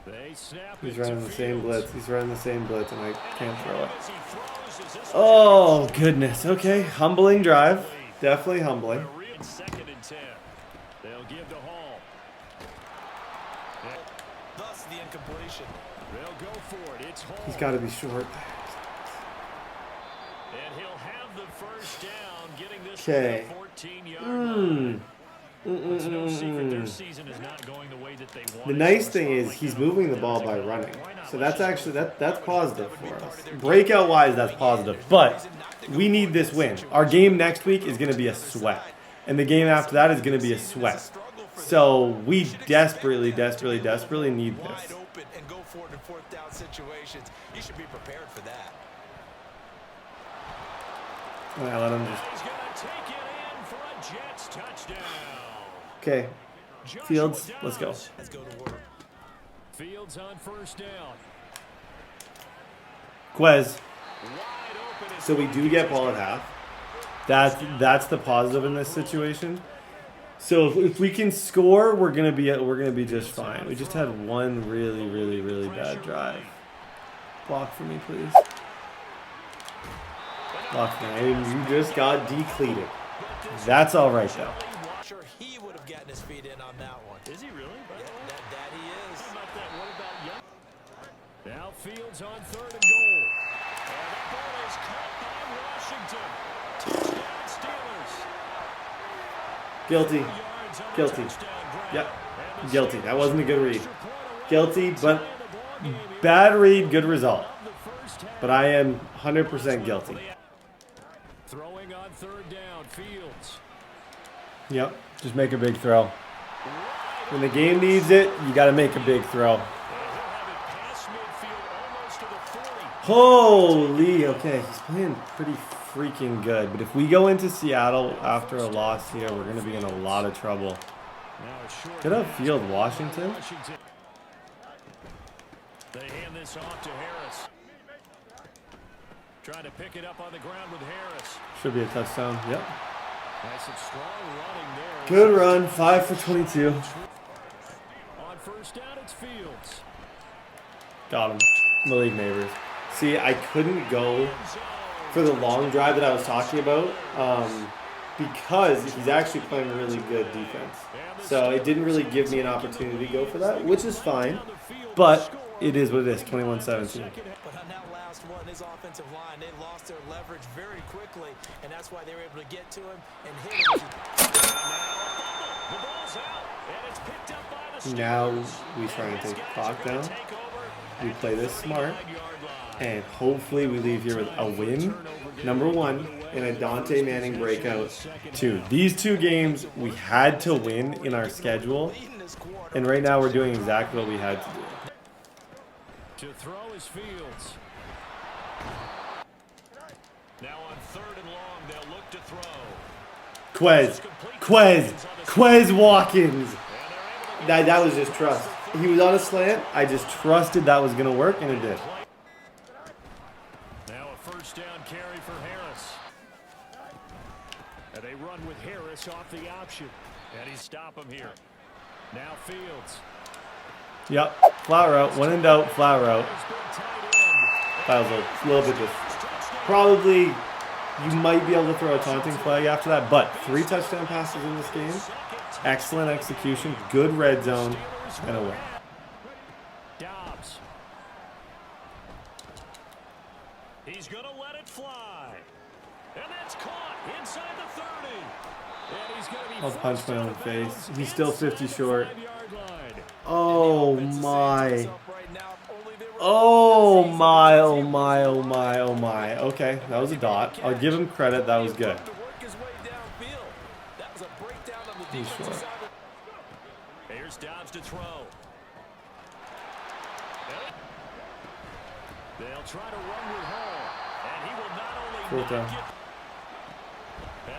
They snap He's it running to the same Fields. blitz. He's running the same blitz, and I can't throw it. As he throws, is this Oh, goodness. Okay, humbling drive. Definitely humbling. a real 2nd and 10? They'll give to Hall. Thus the incompletion. They'll go for it. It's Hall. He's got to be short. And he'll have the first down, getting this Okay. to the 14-yard line. It's no secret their Mm-mm-mm-mm. season is not going the way that they want. The nice thing is he's moving the ball by running. So that's actually, that's positive for us. Breakout-wise, that's positive. But we need this win. Our game next week is going to be a sweat. And the game after that is going to be a sweat. So we desperately, desperately, desperately need Wide this. open and go for it in 4th down situations. You should be prepared for that. I let him just... He's going to take it in for a Jets touchdown. Okay, Fields, let's go. Let's go to work. Fields on 1st down. Quez. Wide open. So we do get ball at half. That's the positive in this situation. So if we can score, we're gonna be just fine. We just had one really, really, really bad drive. Block for me, please. Block for me. You just got decleated. That's all right though. Sure, he would have gotten his feet in on that one. Is he really? By the way? That he is. How about that? What about Young? Now Fields on 3rd and goal. And the ball is caught by Washington. Touchdown Steelers. Guilty. Yards on the Guilty. touchdown grab. Yep. And the Guilty. That wasn't a good read. extra point away. Guilty, but Tie the ball game here bad read, good result. of the first half. But I am 100% guilty. Throwing on 3rd down, Fields. Yep. Just make a big throw. When the game needs it, you got to make a big throw. And he'll have it past midfield almost to the 40. Holy, okay, he's playing pretty freaking good. But if we go into Seattle after a loss here, we're going to be in a lot of trouble. Now it's short Good pass upfield, to Washington. Washington. They hand this off to Harris. Trying to pick it up on the ground with Harris. Should be a touchdown. Yep. Nice and strong running there. Good run, 5 for 22. On 1st down, it's Fields. Got him. Malik Nabers. See, I couldn't go for the long drive that I was talking about because he's actually playing really good defense. So it didn't really give me an opportunity to go for that, which is fine. But it is what it is, 21-17. But on that last one, his offensive line, they lost their leverage very quickly, and that's why they were able to get to him and hit him. The ball's out, and it's picked up by the Now Steelers. we try and take the clock Gonna down. take over We at play the this smart. 39-yard line. And hopefully we leave here with a win, number 1, and a Dante Manning breakout, 2. These 2 games we had to win in our schedule, and right now we're doing exactly what we had to do. To throw is Fields. Now on 3rd and long, they'll look to throw. Quez Watkins. That was just trust. He was on a slant. I just trusted that was going to work, and it did. Now a 1st down carry for Harris. And they run with Harris off the option. And he stop him here. Now Fields. Yep, flat route. When in doubt, flat route. That was a little bit just... Probably you might be able to throw a taunting flag after that, but 3 touchdown passes in this game. Excellent execution, good red zone, and a win. Dobbs. He's going to let it fly. And that's caught inside the 30. And he's going to be I'll punch my own face. He's still 50 short. 5-yard line. Oh my. Oh my, oh my, oh my, oh my. Okay, that was a dot. I'll give him credit, that was good. He's short. Here's Dobbs to throw. They'll try to run with Hall. And he will not only Fourth down.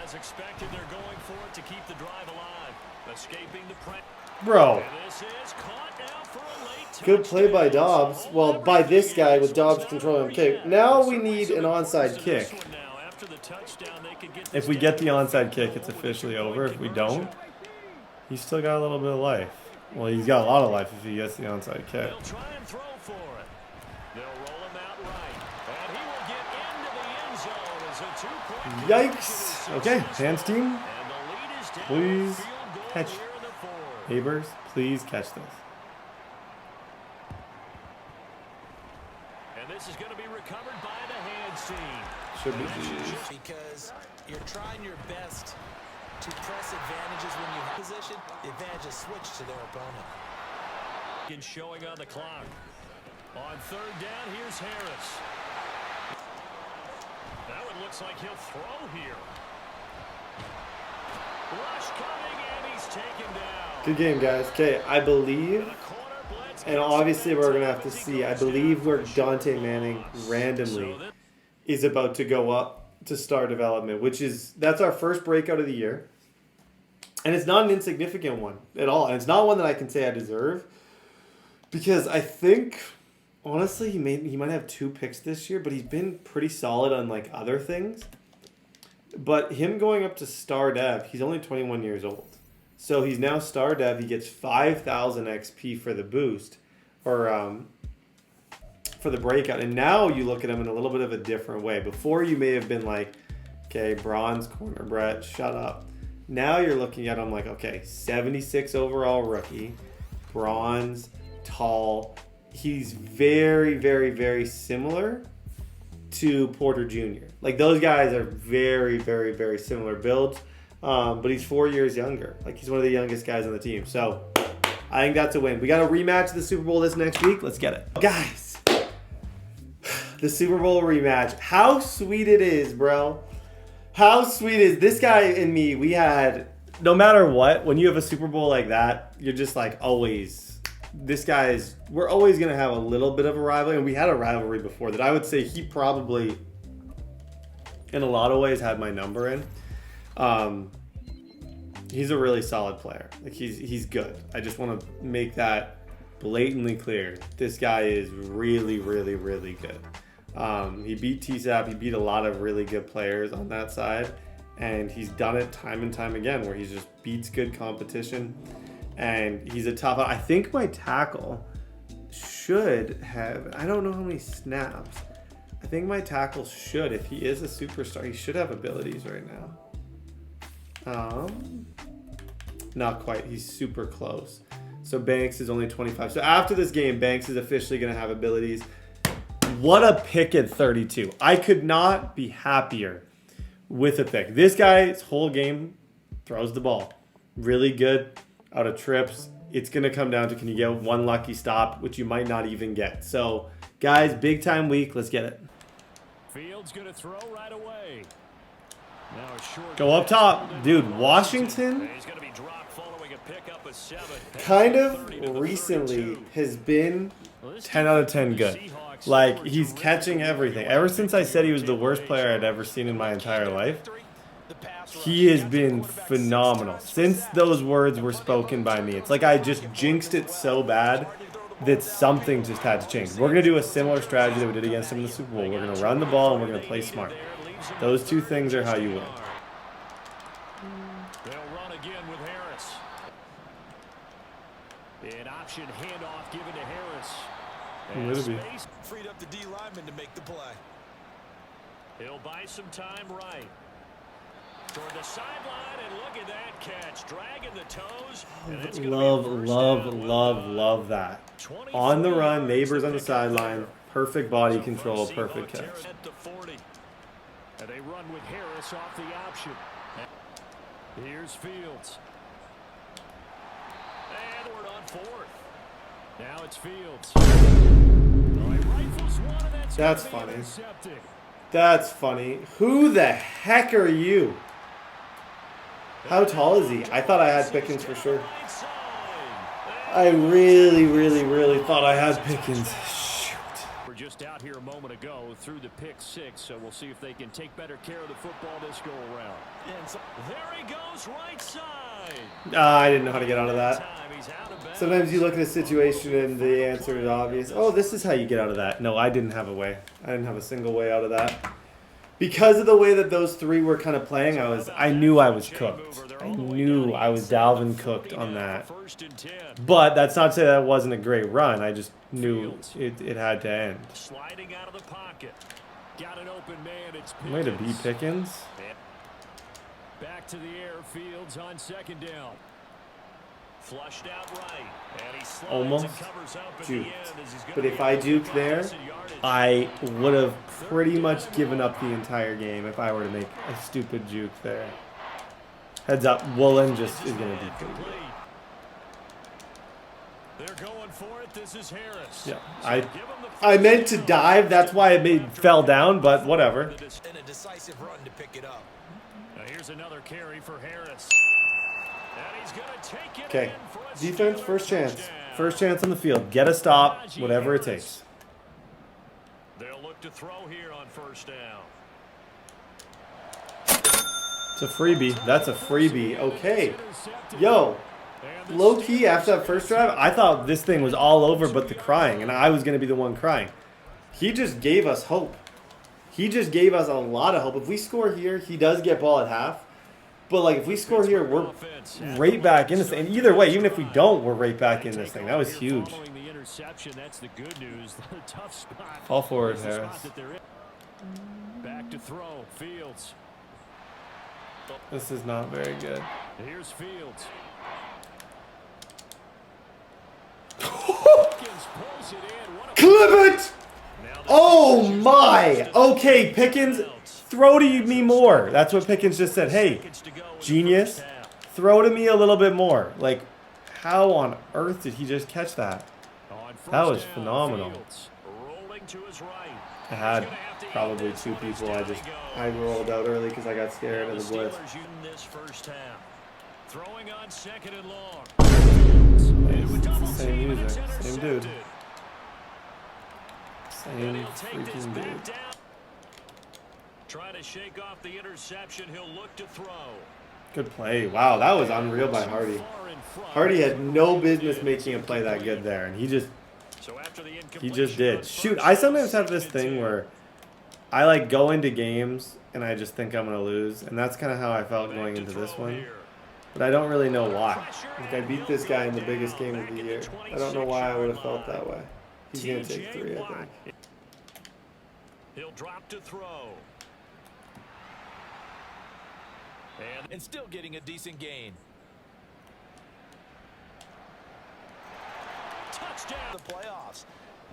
as expected, they're going for it to keep the drive alive. Escaping the pressure. Bro, This is caught now for a late good play by touchdown. Dobbs. Well, by this guy with Dobbs controlling him kick. Now we need an onside kick. after the touchdown, they could get If we get the onside kick, it's officially over. If we don't, he's still got a little bit of life. Well, he's got a lot of life if he gets the onside kick. They'll try and throw for it. They'll roll him out right. And he will get into the end zone as a two-point Yikes. Okay, hands team. And the lead is down. Please Field goal catch. here in the fourth. Nabers, please catch this. And this is going to be recovered by the hands team. Should be. Because you're trying your best to press advantages when you have position. The advantage is switched to their opponent. And showing on the clock. On third down, here's Harris. Now it looks like he'll throw here. Rush coming, and he's taken down. Good game, guys. Okay, I believe, and obviously we're going to have to see, I believe where Dante Manning randomly is about to go up to star development, which is, that's our first breakout of the year. And it's not an insignificant one at all. And it's not one that I can say I deserve. Because I think, honestly, he might have 2 picks this year, but he's been pretty solid on like other things. But him going up to star dev, he's only 21 years old. So he's now star dev. He gets 5,000 XP for the boost, or for the breakout. And now you look at him in a little bit of a different way. Before you may have been like, okay, bronze corner, Brett, shut up. Now you're looking at him like, okay, 76 overall rookie, bronze, tall. He's very, very, very similar to Porter Jr. Like, those guys are very, very, very similar builds. But he's 4 years younger. Like, he's one of the youngest guys on the team. So I think that's a win. We got a rematch of the Super Bowl this next week. Let's get it. Guys, the Super Bowl rematch. How sweet it is, bro. How sweet is this guy and me? We had, no matter what, when you have a Super Bowl like that, you're just like always, we're always going to have a little bit of a rivalry. And we had a rivalry before that. I would say he probably, in a lot of ways, had my number in. He's a really solid player. Like, he's good. I just want to make that blatantly clear. This guy is really, really, really good. He beat TSAP. He beat a lot of really good players on that side. And he's done it time and time again where he just beats good competition. And he's a tough. I think my tackle should have, I don't know how many snaps. I think my tackle should, if he is a superstar, he should have abilities right now. Not quite. He's super close. So Banks is only 25. So after this game, Banks is officially going to have abilities. What a pick at 32. I could not be happier with a pick. This guy's whole game throws the ball. Really good out of trips. It's going to come down to, can you get one lucky stop, which you might not even get. So, guys, big time week. Let's get it. Fields going to throw right away. Now a short Go up top. Dude, Washington He's going to be dropped following a pickup of 7. kind of recently has been 10 out of 10 good. Like, he's catching everything. Ever since I said he was the worst player I'd ever seen in my entire life, he has been phenomenal. Since those words were spoken by me, it's like I just jinxed it so bad that something just had to change. We're going to do a similar strategy that we did against him in the Super Bowl. We're going to run the ball and we're going to play smart. Those two things are how you win. They'll run again with Harris. An option handoff given to Harris. And space. Freed up the D lineman to make the play. He'll buy some time right. Toward the sideline, and look at that catch. Dragging the toes. Love that. On the run, Nabers on the sideline. Perfect body control, perfect catch. And they run with Harris off the option. Here's Fields. And we're on 4th. Now it's Fields. That's funny. That's funny. Who the heck are you? How tall is he? I thought I had Pickens for sure. I really thought I had Pickens. Shoot. We're just out here a moment ago through the pick 6, so we'll see if they can take better care of the football this go around. And so, there he goes, right side. I didn't know how to get out of that. Sometimes you look at a situation and the answer is obvious. Oh, this is how you get out of that. No, I didn't have a way. I didn't have a single way out of that. because of the way that those three were kind of playing, I knew I was cooked. I knew I was Dalvin cooked on that. But that's not to say that it wasn't a great run. I just knew it had to end. Sliding out of the pocket. Got an open man. It's Way to be Pickens. Back to the air. Fields on second down. Flushed out right. And he slides Almost and covers up at juked. the end as he's gonna But if be I able to juked there, pass and yardage. I would have pretty much given up the entire game if I were to make a stupid juke there. Heads up, Woolen just is going to be pretty good. They're going for it. This is Harris. Yeah, I meant to dive. That's why it fell down, but whatever. And a decisive run to pick it up. Now here's another carry for Harris. And he's going to take it Okay, in for a defense, Steeler first chance. touchdown. First chance on the field. Get a stop, whatever it takes. They'll look to throw here on first down. It's a freebie. That's a freebie. Okay. Yo, low-key, after that first drive, I thought this thing was all over but the crying, and I was going to be the one crying. He just gave us hope. He just gave us a lot of hope. If we score here, he does get ball at half. But, like, if we score here, we're right back in this thing. And either way, even if we don't, we're right back in this thing. That was huge. That's the good news. The tough spot. Fall forward, Harris. Back to throw. Fields. This is not very good. Here's Fields. Clip it! Oh my! Okay, Pickens, throw to me more. That's what Pickens just said. Hey, genius, throw to me a little bit more. Like, how on earth did he just catch that? That was phenomenal. I had probably two people. I rolled out early because I got scared of the blitz. Throwing on second and long. Same user, same dude. Same freaking dude. Trying to shake off the interception. He'll look to throw. Good play. Wow, that was unreal by Hardy. Hardy had no business making a play that good there, and he just did. Shoot, I sometimes have this thing where I like go into games and I just think I'm gonna lose, and that's kind of how I felt going into this one. But I don't really know why. Like, I beat this guy in the biggest game of the year. I don't know why I would have felt that way. He's gonna take 3, I think. He'll drop to throw. And still getting a decent gain. Touchdown. The playoffs.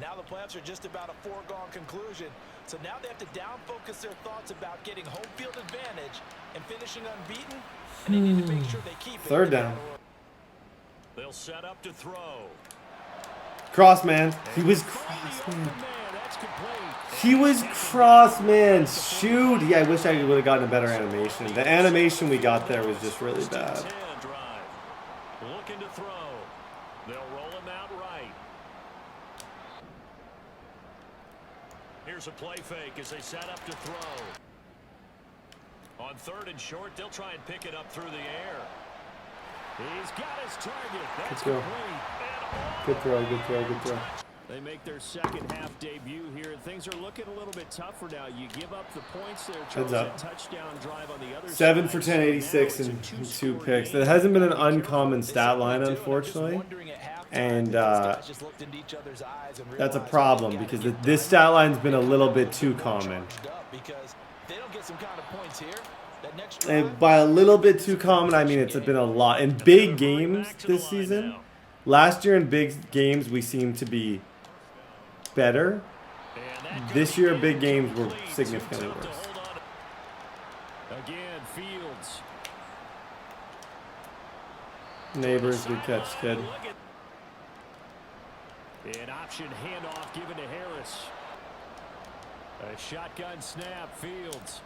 Now the playoffs are just about a foregone conclusion. So now they have to down-focus their thoughts about getting home field advantage and finishing unbeaten. And they need to make sure they keep it. Third down. They'll set up to throw. Cross man. He was cross man. He was cross man. Shoot. Yeah, I wish I would have gotten a better animation. The animation we got there was just really bad. Looking to throw. They'll roll him out right. Here's a play fake as they set up to throw. On third and short, they'll try and pick it up through the air. He's got his target. That's Good throw. Good throw. Good throw. They make their second half debut here. Things are looking a little bit tougher now. You give up the points there. Heads up. Touchdown drive on the other 7 for side. 10, 86, and 2 picks. That hasn't been an uncommon stat line, unfortunately. And that's a problem because this stat line's been a little bit too common. And by a little bit too common, I mean it's been a lot. In big games this season, last year in big games we seemed to be better. This year big games were significantly worse. Again, Fields. Nabers, good catch, kid. An option handoff given to Harris. A shotgun snap, Fields.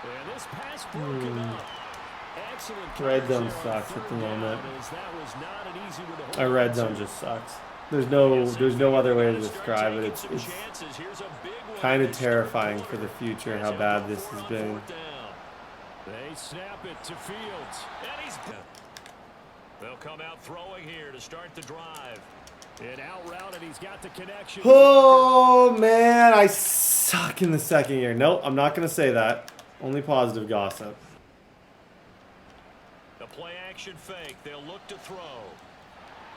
And this pass broken up. Excellent. Red zone sucks at the moment. Our red zone just sucks. There's no other way to describe it. It's kind of terrifying for the future how bad this has been. They snap it to Fields. And he's... They'll come out throwing here to start the drive. And out route, and he's got the connection. Oh, man, I suck in the second year. Nope, I'm not going to say that. Only positive gossip. The play action fake. They'll look to throw.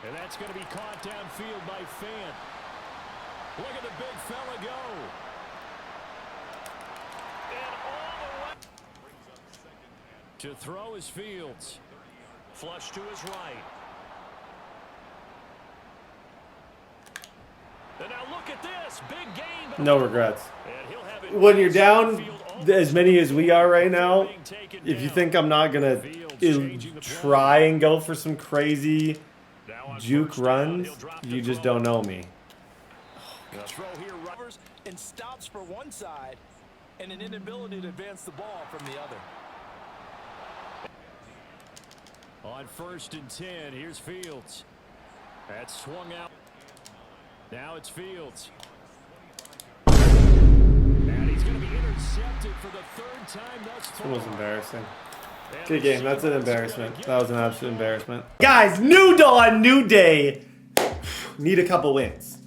And that's going to be caught downfield by Fant. Look at the big fella go. And all the way. To throw is Fields. Flush to his right. And now look at this. Big game. No regrets. When you're down as many as we are right now, if you think I'm not going to try and go for some crazy juke runs, you just don't know me. Throw here, rubbers, and stops for one side, and an inability to advance the ball from the other. On 1st and 10, here's Fields. That's swung out. Now it's Fields. And he's going to be intercepted for the 3rd time thus far. That was embarrassing. Good game. That's an embarrassment. That was an absolute embarrassment. Guys, new dawn, new day. Need a couple wins.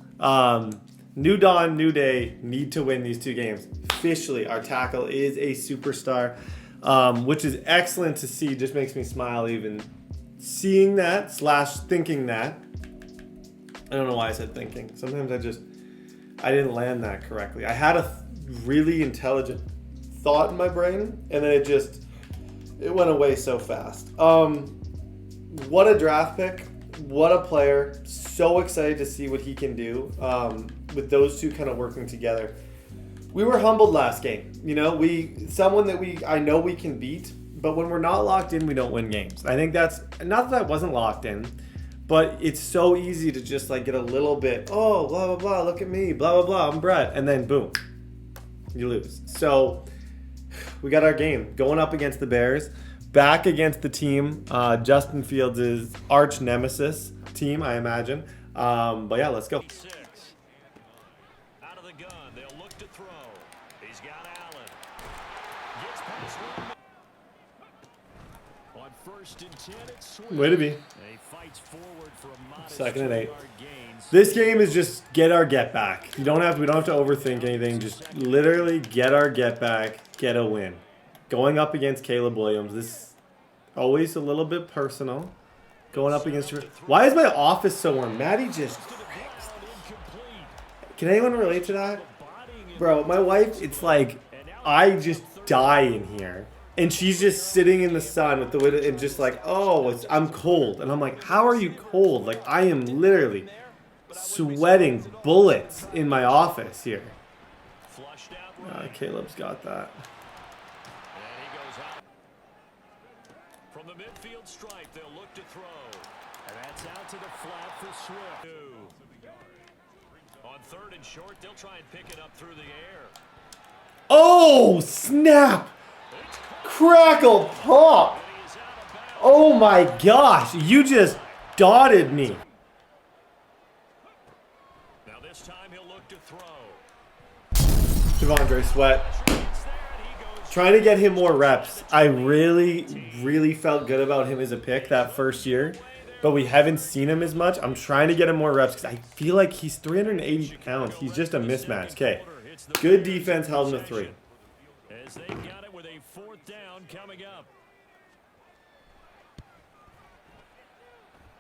New dawn, new day. Need to win these 2 games. Officially, our tackle is a superstar, which is excellent to see. Just makes me smile even seeing that / thinking that. I don't know why I said thinking. Sometimes I didn't land that correctly. I had a really intelligent thought in my brain, and then it went away so fast. What a draft pick. What a player. So excited to see what he can do with those 2 kind of working together. We were humbled last game. You know, someone that I know we can beat, but when we're not locked in, we don't win games. I think that's, not that I wasn't locked in, but it's so easy to just like get a little bit, oh, blah, blah, blah, look at me, blah, blah, blah, I'm Brett. And then boom, you lose. So we got our game going up against the Bears, back against the team, Justin Fields' arch nemesis team, I imagine. But yeah, let's go. Out of the gun, they'll look to throw. He's got Allen. Gets past one. On 1st and 10, it's Swift. Way to be. And he fights forward for a modest 2nd and 8. 2-yard gains. This game is just get our get back. We don't have to overthink anything. Just literally get our get back, get a win. Going up against Caleb Williams, this is always a little bit personal. Going up against her. Why is my office so warm? Maddie just. Can anyone relate to that? Bro, my wife, it's like I just die in here. And she's just sitting in the sun with the window and just like, oh, I'm cold. And I'm like, how are you cold? Like, I am literally sweating bullets in my office here. Caleb's got that. And he goes out. From the midfield stripe, they'll look to throw. And that's out to the flat for Swift. On 3rd and short, they'll try and pick it up through the air. Oh, snap! Crackle pop! Oh my gosh, you just dotted me. Now this time he'll look to throw. Devondre Sweat. Trying to get him more reps. I really felt good about him as a pick that first year, but we haven't seen him as much. I'm trying to get him more reps because I feel like he's 380 pounds. He's just a mismatch. Okay, good defense held him to 3. As they got it with a 4th down coming up.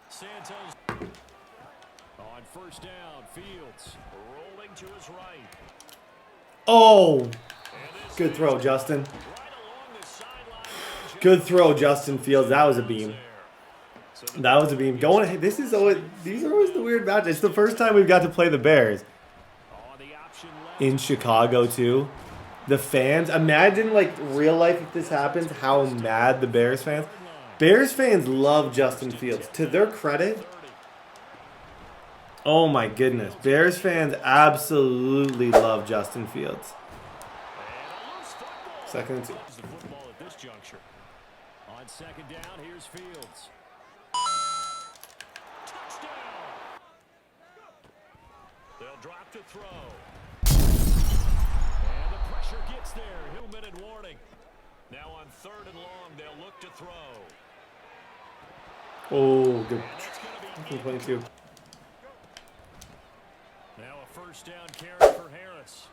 Santos on 1st down. Fields rolling to his right. Oh, good throw, Justin. Good throw, Justin Fields. That was a beam. That was a beam. Going. These are always the weird matches. It's the first time we've got to play the Bears in Chicago too. The fans. Imagine like real life if this happens. How mad the Bears fans. Bears fans love Justin Fields. To their credit. Oh my goodness. Bears fans absolutely love Justin Fields. 2nd and 2. On 2nd down, here's Fields. Touchdown. They'll drop to throw. And the pressure gets there. 2-minute warning. Now on 3rd and long, they'll look to throw. Oh, good. 22. first down carry for Harris.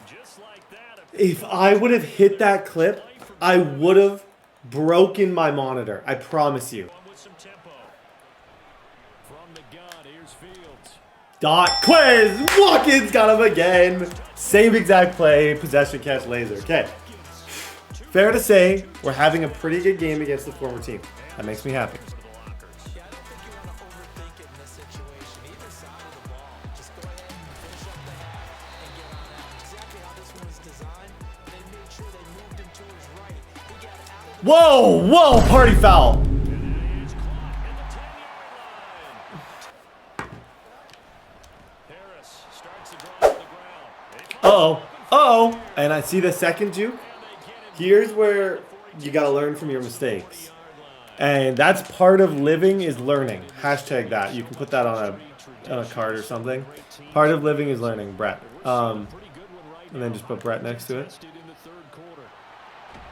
Just like that. If I would have hit that clip, I would have broken my monitor. I promise you. With some tempo. From the gun, here's Fields. Dot quiz. Watkins got him again. Same exact play. Possession catch laser. Okay. Fair to say, we're having a pretty good game against the former team. That makes me happy. Whoa, whoa, party foul. Uh-oh, uh-oh. And I see the second juke. Here's where you got to learn from your mistakes. And that's part of living is learning. Hashtag that. You can put that on a card or something. Part of living is learning, Brett. And then just put Brett next to it.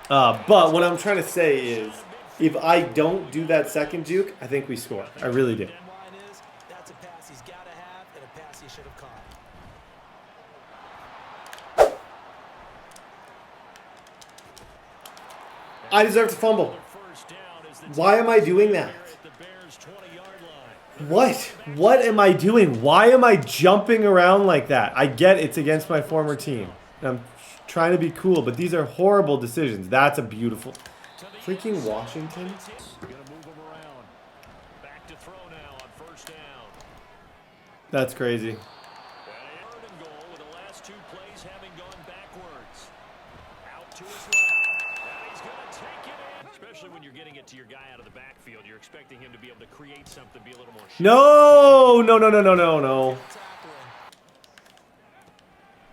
But what I'm trying to say is, if I don't do that second juke, I think we score. I really do. That's a pass he's got to have and a pass he should have caught. I deserve to fumble. Why am I doing that? What am I doing? Why am I jumping around like that? I get it's against my former team. And I'm trying to be cool, but these are horrible decisions. That's a beautiful... Freaking Washington. That's crazy. Especially when you're getting it to your guy out of the backfield, you're expecting him to be able to create something, be a little more. No, no, no, no, no, no, no.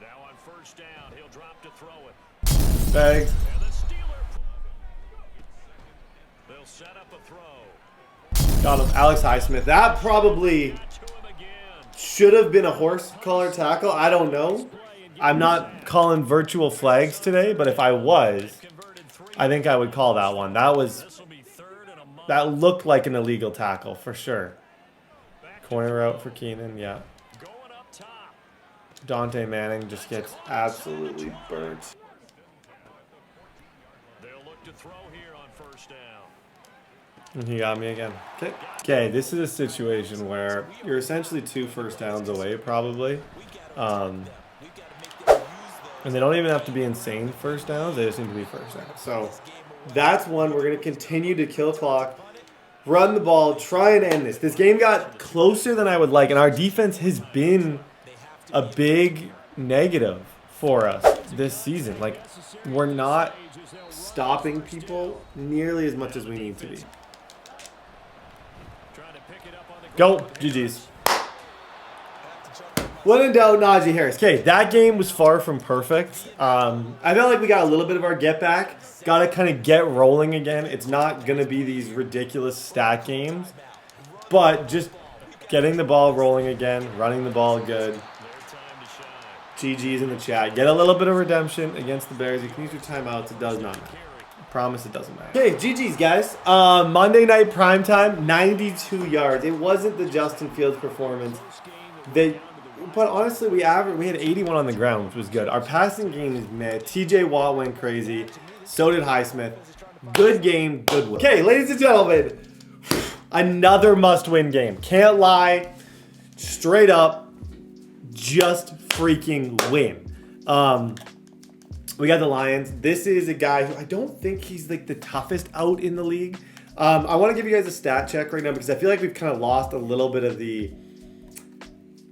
Now on first down, he'll drop to throw it. Bag. And the Steelers. They'll set up a throw. Got him. Alex Highsmith. That probably should have been a horse collar tackle. I don't know. I'm not calling virtual flags today, but if I was, I think I would call that one. That looked like an illegal tackle for sure. Corner route for Keenan, yeah. Dante Manning just gets absolutely burnt. They'll look to throw here on first down. And he got me again. Okay. Okay, this is a situation where you're essentially 2 first downs away, probably. And they don't even have to be insane first downs. They just need to be first downs. So that's one. We're going to continue to kill clock, run the ball, try and end this. This game got closer than I would like, and our defense has been a big negative for us this season. Like, we're not stopping people nearly as much as we need to be. Go, GG's. When in doubt, Najee Harris. Okay, that game was far from perfect. I felt like we got a little bit of our get back. Got to kind of get rolling again. It's not going to be these ridiculous stat games. But just getting the ball rolling again, running the ball good. GG's in the chat. Get a little bit of redemption against the Bears. You can use your timeouts. It does not matter. I promise it doesn't matter. Okay, GG's, guys. Monday night primetime, 92 yards. It wasn't the Justin Fields performance. But honestly, we had 81 on the ground, which was good. Our passing game is meh. TJ Watt went crazy. So did Highsmith. Good game, good win. Okay, ladies and gentlemen, another must-win game. Can't lie. Straight up, just freaking win. We got the Lions. This is a guy who I don't think he's like the toughest out in the league. I want to give you guys a stat check right now because I feel like we've kind of lost a little bit of the...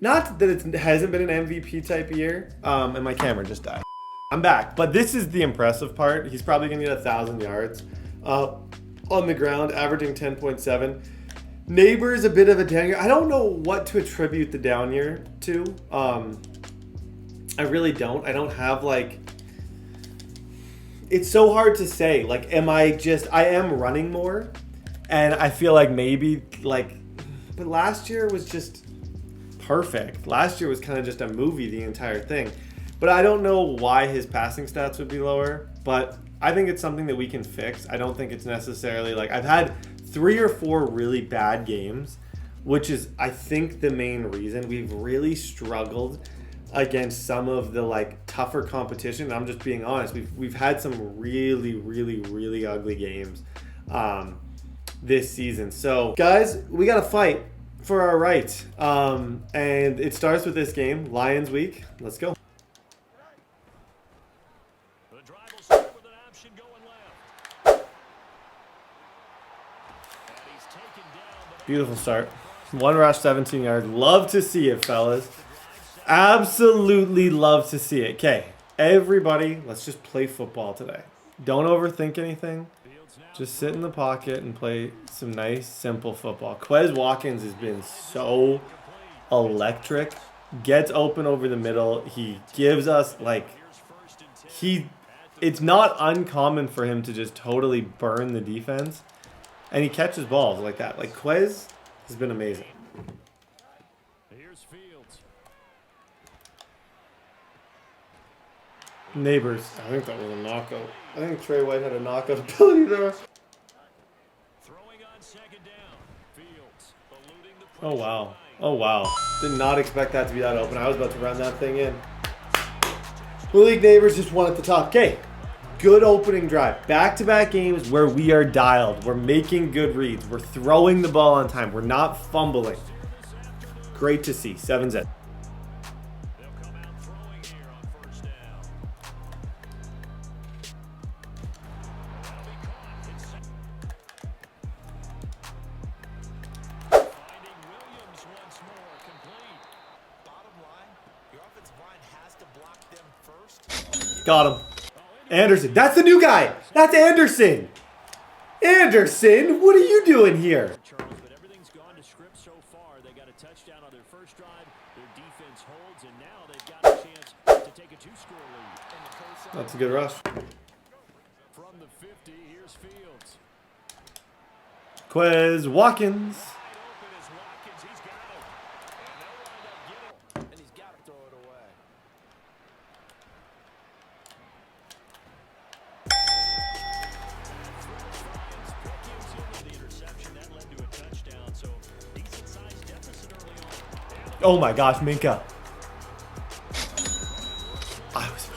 Not that it hasn't been an MVP type of year, and my camera just died. I'm back, but this is the impressive part. He's probably going to get 1,000 yards on the ground, averaging 10.7. Nabers a bit of a down year. I don't know what to attribute the down year to. I really don't. I don't have like... It's so hard to say. Like, I am running more, and I feel like maybe like... But last year was just... perfect. Last year was kind of just a movie, the entire thing. But I don't know why his passing stats would be lower, but I think it's something that we can fix. I don't think it's necessarily like... I've had 3 or 4 really bad games which is, I think, the main reason we've really struggled against some of the like tougher competition. I'm just being honest. We've had some really ugly games this season. So guys, we got to fight for our rights. And it starts with this game, Lions week. Let's go. The drive will start with an option going left. And he's taken down, but Beautiful start. 1 rush, 17 yards. Love to see it, fellas. Absolutely love to see it. Okay, everybody, let's just play football today. Don't overthink anything. Just sit in the pocket and play some nice, simple football. Quez Watkins has been so electric. Gets open over the middle. He gives us, like, it's not uncommon for him to just totally burn the defense. And he catches balls like that. Like, Quez has been amazing. here's Fields. Nabers. I think that was a knockout. I think Trey White had a knockout ability there. Throwing on second down. Fields eluding the Oh, pressure wow. line. Oh, wow. Did not expect that to be that open. I was about to run that thing in. Malik Nabers just won at the top. Okay. Good opening drive. Back-to-back games where we are dialed. We're making good reads. We're throwing the ball on time. We're not fumbling. Great to see. 7's in. They'll come out throwing here on first down. That'll be caught. It's finding Williams once more, complete. Bottom line, your offensive line has to block them first. Got him. Anderson. That's the new guy. That's Anderson. Anderson, what are you doing here? Charles, but everything's gone to script so far. They got a touchdown on their first drive. Their defense holds, and now they've got a chance to take a 2-score lead. That's a good rush. From the 50, here's Fields. Quez Watkins. Wide open is Watkins. He's got it. And they'll wind up getting. And he's got to throw it away. The interception that led to a touchdown. So decent sized deficit early on. Oh my gosh, Minka. I was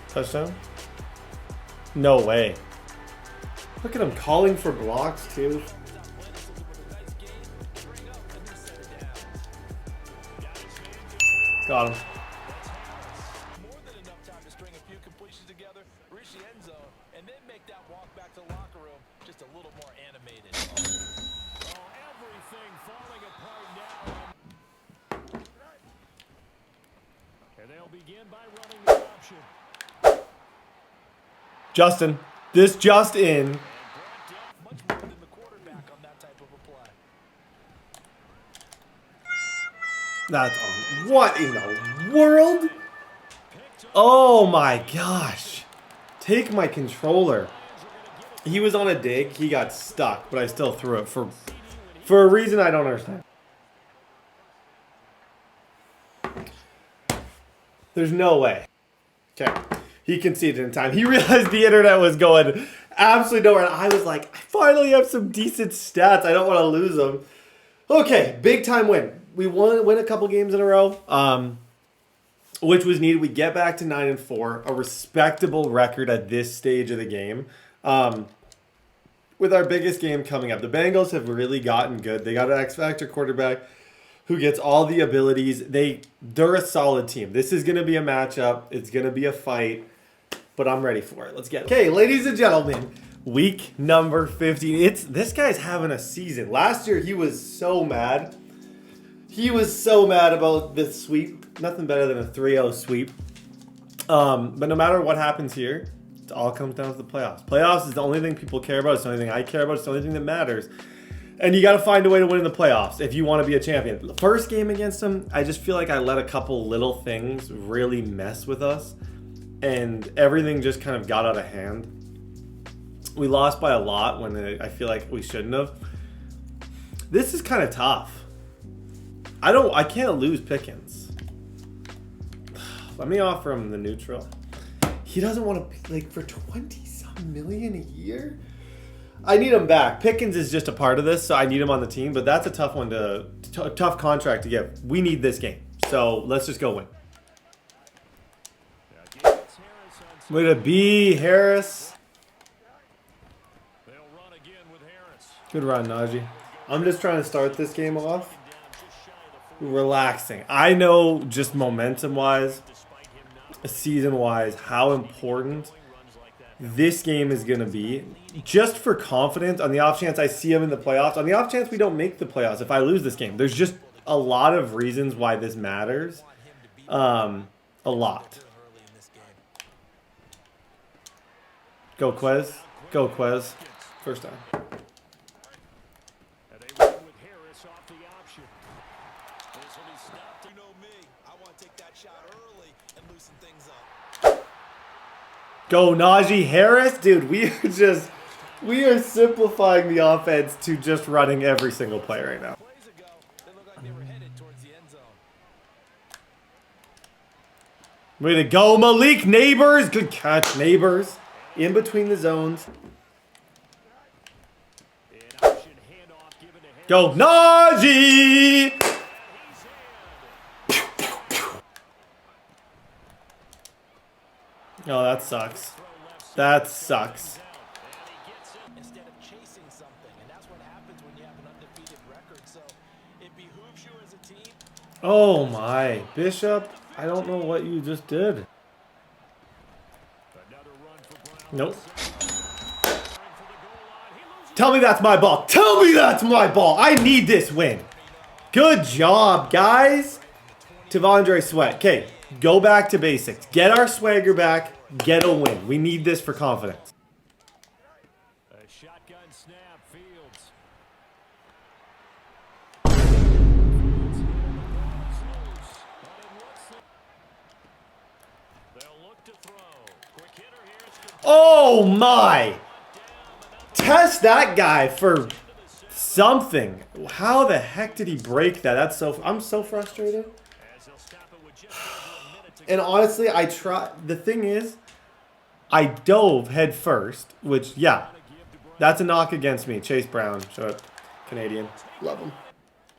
touchdown? No way. Look at him calling for blocks too. Got him. More than enough time to string a few completions together, reach the end zone, and then make that walk back to the locker room just a little more animated. Oh, everything falling apart now. And they'll begin by running the option. Justin. This just in. Much more than the quarterback on that type of a play. That's on. What in the world? Oh my gosh. Take my controller. He was on a dig. He got stuck, but I still threw it for a reason I don't understand. There's no way. Okay. He conceded in time. He realized the internet was going absolutely nowhere. And I was like, I finally have some decent stats. I don't want to lose them. Okay, big time win. We win a couple games in a row, which was needed. We get back to 9-4, a respectable record at this stage of the game. With our biggest game coming up, the Bengals have really gotten good. They got an X-Factor quarterback who gets all the abilities. They're a solid team. This is going to be a matchup. It's going to be a fight, but I'm ready for it. Let's get it. Okay, ladies and gentlemen, week number 15. This guy's having a season. Last year, he was so mad. He was so mad about the sweep. Nothing better than a 3-0 sweep. But no matter what happens here, it all comes down to the playoffs. Playoffs is the only thing people care about. It's the only thing I care about. It's the only thing that matters. And you got to find a way to win in the playoffs if you want to be a champion. The first game against him, I just feel like I let a couple little things really mess with us. And everything just kind of got out of hand. We lost by a lot when I feel like we shouldn't have. This is kind of tough. I can't lose Pickens. Let me offer him the neutral. He doesn't want to, like, for 20-some million a year? I need him back. Pickens is just a part of this, so I need him on the team. But that's a tough one tough contract to get. We need this game, so let's just go win. Way to be, Harris. Good run, Najee. I'm just trying to start this game off relaxing. I know just momentum-wise, season-wise, how important this game is going to be. Just for confidence, on the off chance I see him in the playoffs, on the off chance we don't make the playoffs if I lose this game. There's just a lot of reasons why this matters. A lot. Go Quez. Go Quez. First down. Go Najee Harris. Dude, we are simplifying the offense to just running every single play right now. Way to go, Malik. Nabers. Good catch, Nabers. In between the zones. Go Najee. Oh, that sucks. That sucks. Instead of chasing something, and that's what happens when you have an undefeated record. So it behooves you as a team. Oh my, Bishop, I don't know what you just did. Nope. Tell me that's my ball. Tell me that's my ball. I need this win. Good job, guys. T'Vondre Sweat. Okay, go back to basics. Get our swagger back. Get a win. We need this for confidence. A shotgun snap, Fields. They'll look to throw. Quick hitter here. Oh my. Test that guy for something. How the heck did he break that? That's so. I'm so frustrated. And honestly, I try. The thing is, I dove head first, which, yeah, that's a knock against me. Chase Brown, shut up. Canadian. Love him.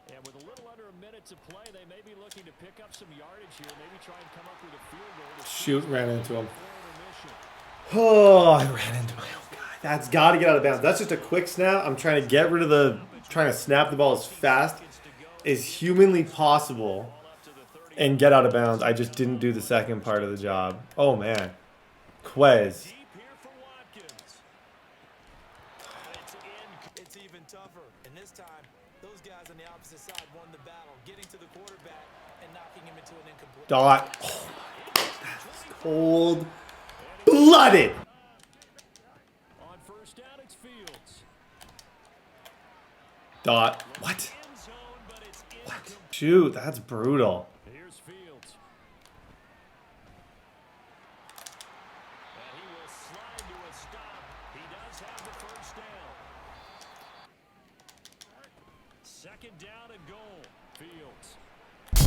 And with a little under a minute to play, they may be looking to pick up some yardage here. Maybe try and come up with a field goal. Shoot, ran into him. Oh, I ran into my own guy. That's got to get out of bounds. That's just a quick snap. I'm trying to get rid of trying to snap the ball as fast as humanly possible and get out of bounds. I just didn't do the second part of the job. Oh, man. Quez. It's even tougher. And this time, those guys on the opposite side won the battle, getting to the quarterback and knocking him into an incomplete. Dot. Oh, my God. That's cold-blooded. On first down, it's Fields. Dot. What? What? Shoot, that's brutal. Here's Fields. And he will slide to a stop. He does have the first down. Second down and goal. Fields. And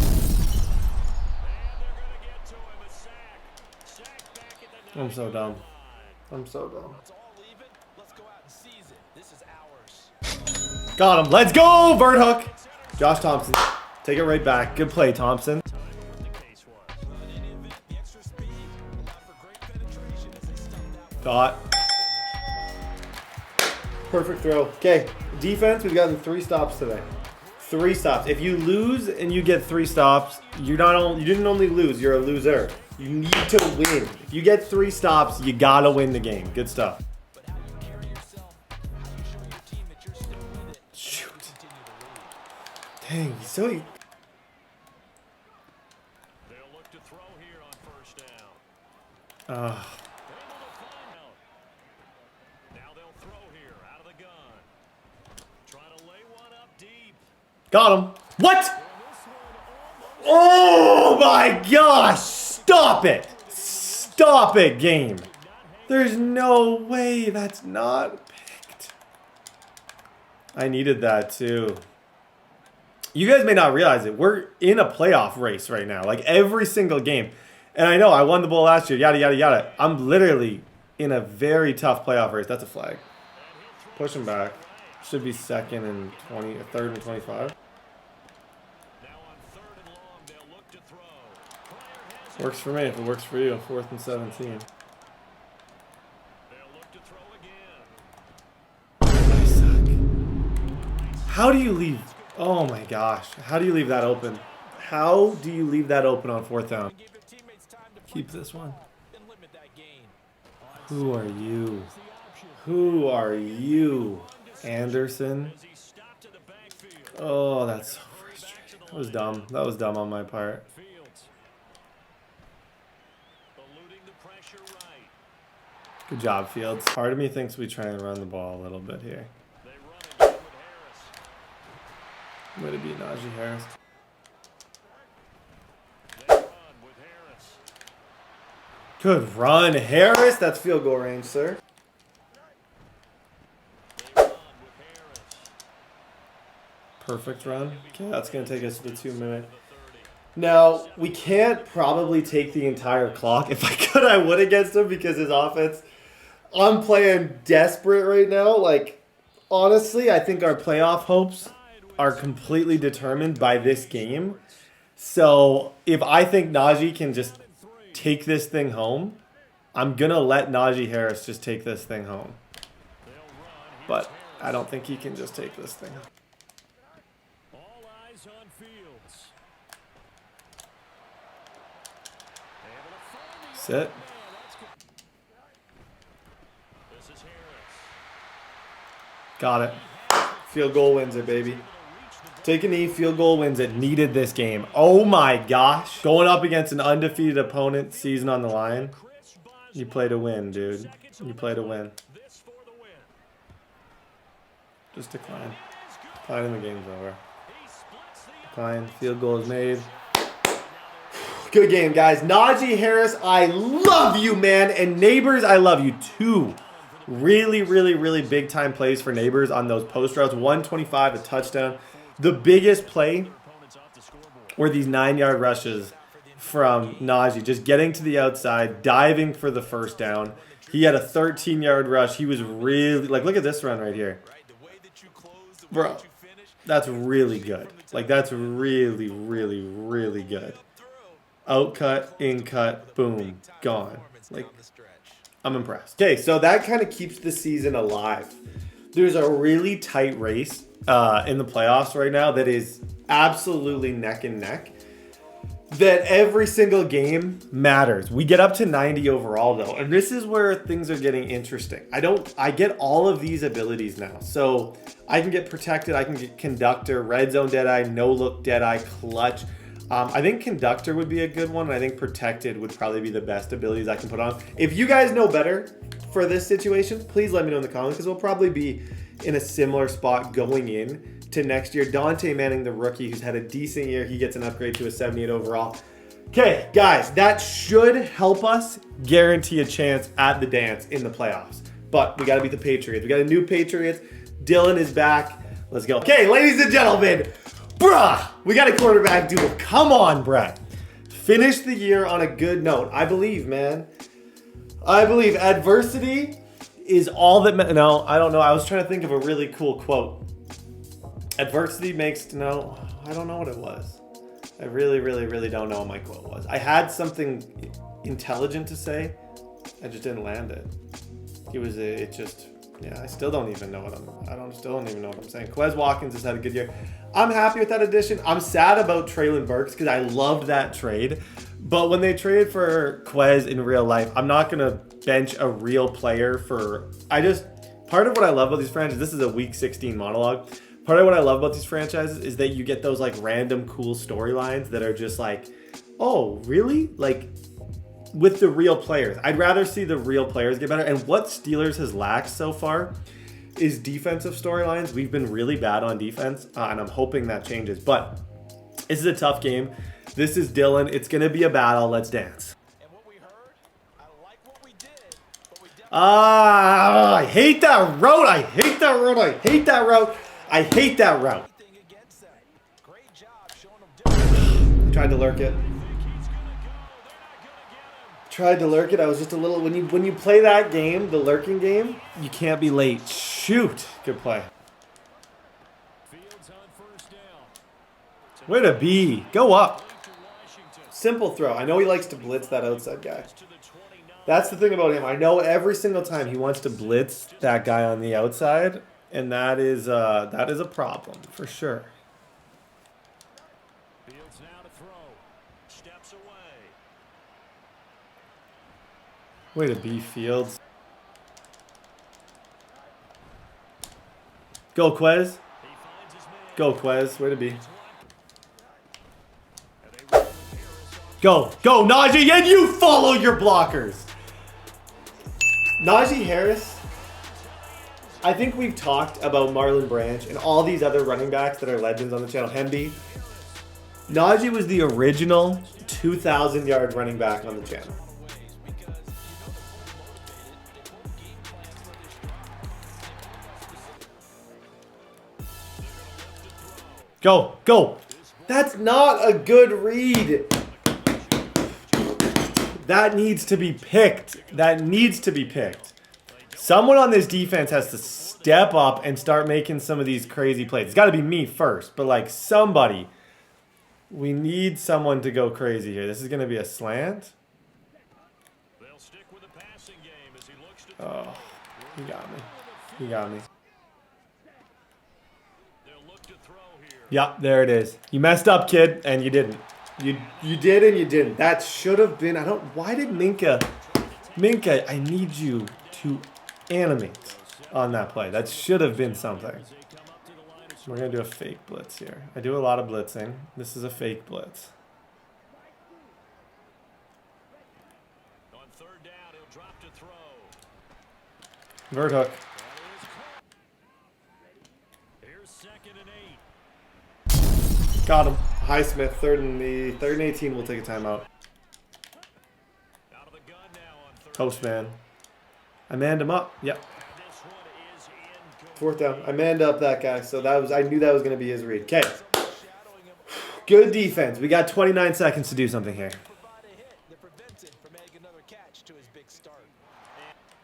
they're going to get to him. A sack. Sack back at the 9. I'm so dumb. I'm so dumb. It's all even. Let's go out and seize it. This is ours. Got him. Let's go, Vert Hook. Josh Thompson. Take it right back. Good play, Thompson. Dot. Perfect throw. Okay, defense, we've gotten 3 stops today. 3 stops. If you lose and you get 3 stops, you didn't only lose, you're a loser. You need to win. If you get 3 stops, you gotta win the game. Good stuff. Shoot. Dang, he's so... They'll look to throw here on first down. Now they'll throw here out of the gun. Trying to lay one up deep. Got him. What? Oh my gosh! Stop it! Stop it, game. There's no way that's not picked. I needed that too. You guys may not realize it. We're in a playoff race right now. Like every single game. And I know I won the bowl last year. Yada, yada, yada. I'm literally in a very tough playoff race. That's a flag. Push him back. Should be second and 20, third and 25. Works for me if it works for you. 4th and 17. I suck. How do you leave? Oh my gosh. How do you leave that open? How do you leave that open on 4th down? Keep this one. Who are you? Who are you? Anderson? Oh, that's so frustrating. That was dumb. That was dumb on my part. Good job, Fields. Part of me thinks we try and run the ball a little bit here. Way to be Najee Harris. Good run, Harris. That's field goal range, sir. Perfect run. Okay, that's going to take us to the 2-minute. Now, we can't probably take the entire clock. If I could, I would against him because his offense... I'm playing desperate right now. Like, honestly, I think our playoff hopes are completely determined by this game. So, if I think Najee can just take this thing home, I'm going to let Najee Harris just take this thing home. But I don't think he can just take this thing home. Sit. Got it. Field goal wins it, baby. Take a knee, field goal wins it. Needed this game. Oh my gosh. Going up against an undefeated opponent, season on the line. You play to win, dude. You play to win. Just decline. Decline and the game's over. Decline. Field goal is made. Good game, guys. Najee Harris, I love you, man. And Nabers, I love you too. Really, really, really big time plays for Nabers on those post routes. 125, a touchdown. The biggest play were these 9-yard rushes from Najee. Just getting to the outside, diving for the first down. He had a 13-yard rush. He was really, like, look at this run right here. Bro, that's really good. Like, that's really, really, really good. Out cut, in cut, boom, gone. Like, I'm impressed. Okay, so that kind of keeps the season alive. There's a really tight race in the playoffs right now that is absolutely neck and neck. That every single game matters. We get up to 90 overall though, and this is where things are getting interesting. I get all of these abilities now. So I can get protected, I can get conductor, red zone deadeye, no look deadeye, clutch. I think conductor would be a good one. I think protected would probably be the best abilities I can put on. If you guys know better for this situation, please let me know in the comments because we'll probably be in a similar spot going in to next year. Dante Manning, the rookie, who's had a decent year, he gets an upgrade to a 78 overall. Okay, guys, that should help us guarantee a chance at the dance in the playoffs. But we got to beat the Patriots. We got a new Patriots. Dylan is back. Let's go. Okay, ladies and gentlemen. Bruh, we got a quarterback duel. Come on, Brett. Finish the year on a good note. I believe, man. I believe adversity is all that... No, I don't know. I was trying to think of a really cool quote. Adversity makes... No, I don't know what it was. I really, really, really don't know what my quote was. I had something intelligent to say. I just didn't land it. It just... Yeah, I still don't even know what still don't even know what I'm saying. Quez Watkins has had a good year. I'm happy with that addition. I'm sad about Traylon Burks because I loved that trade. But when they traded for Quez in real life, I'm not going to bench a real player for... Part of what I love about these franchises, this is a week 16 monologue. Part of what I love about these franchises is that you get those like random cool storylines that are just like, oh, really? Like... with the real players. I'd rather see the real players get better. And what Steelers has lacked so far is defensive storylines. We've been really bad on defense, and I'm hoping that changes. But this is a tough game. This is Dylan. It's going to be a battle. Let's dance. I hate that route. I hate that route. I hate that route. I hate that route. Tried to lurk it. Tried to lurk it. I was just a little when you play that game, the lurking game, you can't be late. Shoot. Good play. Fields on first down. Way to be. Go up. Simple throw. I know he likes to blitz that outside guy. That's the thing about him. I know every single time he wants to blitz that guy on the outside, and that is a problem for sure. Fields now to throw. Steps away. Way to be, Fields. Go, Quez. Go, Quez. Way to be. Go. Go, Najee, and you follow your blockers. Najee Harris, I think we've talked about Marlon Branch and all these other running backs that are legends on the channel. Hemby. Najee was the original 2,000-yard running back on the channel. Go, go. That's not a good read. That needs to be picked. That needs to be picked. Someone on this defense has to step up and start making some of these crazy plays. It's got to be me first, but like somebody. We need someone to go crazy here. This is going to be a slant. They'll stick with the passing game as he looks to Oh, he got me. He got me. They'll look to throw here. Yep, there it is. You messed up, kid, and you didn't. You did and you didn't. That should have been. Why did Minka? I need you to animate on that play. That should have been something. We're gonna do a fake blitz here. I do a lot of blitzing. This is a fake blitz. On third down, he'll drop to throw. Vert hook. Here's 2nd and 8. Got him. Highsmith, third and 18. We'll take a timeout. Out of the gun now on third. Postman. I manned him up. Yep. This one is incomplete. 4th down. I manned up that guy, so I knew that was going to be his read. Okay. Good defense. We got 29 seconds to do something here. Provide a hit that prevents him from adding another catch to his big start.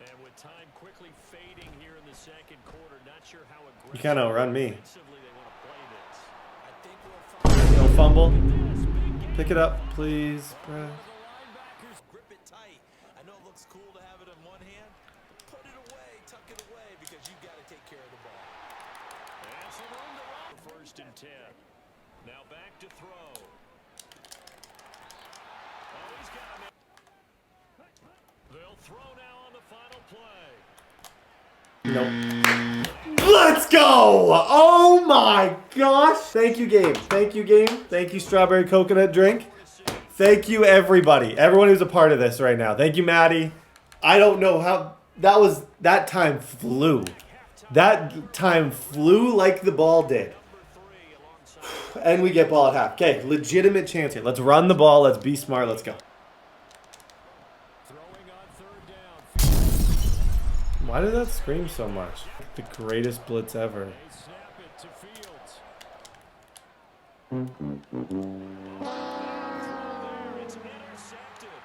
And with time quickly fading here in the second quarter, not sure how aggressive You kind of outrun me. defensively they want to play this. I think we'll find No fumble. Pick it up, please, bro. grip it tight. I know it looks cool to have it in one hand, but put it away, tuck it away, because you've got to take care of the ball. And some room to run. 1st and 10. Now back to throw. Oh, he's got him. They'll throw now on the final play. Nope. Let's go! Oh my gosh! Thank you, game. Thank you, game. Thank you, strawberry coconut drink. Thank you, everybody. Everyone who's a part of this right now. Thank you, Maddie. I don't know how that time flew. That time flew like the ball did. And we get ball at half. Okay, legitimate chance here. Let's run the ball. Let's be smart. Let's go. Throwing on third down. Why did that scream so much? The greatest blitz ever. They snap it to Fields. There, it's intercepted.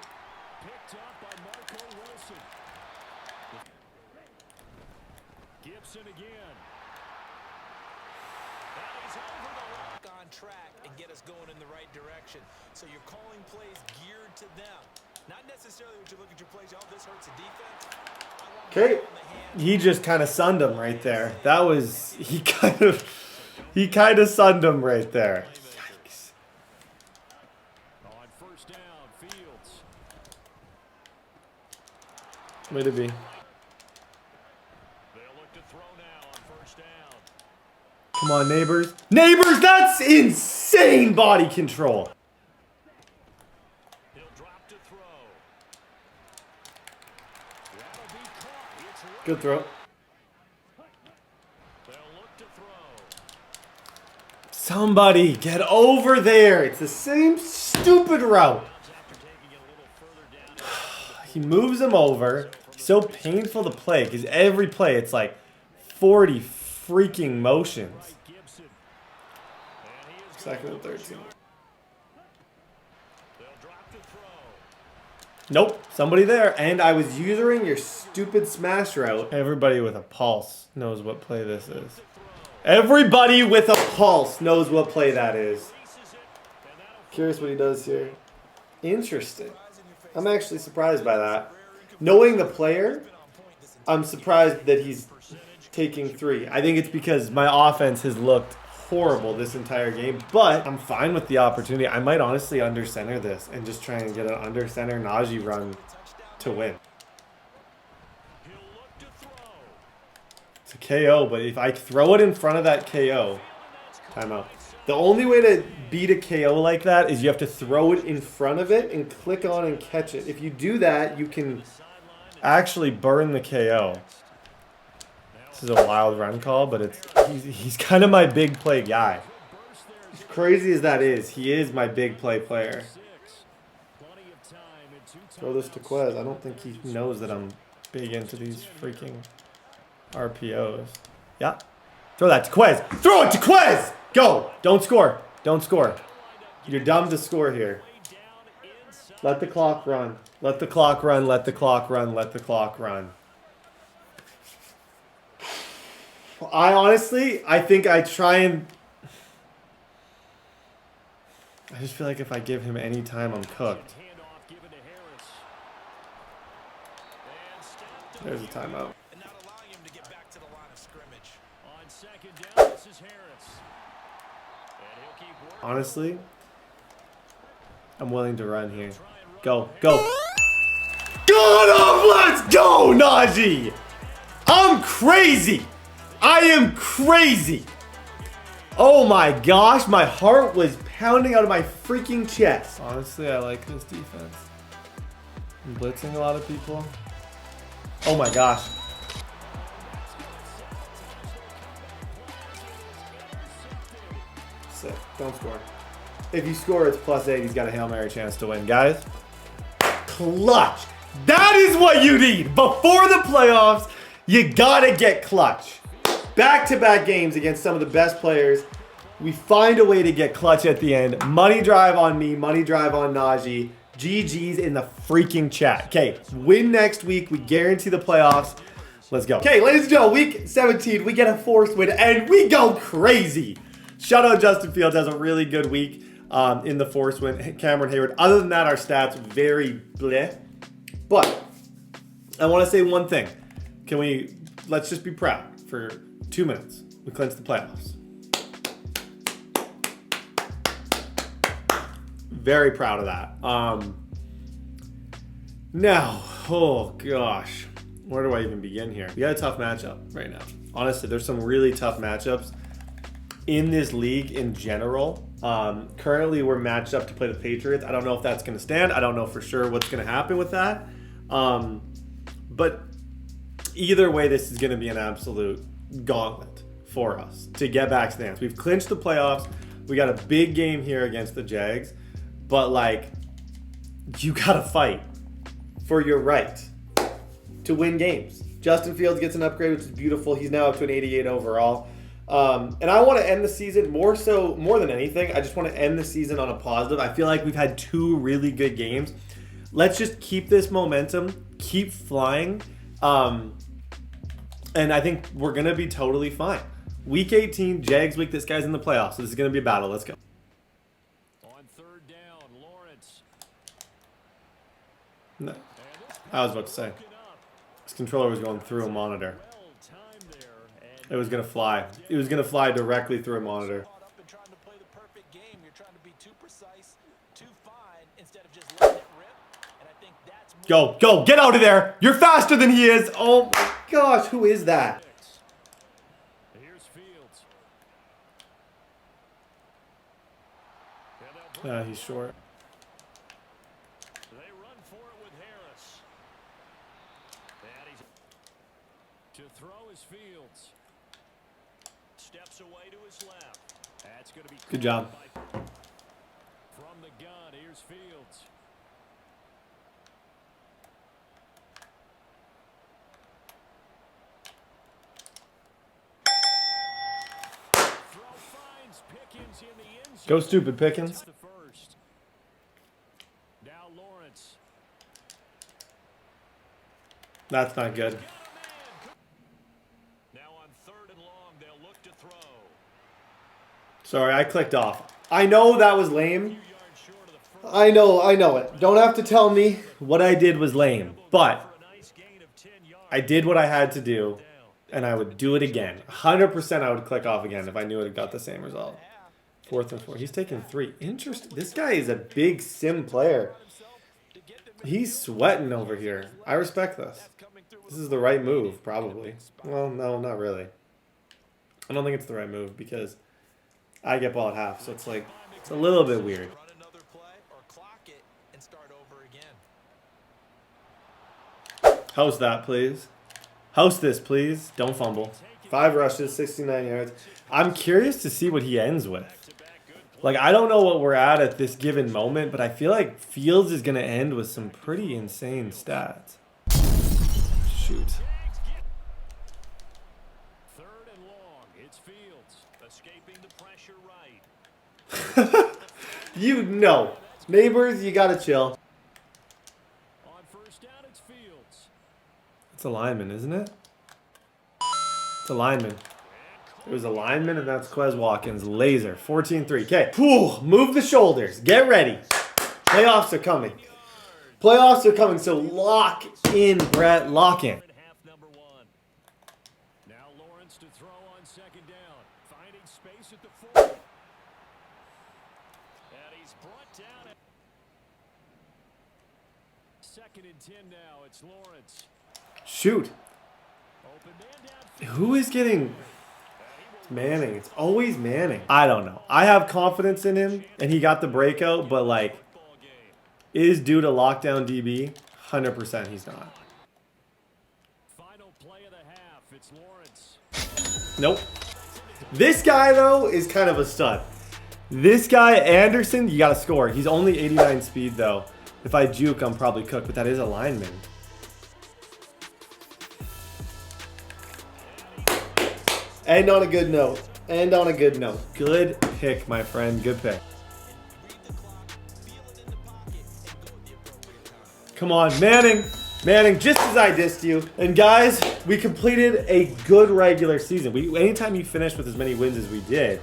Picked up by Marco Wilson. Gibson again. And he's over the line. On track and get us going in the right direction. So you're calling plays geared to them. Not necessarily what you look at your plays. Oh, this hurts the defense. Okay. He just kind of sunned him right there. That was he kind of sunned him right there. Yikes. On first down, Fields. Way to be. They'll look to throw now on first down. Come on, Nabers. Nabers, that's insane body control. He'll drop to throw. That'll be caught. It's right. Good throw. They'll look to throw. Somebody get over there. It's the same stupid route. After taking it a little further down. He moves him over. So painful to play because every play it's like 40 freaking motions. Gibson. And he is 2nd and 13. They'll drop to throw. Nope, somebody there. And I was using your stupid smash route. Everybody with a pulse knows what play this is. Everybody with a pulse knows what play that is. Curious what he does here. Interesting. I'm actually surprised by that. Knowing the player, I'm surprised that he's taking 3. I think it's because my offense has looked horrible this entire game, but I'm fine with the opportunity. I might honestly under center this and just try and get an under center Najee run to win. It's a KO, but if I throw it in front of that KO, timeout. The only way to beat a KO like that is you have to throw it in front of it and click on and catch it. If you do that, you can actually burn the KO. This is a wild run call, but he's kind of my big play guy. As crazy as that is, he is my big play player. Throw this to Quez. I don't think he knows that I'm big into these freaking RPOs. Yeah. Throw that to Quez. Throw it to Quez! Go! Don't score. Don't score. You're dumb to score here. Let the clock run. Let the clock run. Let the clock run. Let the clock run. I think I try and... I just feel like if I give him any time, I'm cooked. There's a timeout. Honestly, I'm willing to run here. Go, go. Got him! Let's go, Najee! I'm crazy! I am crazy! Oh my gosh, my heart was pounding out of my freaking chest. Honestly, I like this defense. I'm blitzing a lot of people. Oh my gosh. Sick. Don't score. If you score, it's +8. He's got a Hail Mary chance to win. Guys, clutch. That is what you need. Before the playoffs, you gotta get clutch. Back-to-back games against some of the best players. We find a way to get clutch at the end. Money drive on me. Money drive on Najee. GG's in the freaking chat. Okay, win next week. We guarantee the playoffs. Let's go. Okay, ladies and gentlemen, week 17, we get a forced win, and we go crazy. Shout out Justin Fields, has a really good week in the forced win. Cameron Hayward. Other than that, our stats very bleh. But I want to say one thing. Let's just be proud for 2 minutes. We clinched the playoffs. Very proud of that. Now, oh gosh, where do I even begin here? We got a tough matchup right now. Honestly, there's some really tough matchups in this league in general. Currently, we're matched up to play the Patriots. I don't know if that's going to stand. I don't know for sure what's going to happen with that. But either way, this is going to be an absolute gauntlet for us to get back to the dance. We've clinched the playoffs. We got a big game here against the Jags. But, like, you got to fight for your right to win games. Justin Fields gets an upgrade, which is beautiful. He's now up to an 88 overall. And I want to end the season more than anything. I just want to end the season on a positive. I feel like we've had 2 really good games. Let's just keep this momentum, keep flying. And I think we're going to be totally fine. Week 18, Jags week. This guy's in the playoffs. So this is going to be a battle. Let's go. No, I was about to say. This controller was going through a monitor. It was going to fly. It was going to fly directly through a monitor. Go, go, get out of there. You're faster than he is. Oh my gosh, who is that? He's short. To throw is Fields. Steps away to his left. That's going to be good job. From the gun, here's Fields. Throw finds Pickens in the end zone. Go stupid, Pickens. Now Lawrence. That's not good. Now on 3rd and long, they'll look to throw. Sorry, I clicked off. I know that was lame. I know it. Don't have to tell me what I did was lame. But I did what I had to do, and I would do it again. 100% I would click off again if I knew it had got the same result. 4th and 4. He's taking 3. Interesting. This guy is a big sim player. He's sweating over here. I respect this. This is the right move, probably. Well, no, not really. I don't think it's the right move because I get ball at half, so it's like, it's a little bit weird. Run another play or clock it and start over again. House that, please. House this, please. Don't fumble. 5 rushes, 69 yards. I'm curious to see what he ends with. Like, I don't know what we're at this given moment, but I feel like Fields is going to end with some pretty insane stats. Shoot. 3rd and long. It's Fields escaping the pressure right. You know. Neighbors, you got to chill. On 1st down, it's Fields. It's a lineman, isn't it? It's a lineman. It was a lineman, and that's Quez Watkins. Laser. 14-3. Okay. Move the shoulders. Get ready. Playoffs are coming. Playoffs are coming, so lock in, Brett. Lock in. Half number 1. Now Lawrence to throw on 2nd down. Finding space at the 4. And he's brought down at 2nd and 10 now. It's Lawrence. Shoot. Open man downfield. Who is getting... Manning. It's always Manning. I don't know. I have confidence in him, and he got the breakout, but, like, is due to lockdown DB? 100% he's not. Final play of the half. It's Lawrence. Nope. This guy, though, is kind of a stud. This guy, Anderson, you got to score. He's only 89 speed, though. If I juke, I'm probably cooked, but that is a lineman. And on a good note. And on a good note. Good pick, my friend. Good pick. Come on, Manning. Manning, just as I dissed you. And guys, we completed a good regular season. Anytime you finish with as many wins as we did,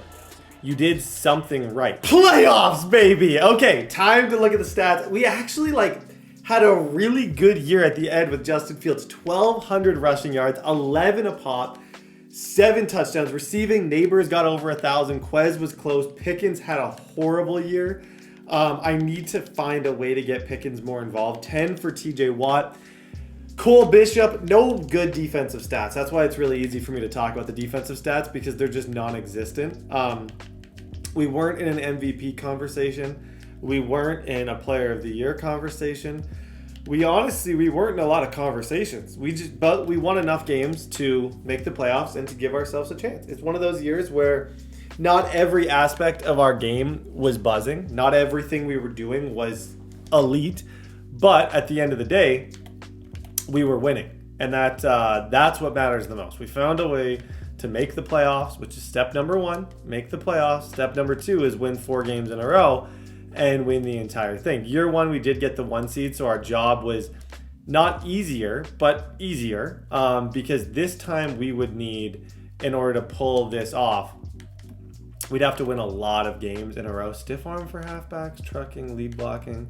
you did something right. Playoffs, baby. Okay, time to look at the stats. We actually, had a really good year at the end with Justin Fields. 1,200 rushing yards, 11 a pop. 7 touchdowns. Receiving, Nabers got over 1,000. Quez was close. Pickens had a horrible year. I need to find a way to get Pickens more involved. 10 for TJ Watt. Cole Bishop, no good defensive stats. That's why it's really easy for me to talk about the defensive stats because they're just non-existent. We weren't in an MVP conversation. We weren't in a Player of the Year conversation. We weren't in a lot of conversations. But we won enough games to make the playoffs and to give ourselves a chance. It's one of those years where not every aspect of our game was buzzing. Not everything we were doing was elite. But at the end of the day, we were winning. And that's what matters the most. We found a way to make the playoffs, which is step number 1, make the playoffs. Step number 2 is win 4 games in a row and win the entire thing. Year 1, we did get the 1 seed, so our job was not easier, but easier, because this time we would need, in order to pull this off, we'd have to win a lot of games in a row. Stiff arm for halfbacks, trucking, lead blocking,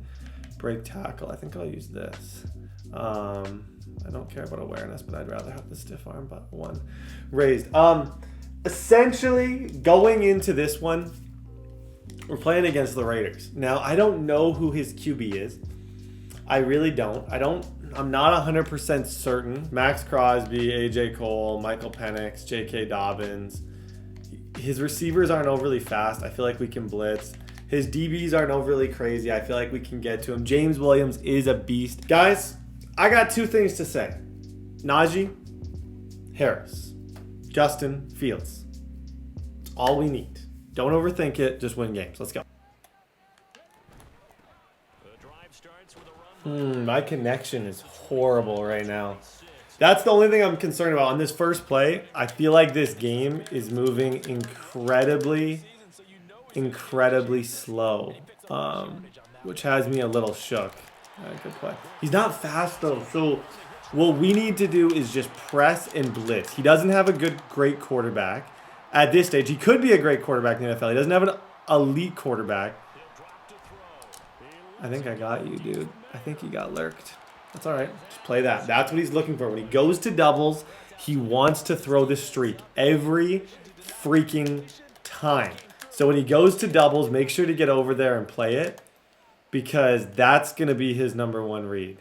break tackle. I think I'll use this. I don't care about awareness, but I'd rather have the stiff arm but 1 raised. Essentially, going into this one, we're playing against the Raiders. Now, I don't know who his QB is. I really don't. I'm not 100% certain. Max Crosby, AJ Cole, Michael Penix, J.K. Dobbins. His receivers aren't overly fast. I feel like we can blitz. His DBs aren't overly crazy. I feel like we can get to him. James Williams is a beast. Guys, I got 2 things to say. Najee Harris, Justin Fields. It's all we need. Don't overthink it. Just win games. Let's go. My connection is horrible right now. That's the only thing I'm concerned about. On this first play, I feel like this game is moving incredibly slow, which has me a little shook. Good play. He's not fast, though, so What we need to do is just press and blitz. He doesn't have a great quarterback at this stage. He could be a great quarterback in the NFL. He doesn't have an elite quarterback. I think I got you, dude. I think he got lurked. That's all right. Just play that. That's what he's looking for. When he goes to doubles, he wants to throw the streak every freaking time. So when he goes to doubles, make sure to get over there and play it, because that's going to be his number one read.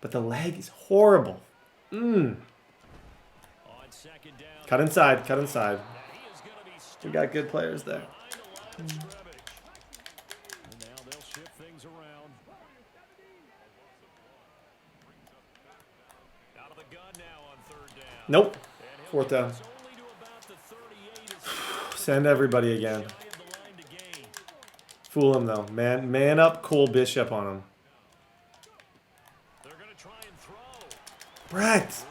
But the leg is horrible. Cut inside. Cut inside. We got good players there. Nope. Fourth down. Send everybody again. Fool him though. Man up Cole Bishop on him. Brett.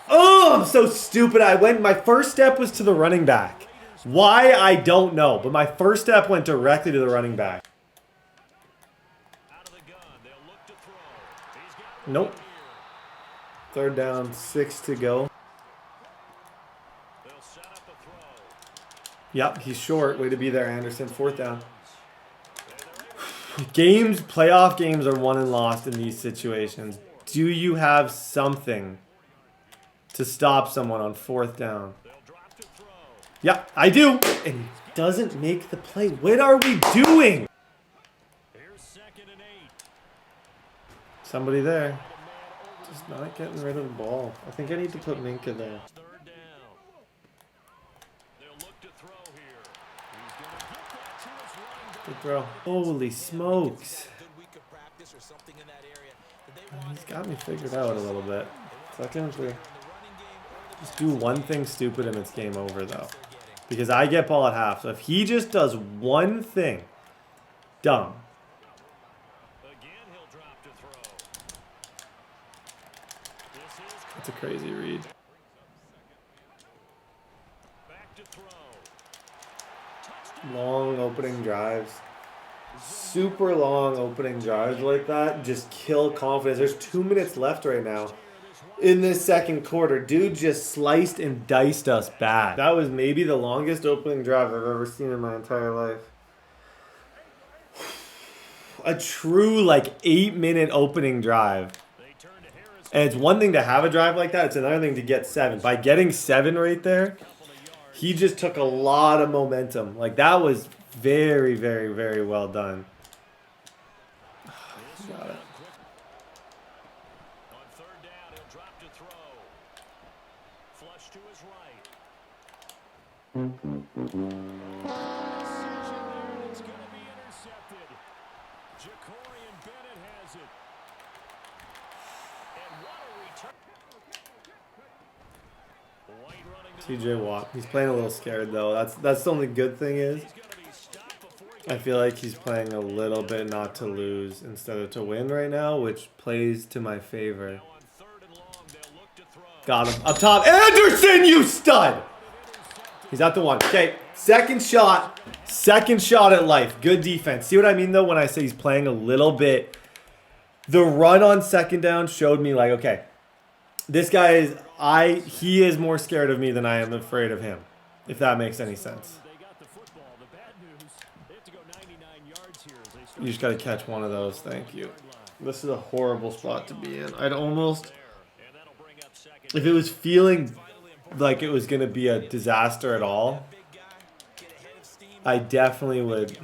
Oh, I'm so stupid. My first step was to the running back. Why, I don't know. But my first step went directly to the running back. Nope. Third down, 6 to go. Yep, he's short. Way to be there, Anderson. Fourth down. Playoff games are won and lost in these situations. Do you have something to stop someone on fourth down? Yeah, I do. And he doesn't make the play. What are we doing? Somebody there. Just not getting rid of the ball. I think I need to put Minka there. Good throw. Holy smokes. He's got me figured out a little bit. Second and 3. Just do one thing stupid and it's game over though. Because I get ball at half. So if he just does one thing dumb. That's a crazy read. Long opening drives. Super long opening drives like that just kill confidence. There's 2 minutes left right now in this second quarter. Dude just sliced and diced us bad. That was maybe the longest opening drive I've ever seen in my entire life. A true like 8-minute opening drive. And it's one thing to have a drive like that. It's another thing to get 7. By getting 7 right there, he just took a lot of momentum. Like, that was very, very, very well done. Got it. On third down, he'll drop to throw. Flush to his right. It's going to be intercepted. Ja'Cory Bennett has it. And what a return. TJ Watt. He's playing a little scared though. That's the only good thing is I feel like he's playing a little bit not to lose instead of to win right now, which plays to my favor. Got him. Up top. Anderson, you stud! He's at the 1. Okay, second shot. Second shot at life. Good defense. See what I mean though when I say he's playing a little bit? The run on second down showed me like, okay, this guy is, he is more scared of me than I am afraid of him, if that makes any sense. You just got to catch one of those. Thank you. This is a horrible spot to be in. I'd almost, if it was feeling like it was going to be a disaster at all, I definitely would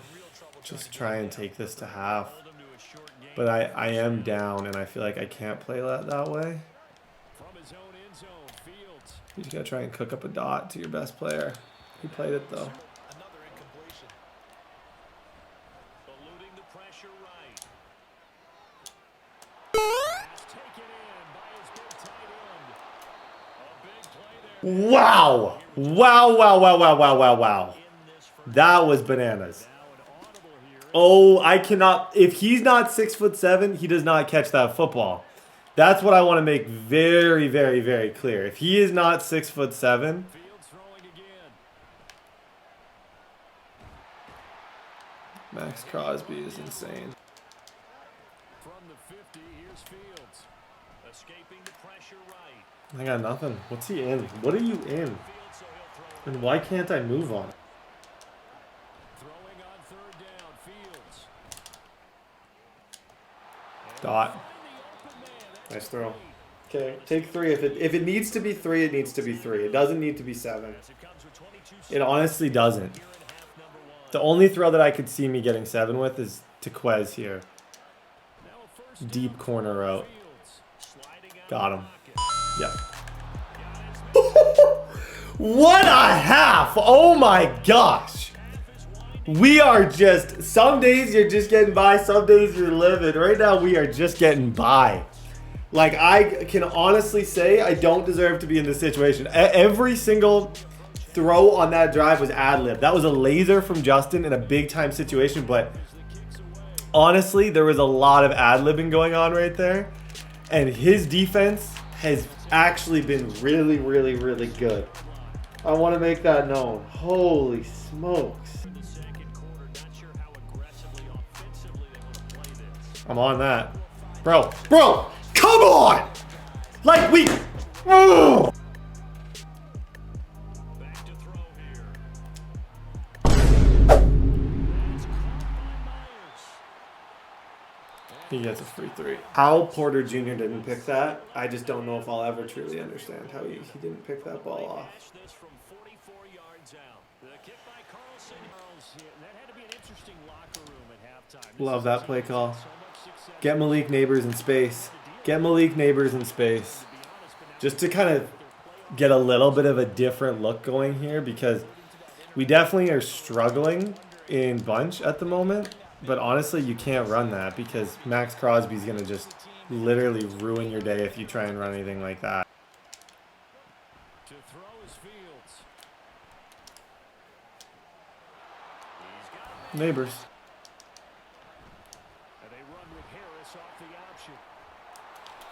just try and take this to half. But I am down, and I feel like I can't play that way. You just got to try and cook up a dot to your best player. He played it, though. Wow. Wow. That was bananas. Oh, I cannot. If he's not 6'7", he does not catch that football. That's what I want to make very, very, very clear. If he is not 6'7", Max Crosby is insane. From the 50, here's Fields. A Escaping the pressure right. I got nothing. What's he in? What are you in? And why can't I move on it? Throwing on third down, Fields. Dot. Nice throw. Okay, take 3. If it needs to be 3, it needs to be 3. It doesn't need to be 7. It honestly doesn't. The only throw that I could see me getting 7 with is to Quez here. Deep corner route. Got him. Yep. What a half! Oh my gosh! We are just, some days you're just getting by, some days you're living. Right now we are just getting by. Like, I can honestly say I don't deserve to be in this situation. Every single throw on that drive was ad-lib. That was a laser from Justin in a big-time situation, but honestly, there was a lot of ad-libbing going on right there. And his defense has actually been really, really, really good. I want to make that known. Holy smokes. I'm on that. Bro, come on! Like we... Oh! He gets a free 3. How Porter Jr. didn't pick that, I just don't know if I'll ever truly understand how he didn't pick that ball off. Love that play call. Get Malik Nabers in space. Get Malik Nabers in space. Just to kind of get a little bit of a different look going here, because we definitely are struggling in bunch at the moment. But honestly, you can't run that because Max Crosby's going to just literally ruin your day if you try and run anything like that. To throw is Fields. Nabers. And they run with Harris off the option.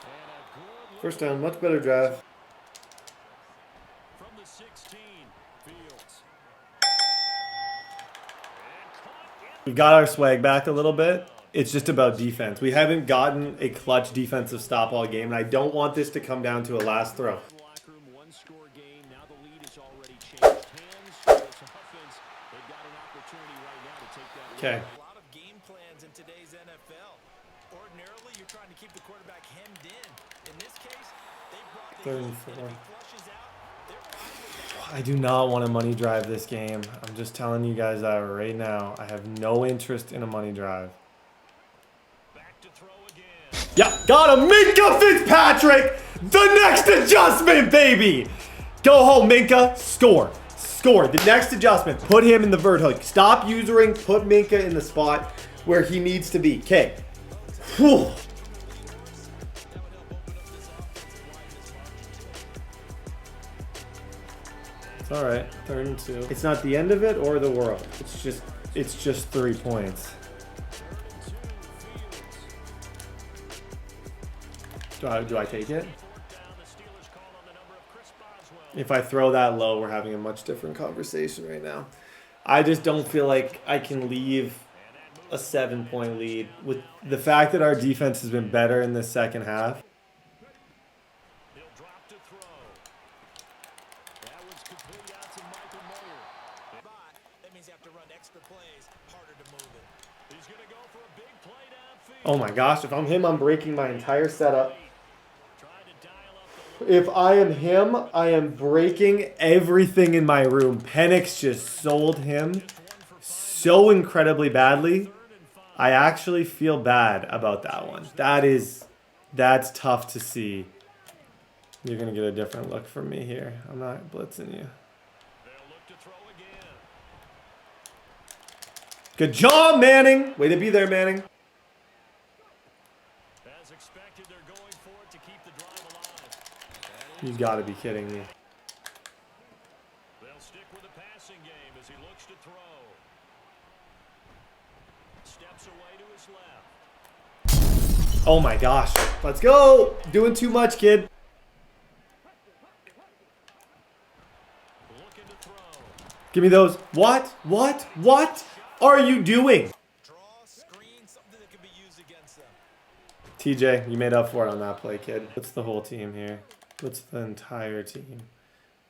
And a good First down, much better drive. from the 16, Fields. We've got our swag back a little bit. It's just about defense. We haven't gotten a clutch defensive stop all game, and I don't want this to come down to a last throw. Locker room, one-score game. Now the lead has already changed hands. It's offense. They've got an opportunity right now to take that lead. Okay. A lot of game plans in today's NFL. Ordinarily, you're trying to keep the quarterback hemmed in. In this case, they brought the 3rd and heat, 4. and if he flushes out, they're fine with that. I do not want a money drive this game. I'm just telling you guys that right now. I have no interest in a money drive. Back to throw again. Yeah, got him. Minka Fitzpatrick. The next adjustment, baby. Go home, Minka. Score. Score. The next adjustment. Put him in the vert hook. Stop usering. Put Minka in the spot where he needs to be. Okay. Whew. It's all right. 3rd and 2. It's not the end of it or the world. It's just 3 points. Do I take it? If I throw that low, we're having a much different conversation right now. I just don't feel like I can leave a 7-point lead with the fact that our defense has been better in the second half. He'll drop to throw. That one's complete out to Michael Mayer. That means you have to run extra plays, harder to move it. He's going to go for a big play downfield. Oh my gosh, if I'm him, I'm breaking my entire setup. Trying to dial up the If I am him, I am breaking everything in my room. Penix just sold him so incredibly badly. I actually feel bad about that one. That's tough to see. You're going to get a different look from me here. I'm not blitzing you. They'll look to throw again. Good job, Manning. Way to be there, Manning. As expected, they're going for it to keep the drive alive. You got to be kidding me. They'll stick with the passing game as he looks to throw. Steps away to his left. Oh my gosh. Let's go. Doing too much, kid. Looking to throw. Give me those. What are you doing? Draw, screen, something that can be used against them. TJ, you made up for it on that play, kid. Blitz the whole team here. Blitz the entire team.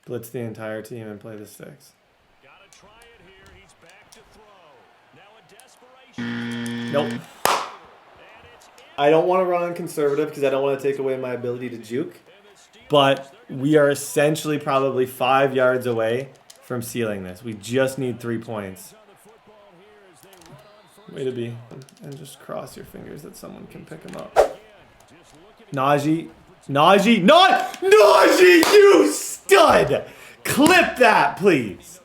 Blitz the entire team and play the sticks. Gotta try it here. He's back to throw. Now in desperation. Nope. I don't want to run conservative because I don't want to take away my ability to juke. But we are essentially probably 5 yards away from sealing this. We just need 3 points. Way to be. And just cross your fingers that someone can pick him up. Najee, you stud! Clip that, please.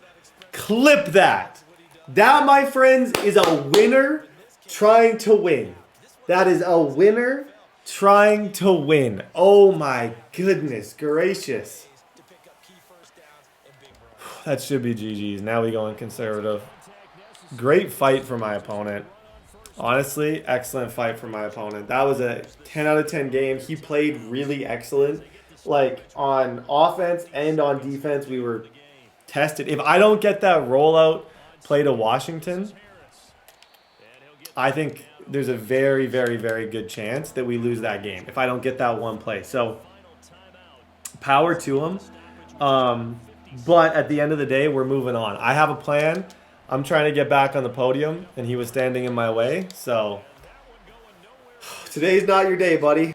Clip that. That, my friends, is a winner trying to win. That is a winner trying to win. Oh my goodness gracious. That should be GG's. Now we go in conservative. Great fight for my opponent. Honestly, excellent fight for my opponent. That was a 10 out of 10 game. He played really excellent. Like, on offense and on defense, we were tested. If I don't get that rollout play to Washington, I think there's a very, very, very good chance that we lose that game if I don't get that one play. So, power to him. But at the end of the day, we're moving on. I have a plan. I'm trying to get back on the podium, and he was standing in my way. So, today's not your day, buddy.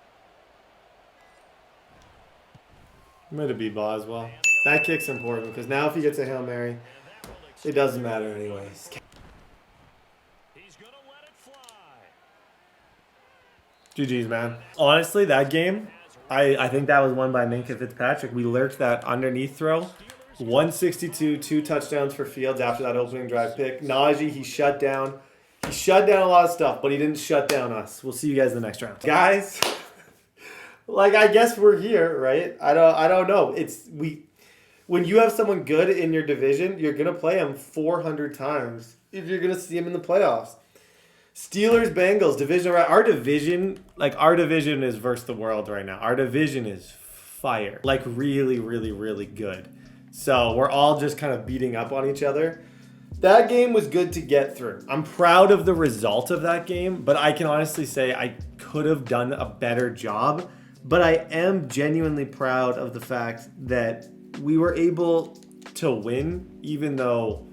I'm going to be Boswell. That kick's important because now if he gets a Hail Mary, it doesn't matter anyways. GG's, man. Honestly, that game, I think that was won by Minkah Fitzpatrick. We lurked that underneath throw. 162, 2 touchdowns for Fields after that opening drive pick. Najee, he shut down. He shut down a lot of stuff, but he didn't shut down us. We'll see you guys in the next round. Guys, like, I guess we're here, right? I don't know. When you have someone good in your division, you're going to play them 400 times if you're going to see them in the playoffs. Steelers, Bengals, division. Our division is versus the world right now. Our division is fire. Like, really, really, really good. So we're all just kind of beating up on each other. That game was good to get through. I'm proud of the result of that game, but I can honestly say I could have done a better job. But I am genuinely proud of the fact that we were able to win, even though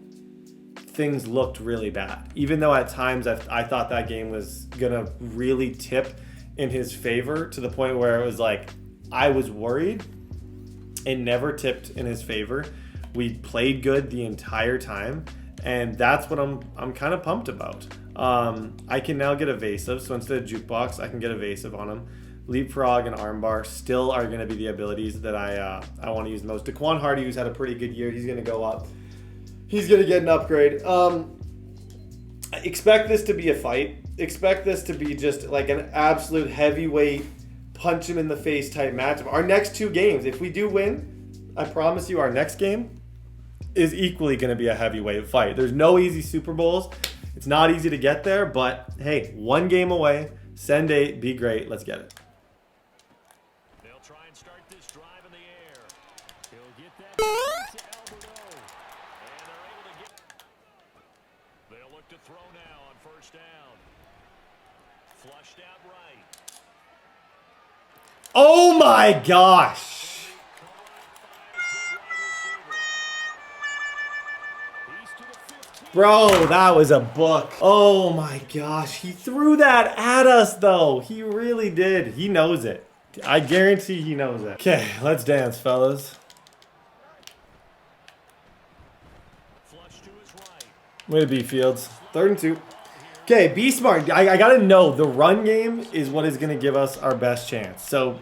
things looked really bad. Even though at times I thought that game was going to really tip in his favor to the point where it was like I was worried. It never tipped in his favor. We played good the entire time, and that's what I'm kind of pumped about. I can now get evasive, so instead of jukebox, I can get evasive on him. Leapfrog and armbar still are going to be the abilities that I want to use most. Daquan Hardy, who's had a pretty good year, he's going to go up. He's going to get an upgrade. Expect this to be a fight. Expect this to be just like an absolute heavyweight, punch him in the face type matchup. Our next 2 games, if we do win, I promise you our next game is equally going to be a heavyweight fight. There's no easy Super Bowls. It's not easy to get there, but hey, 1 game away. Send 8, be great. Let's get it. They'll try and start this drive in the air. He'll get that to Alberto. And they're able to get. They'll look to throw now on first down. Flushed out right. Oh my gosh. Bro, that was a book. Oh my gosh. He threw that at us though. He really did. He knows it. I guarantee he knows it. Okay, let's dance, fellas. Way to be, Fields. 3rd and 2. Okay, be smart. I got to know the run game is what is going to give us our best chance. So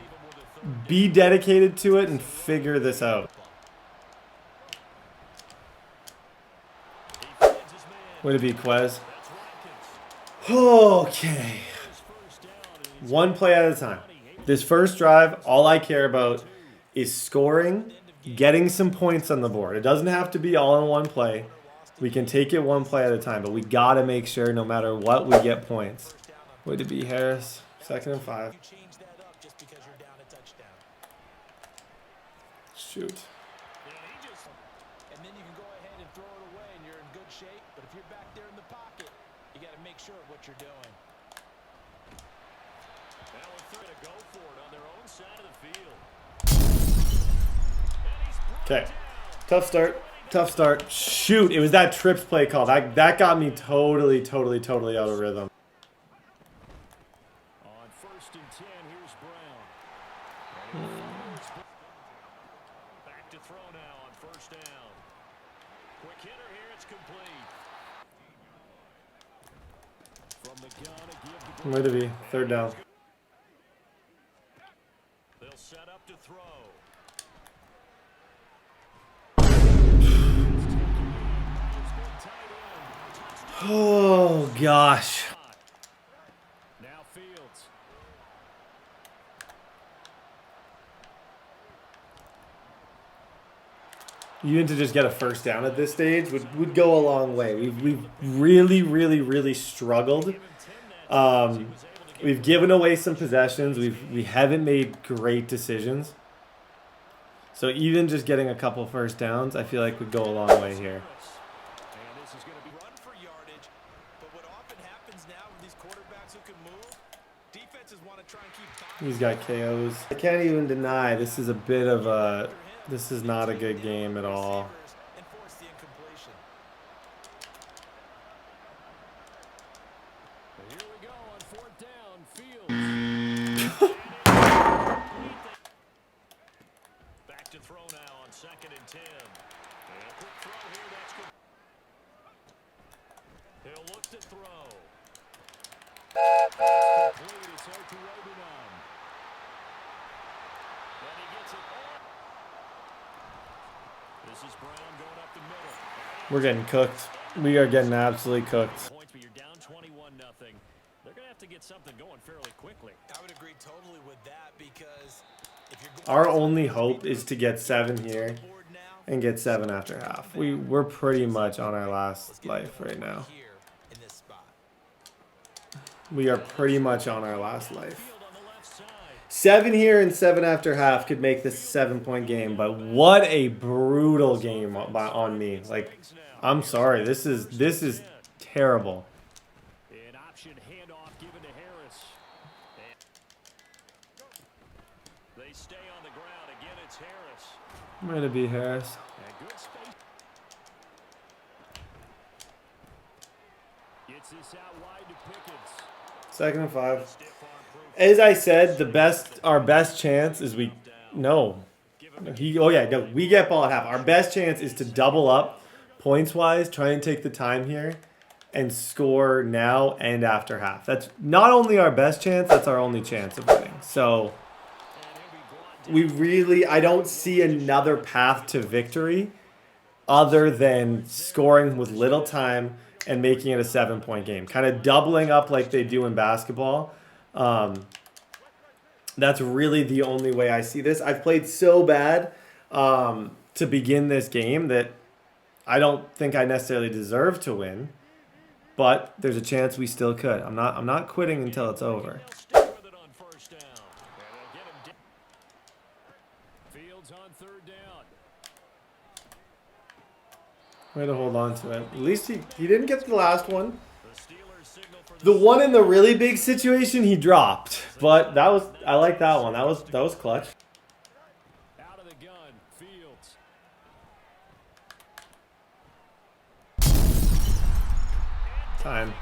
be dedicated to it and figure this out. Way to be, Quez. Okay. 1 play at a time. This first drive, all I care about is scoring, getting some points on the board. It doesn't have to be all in one play. We can take it 1 play at a time, but we got to make sure no matter what, we get points. Way to be, Harris. 2nd and 5. Shoot. And then you can go ahead and throw it away and you're in good shape. But if you're back there in the pocket, you got to make sure of what you're doing. Go for it on their own side of the field. Okay. Tough start. Tough start. Shoot, it was that trips play call. That got me totally out of rhythm. On 1st and 10, here's Brown. Back to throw now on 1st down. Quick hitter here, it's complete. From the gun, a give the Where to be? 3rd down. They'll set up to throw. Oh gosh. Now Fields. Even to just get a 1st down at this stage would go a long way. We've really struggled. We've given away some possessions. We haven't made great decisions. So even just getting a couple 1st downs, I feel like would go a long way here. And this is going to be run for yardage. But what often happens now with these quarterbacks who can move, defenses want to try and keep He's got KOs. I can't even deny this is a bit of a... This is not a good game at all. and force the incompletion. Here we go on 4th down. Fields. Back to throw now on 2nd and 10. And a quick throw here. That's good. He'll look to throw. That's complete. It's out to Rodenum. And he gets it all. This is Brown going up the middle. We're getting cooked. We are getting absolutely cooked. Points, but you're down 21-0. They're going to have to get something going fairly quickly. I would agree totally with that because if you're going Our only hope is to get 7 here board now, and get 7 after half. We're pretty much on our last life right now. here in this spot. We are pretty much on our last life. Field on the left side. 7 here and 7 after half could make this a 7-point game, but what a brutal game on me. Like, I'm sorry, this is terrible. An option handoff given to Harris. They stay on the ground. Again, it's Harris. I'm gonna be Harris. And good space. Gets this out wide to Pickens. 2nd and 5. Stiff arm proof. As I said, our best chance is we get ball at half. Our best chance is to double up points wise, try and take the time here and score now and after half. That's not only our best chance, that's our only chance of winning. So I don't see another path to victory other than scoring with little time and making it a 7-point game. Kind of doubling up like they do in basketball. That's really the only way I see this. I've played so bad to begin this game that I don't think I necessarily deserve to win, but there's a chance we still could. I'm not quitting until it's over. They'll stick with it on 1st down. And they'll get him down. Fields on 3rd down. Way to hold on to it. At least he didn't get the last one. The Steelers signal for The one in the really big situation he dropped, but I like that one. That was clutch. out of the gun. Fields. Time.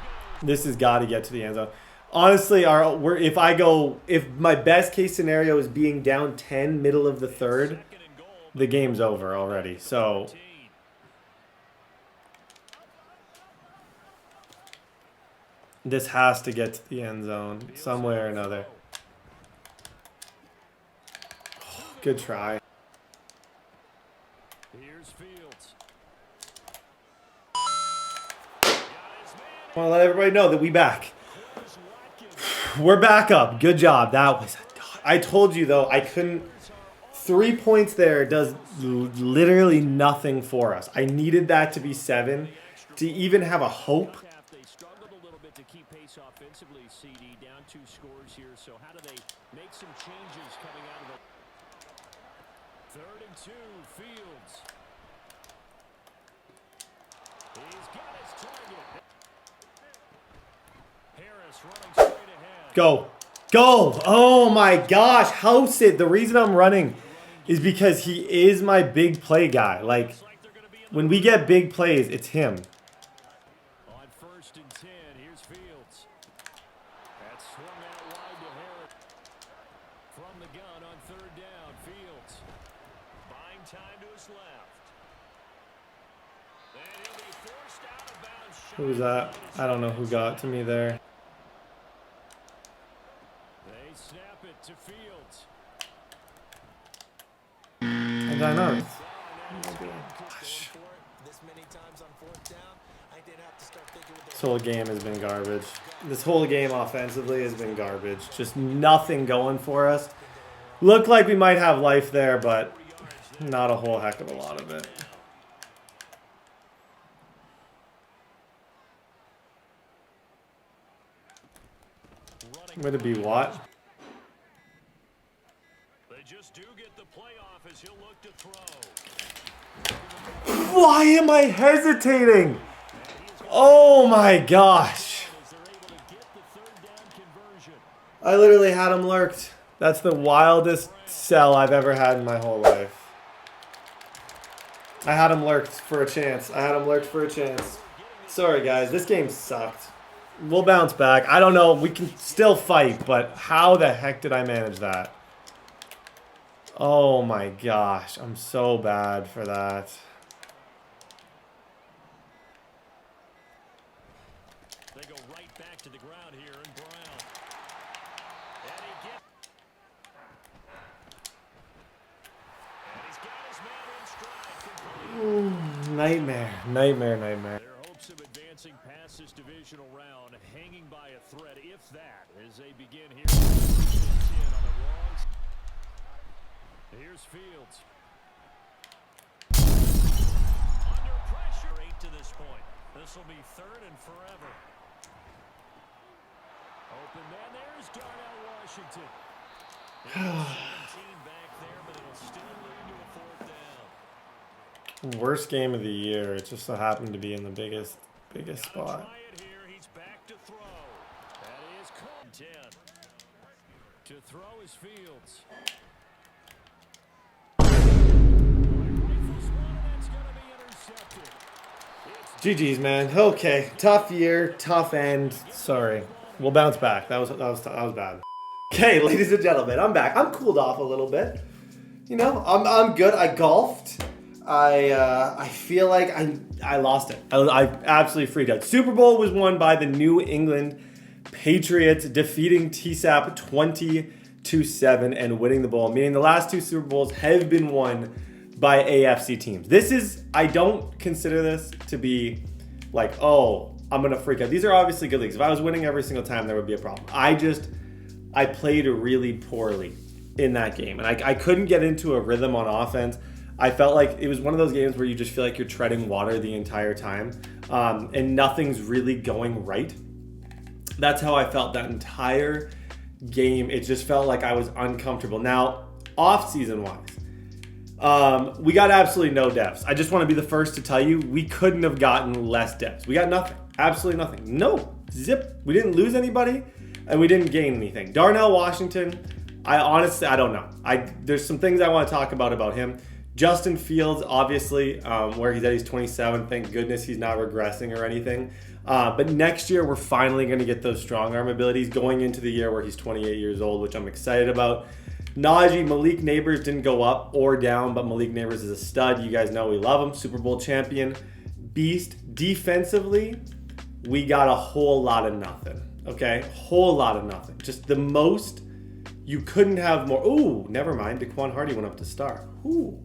This has got to get to the end zone. Honestly, if my best case scenario is being down 10 middle of the 3rd, 2nd and goal. the game's over already. So 15. this has to get to the end zone some way or another. Good try. Here's Fields. I want to let everybody know that we back. We're back up. Good job. That was. I told you though, I couldn't. 3 points there does literally nothing for us. I needed that to be 7 to even have a hope. They struggled a little bit to keep pace offensively, CD. Down 2 scores here. So how do they make some changes coming out of the 3rd and 2, Fields. He's got his target. Harris running straight ahead. Go. Go. Oh my gosh. House it. The reason I'm running is because he is my big play guy. Like, when we get big plays, it's him. On 1st and 10, here's Fields. That's swung out wide to Harris. From the gun on 3rd down, Fields. Buying time to his left. And he'll be forced out of bounds. Who was that? I don't know who got to me there. They snap it to Fields. And I know. This whole game has been garbage. This whole game offensively has been garbage. Just nothing going for us. Looked like we might have life there, but not a whole heck of a lot of it. Would it be what? They just do get the playoff as he'll look to throw. Why am I hesitating? Oh my gosh. I literally had him lurked. That's the wildest sell I've ever had in my whole life. I had him lurked for a chance. Sorry guys, this game sucked. We'll bounce back. I don't know. We can still fight, but how the heck did I manage that? Oh my gosh. I'm so bad for that. They go right back to the ground here in Brown. And he's got his man in stride. Nightmare. Their hopes of advancing past this divisional round hanging by a thread, if that, as they begin here. 10 on the wrong. Here's Fields. Under pressure, 8 to this point. This will be 3rd and forever. Open man, there's Darnell Washington. 17 back there, but it'll still lead to a 4th down. Worst game of the year. It just so happened to be in the biggest spot. Try it here. He's back to throw. That is 10. To throw is Fields. Rifles one, and that's going to be intercepted. GG's, man. Okay, tough year, tough end. Sorry, we'll bounce back. That was bad. Okay, ladies and gentlemen, I'm back. I'm cooled off a little bit. You know, I'm good. I golfed. I feel like I lost it. I absolutely freaked out. Super Bowl was won by the New England Patriots, defeating TSAP 20-7 and winning the bowl, meaning the last 2 Super Bowls have been won by AFC teams. I don't consider this to be like, oh, I'm going to freak out. These are obviously good leagues. If I was winning every single time, there would be a problem. I played really poorly in that game, and I couldn't get into a rhythm on offense. I felt like it was one of those games where you just feel like you're treading water the entire time, and nothing's really going right. That's how I felt that entire game. It just felt like I was uncomfortable. Now, off-season wise, we got absolutely no depths. I just want to be the first to tell you, we couldn't have gotten less depths. We got nothing. Absolutely nothing. No. Zip. We didn't lose anybody, and we didn't gain anything. Darnell Washington, I don't know. There's some things I want to talk about him. Justin Fields, obviously, where he's at, he's 27. Thank goodness he's not regressing or anything. But next year, we're finally going to get those strong arm abilities going into the year where he's 28 years old, which I'm excited about. Malik Nabers didn't go up or down, but Malik Nabers is a stud. You guys know we love him. Super Bowl champion, beast. Defensively, we got a whole lot of nothing, okay? Whole lot of nothing. Just the most, you couldn't have more. Ooh, never mind. Daquan Hardy went up to star. Ooh.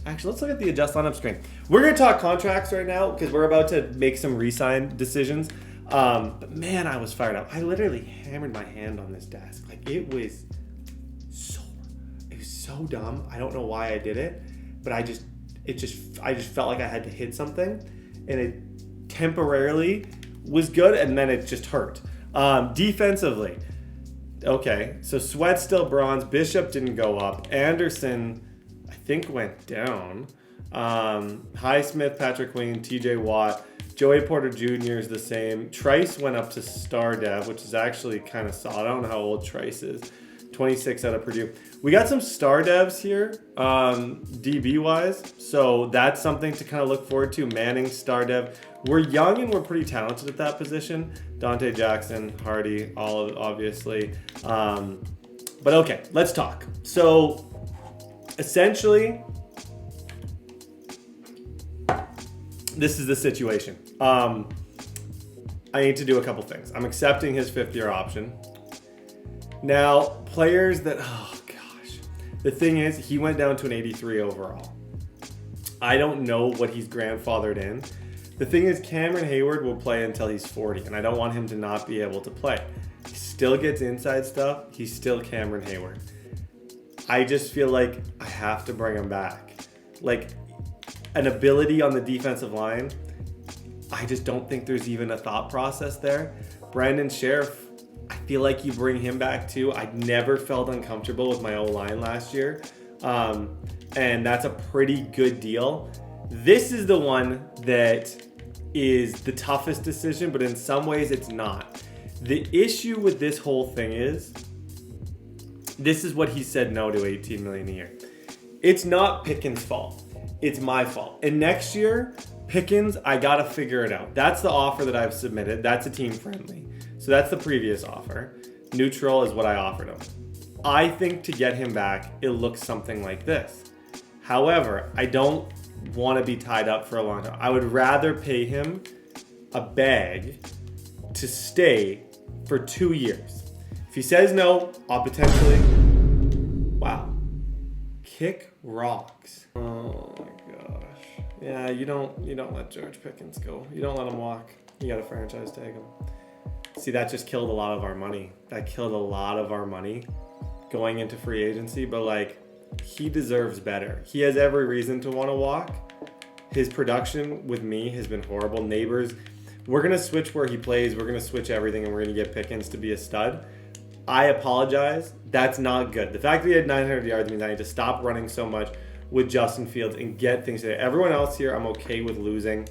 Actually, let's look at the adjust lineup screen. We're going to talk contracts right now because we're about to make some re-sign decisions. But man, I was fired up. I literally hammered my hand on this desk. Like, it was so dumb. I don't know why I did it, but I just felt like I had to hit something, and it temporarily was good, and then it just hurt. Defensively, okay, so Sweat's still bronze. Bishop didn't go up. Anderson, I think, went down. Highsmith, Patrick Queen, TJ Watt, Joey Porter Jr. is the same. Trice went up to star dev, which is actually kind of solid. I don't know how old Trice is. 26 out of Purdue. We got some star devs here, DB wise. So that's something to kind of look forward to. Manning, star dev. We're young and we're pretty talented at that position. Dante Jackson, Hardy, all of obviously. But okay, let's talk. So essentially, this is the situation. I need to do a couple things. I'm accepting his 5th-year option. Now, players that, oh gosh. The thing is, he went down to an 83 overall. I don't know what he's grandfathered in. The thing is, Cameron Hayward will play until he's 40, and I don't want him to not be able to play. He still gets inside stuff. He's still Cameron Hayward. I just feel like I have to bring him back. Like, an ability on the defensive line, I just don't think there's even a thought process there. Brandon Sheriff, I feel like you bring him back too. I never felt uncomfortable with my O-line last year. And that's a pretty good deal. This is the one that is the toughest decision, but in some ways it's not. The issue with this whole thing is, this is what he said no to $18 million a year. It's not Pickens' fault. It's my fault. And next year, Pickens, I gotta figure it out. That's the offer that I've submitted. That's a team friendly. So that's the previous offer. Neutral is what I offered him. I think to get him back, it looks something like this. However, I don't want to be tied up for a long time. I would rather pay him a bag to stay for 2 years. If he says no, I'll potentially, wow, kick rocks. Oh my gosh. Yeah, you don't let George Pickens go. You don't let him walk. You got to franchise tag him. See, that just killed a lot of our money. That killed a lot of our money going into free agency, but like, he deserves better. He has every reason to want to walk. His production with me has been horrible. Nabers, we're going to switch where he plays. We're going to switch everything, and we're going to get Pickens to be a stud. I apologize. That's not good. The fact that he had 900 yards means I need to stop running so much with Justin Fields and get things together. Everyone else here, I'm okay with losing.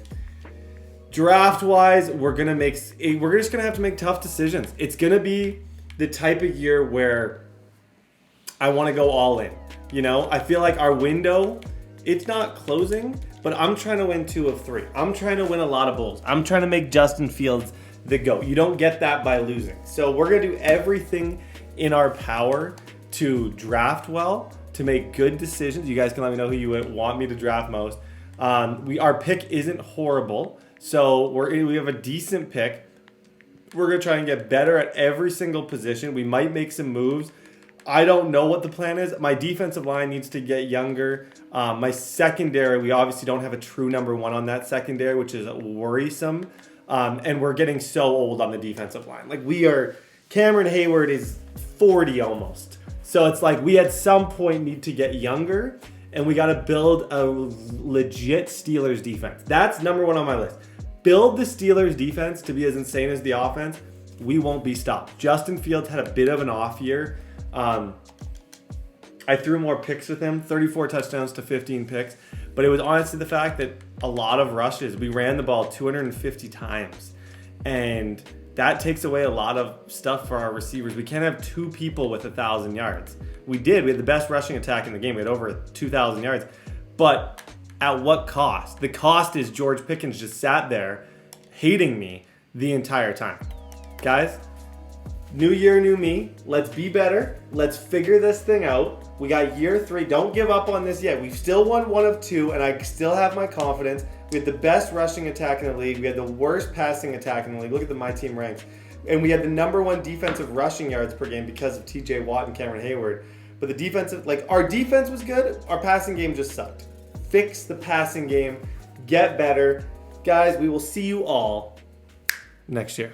Draft-wise, we're just going to have to make tough decisions. It's going to be the type of year where I want to go all in. You know, I feel like our window, it's not closing, but I'm trying to win 2 of 3. I'm trying to win a lot of bowls. I'm trying to make Justin Fields the GOAT. You don't get that by losing. So we're going to do everything in our power to draft well, to make good decisions. You guys can let me know who you want me to draft most. Our pick isn't horrible, so we have a decent pick. We're going to try and get better at every single position. We might make some moves. I don't know what the plan is. My defensive line needs to get younger. My secondary, we obviously don't have a true number 1 on that secondary, which is worrisome. And we're getting so old on the defensive line. Like Cameron Hayward is 40 almost. So it's like we at some point need to get younger, and we got to build a legit Steelers defense. That's number 1 on my list. Build the Steelers defense to be as insane as the offense. We won't be stopped. Justin Fields had a bit of an off year. I threw more picks with him, 34 touchdowns to 15 picks, but it was honestly the fact that a lot of rushes. We ran the ball 250 times, and that takes away a lot of stuff for our receivers. We can't have 2 people with 1,000 yards. We had the best rushing attack in the game. We had over 2,000 yards, but at what cost? The cost is George Pickens just sat there hating me the entire time. Guys, new year, new me. Let's be better. Let's figure this thing out. We got year 3. Don't give up on this yet. We've still won 1 of 2, and I still have my confidence. We had the best rushing attack in the league. We had the worst passing attack in the league. Look at my team ranks. And we had the number 1 defensive rushing yards per game because of TJ Watt and Cameron Hayward. But the defensive, our defense was good. Our passing game just sucked. Fix the passing game. Get better. Guys, we will see you all next year.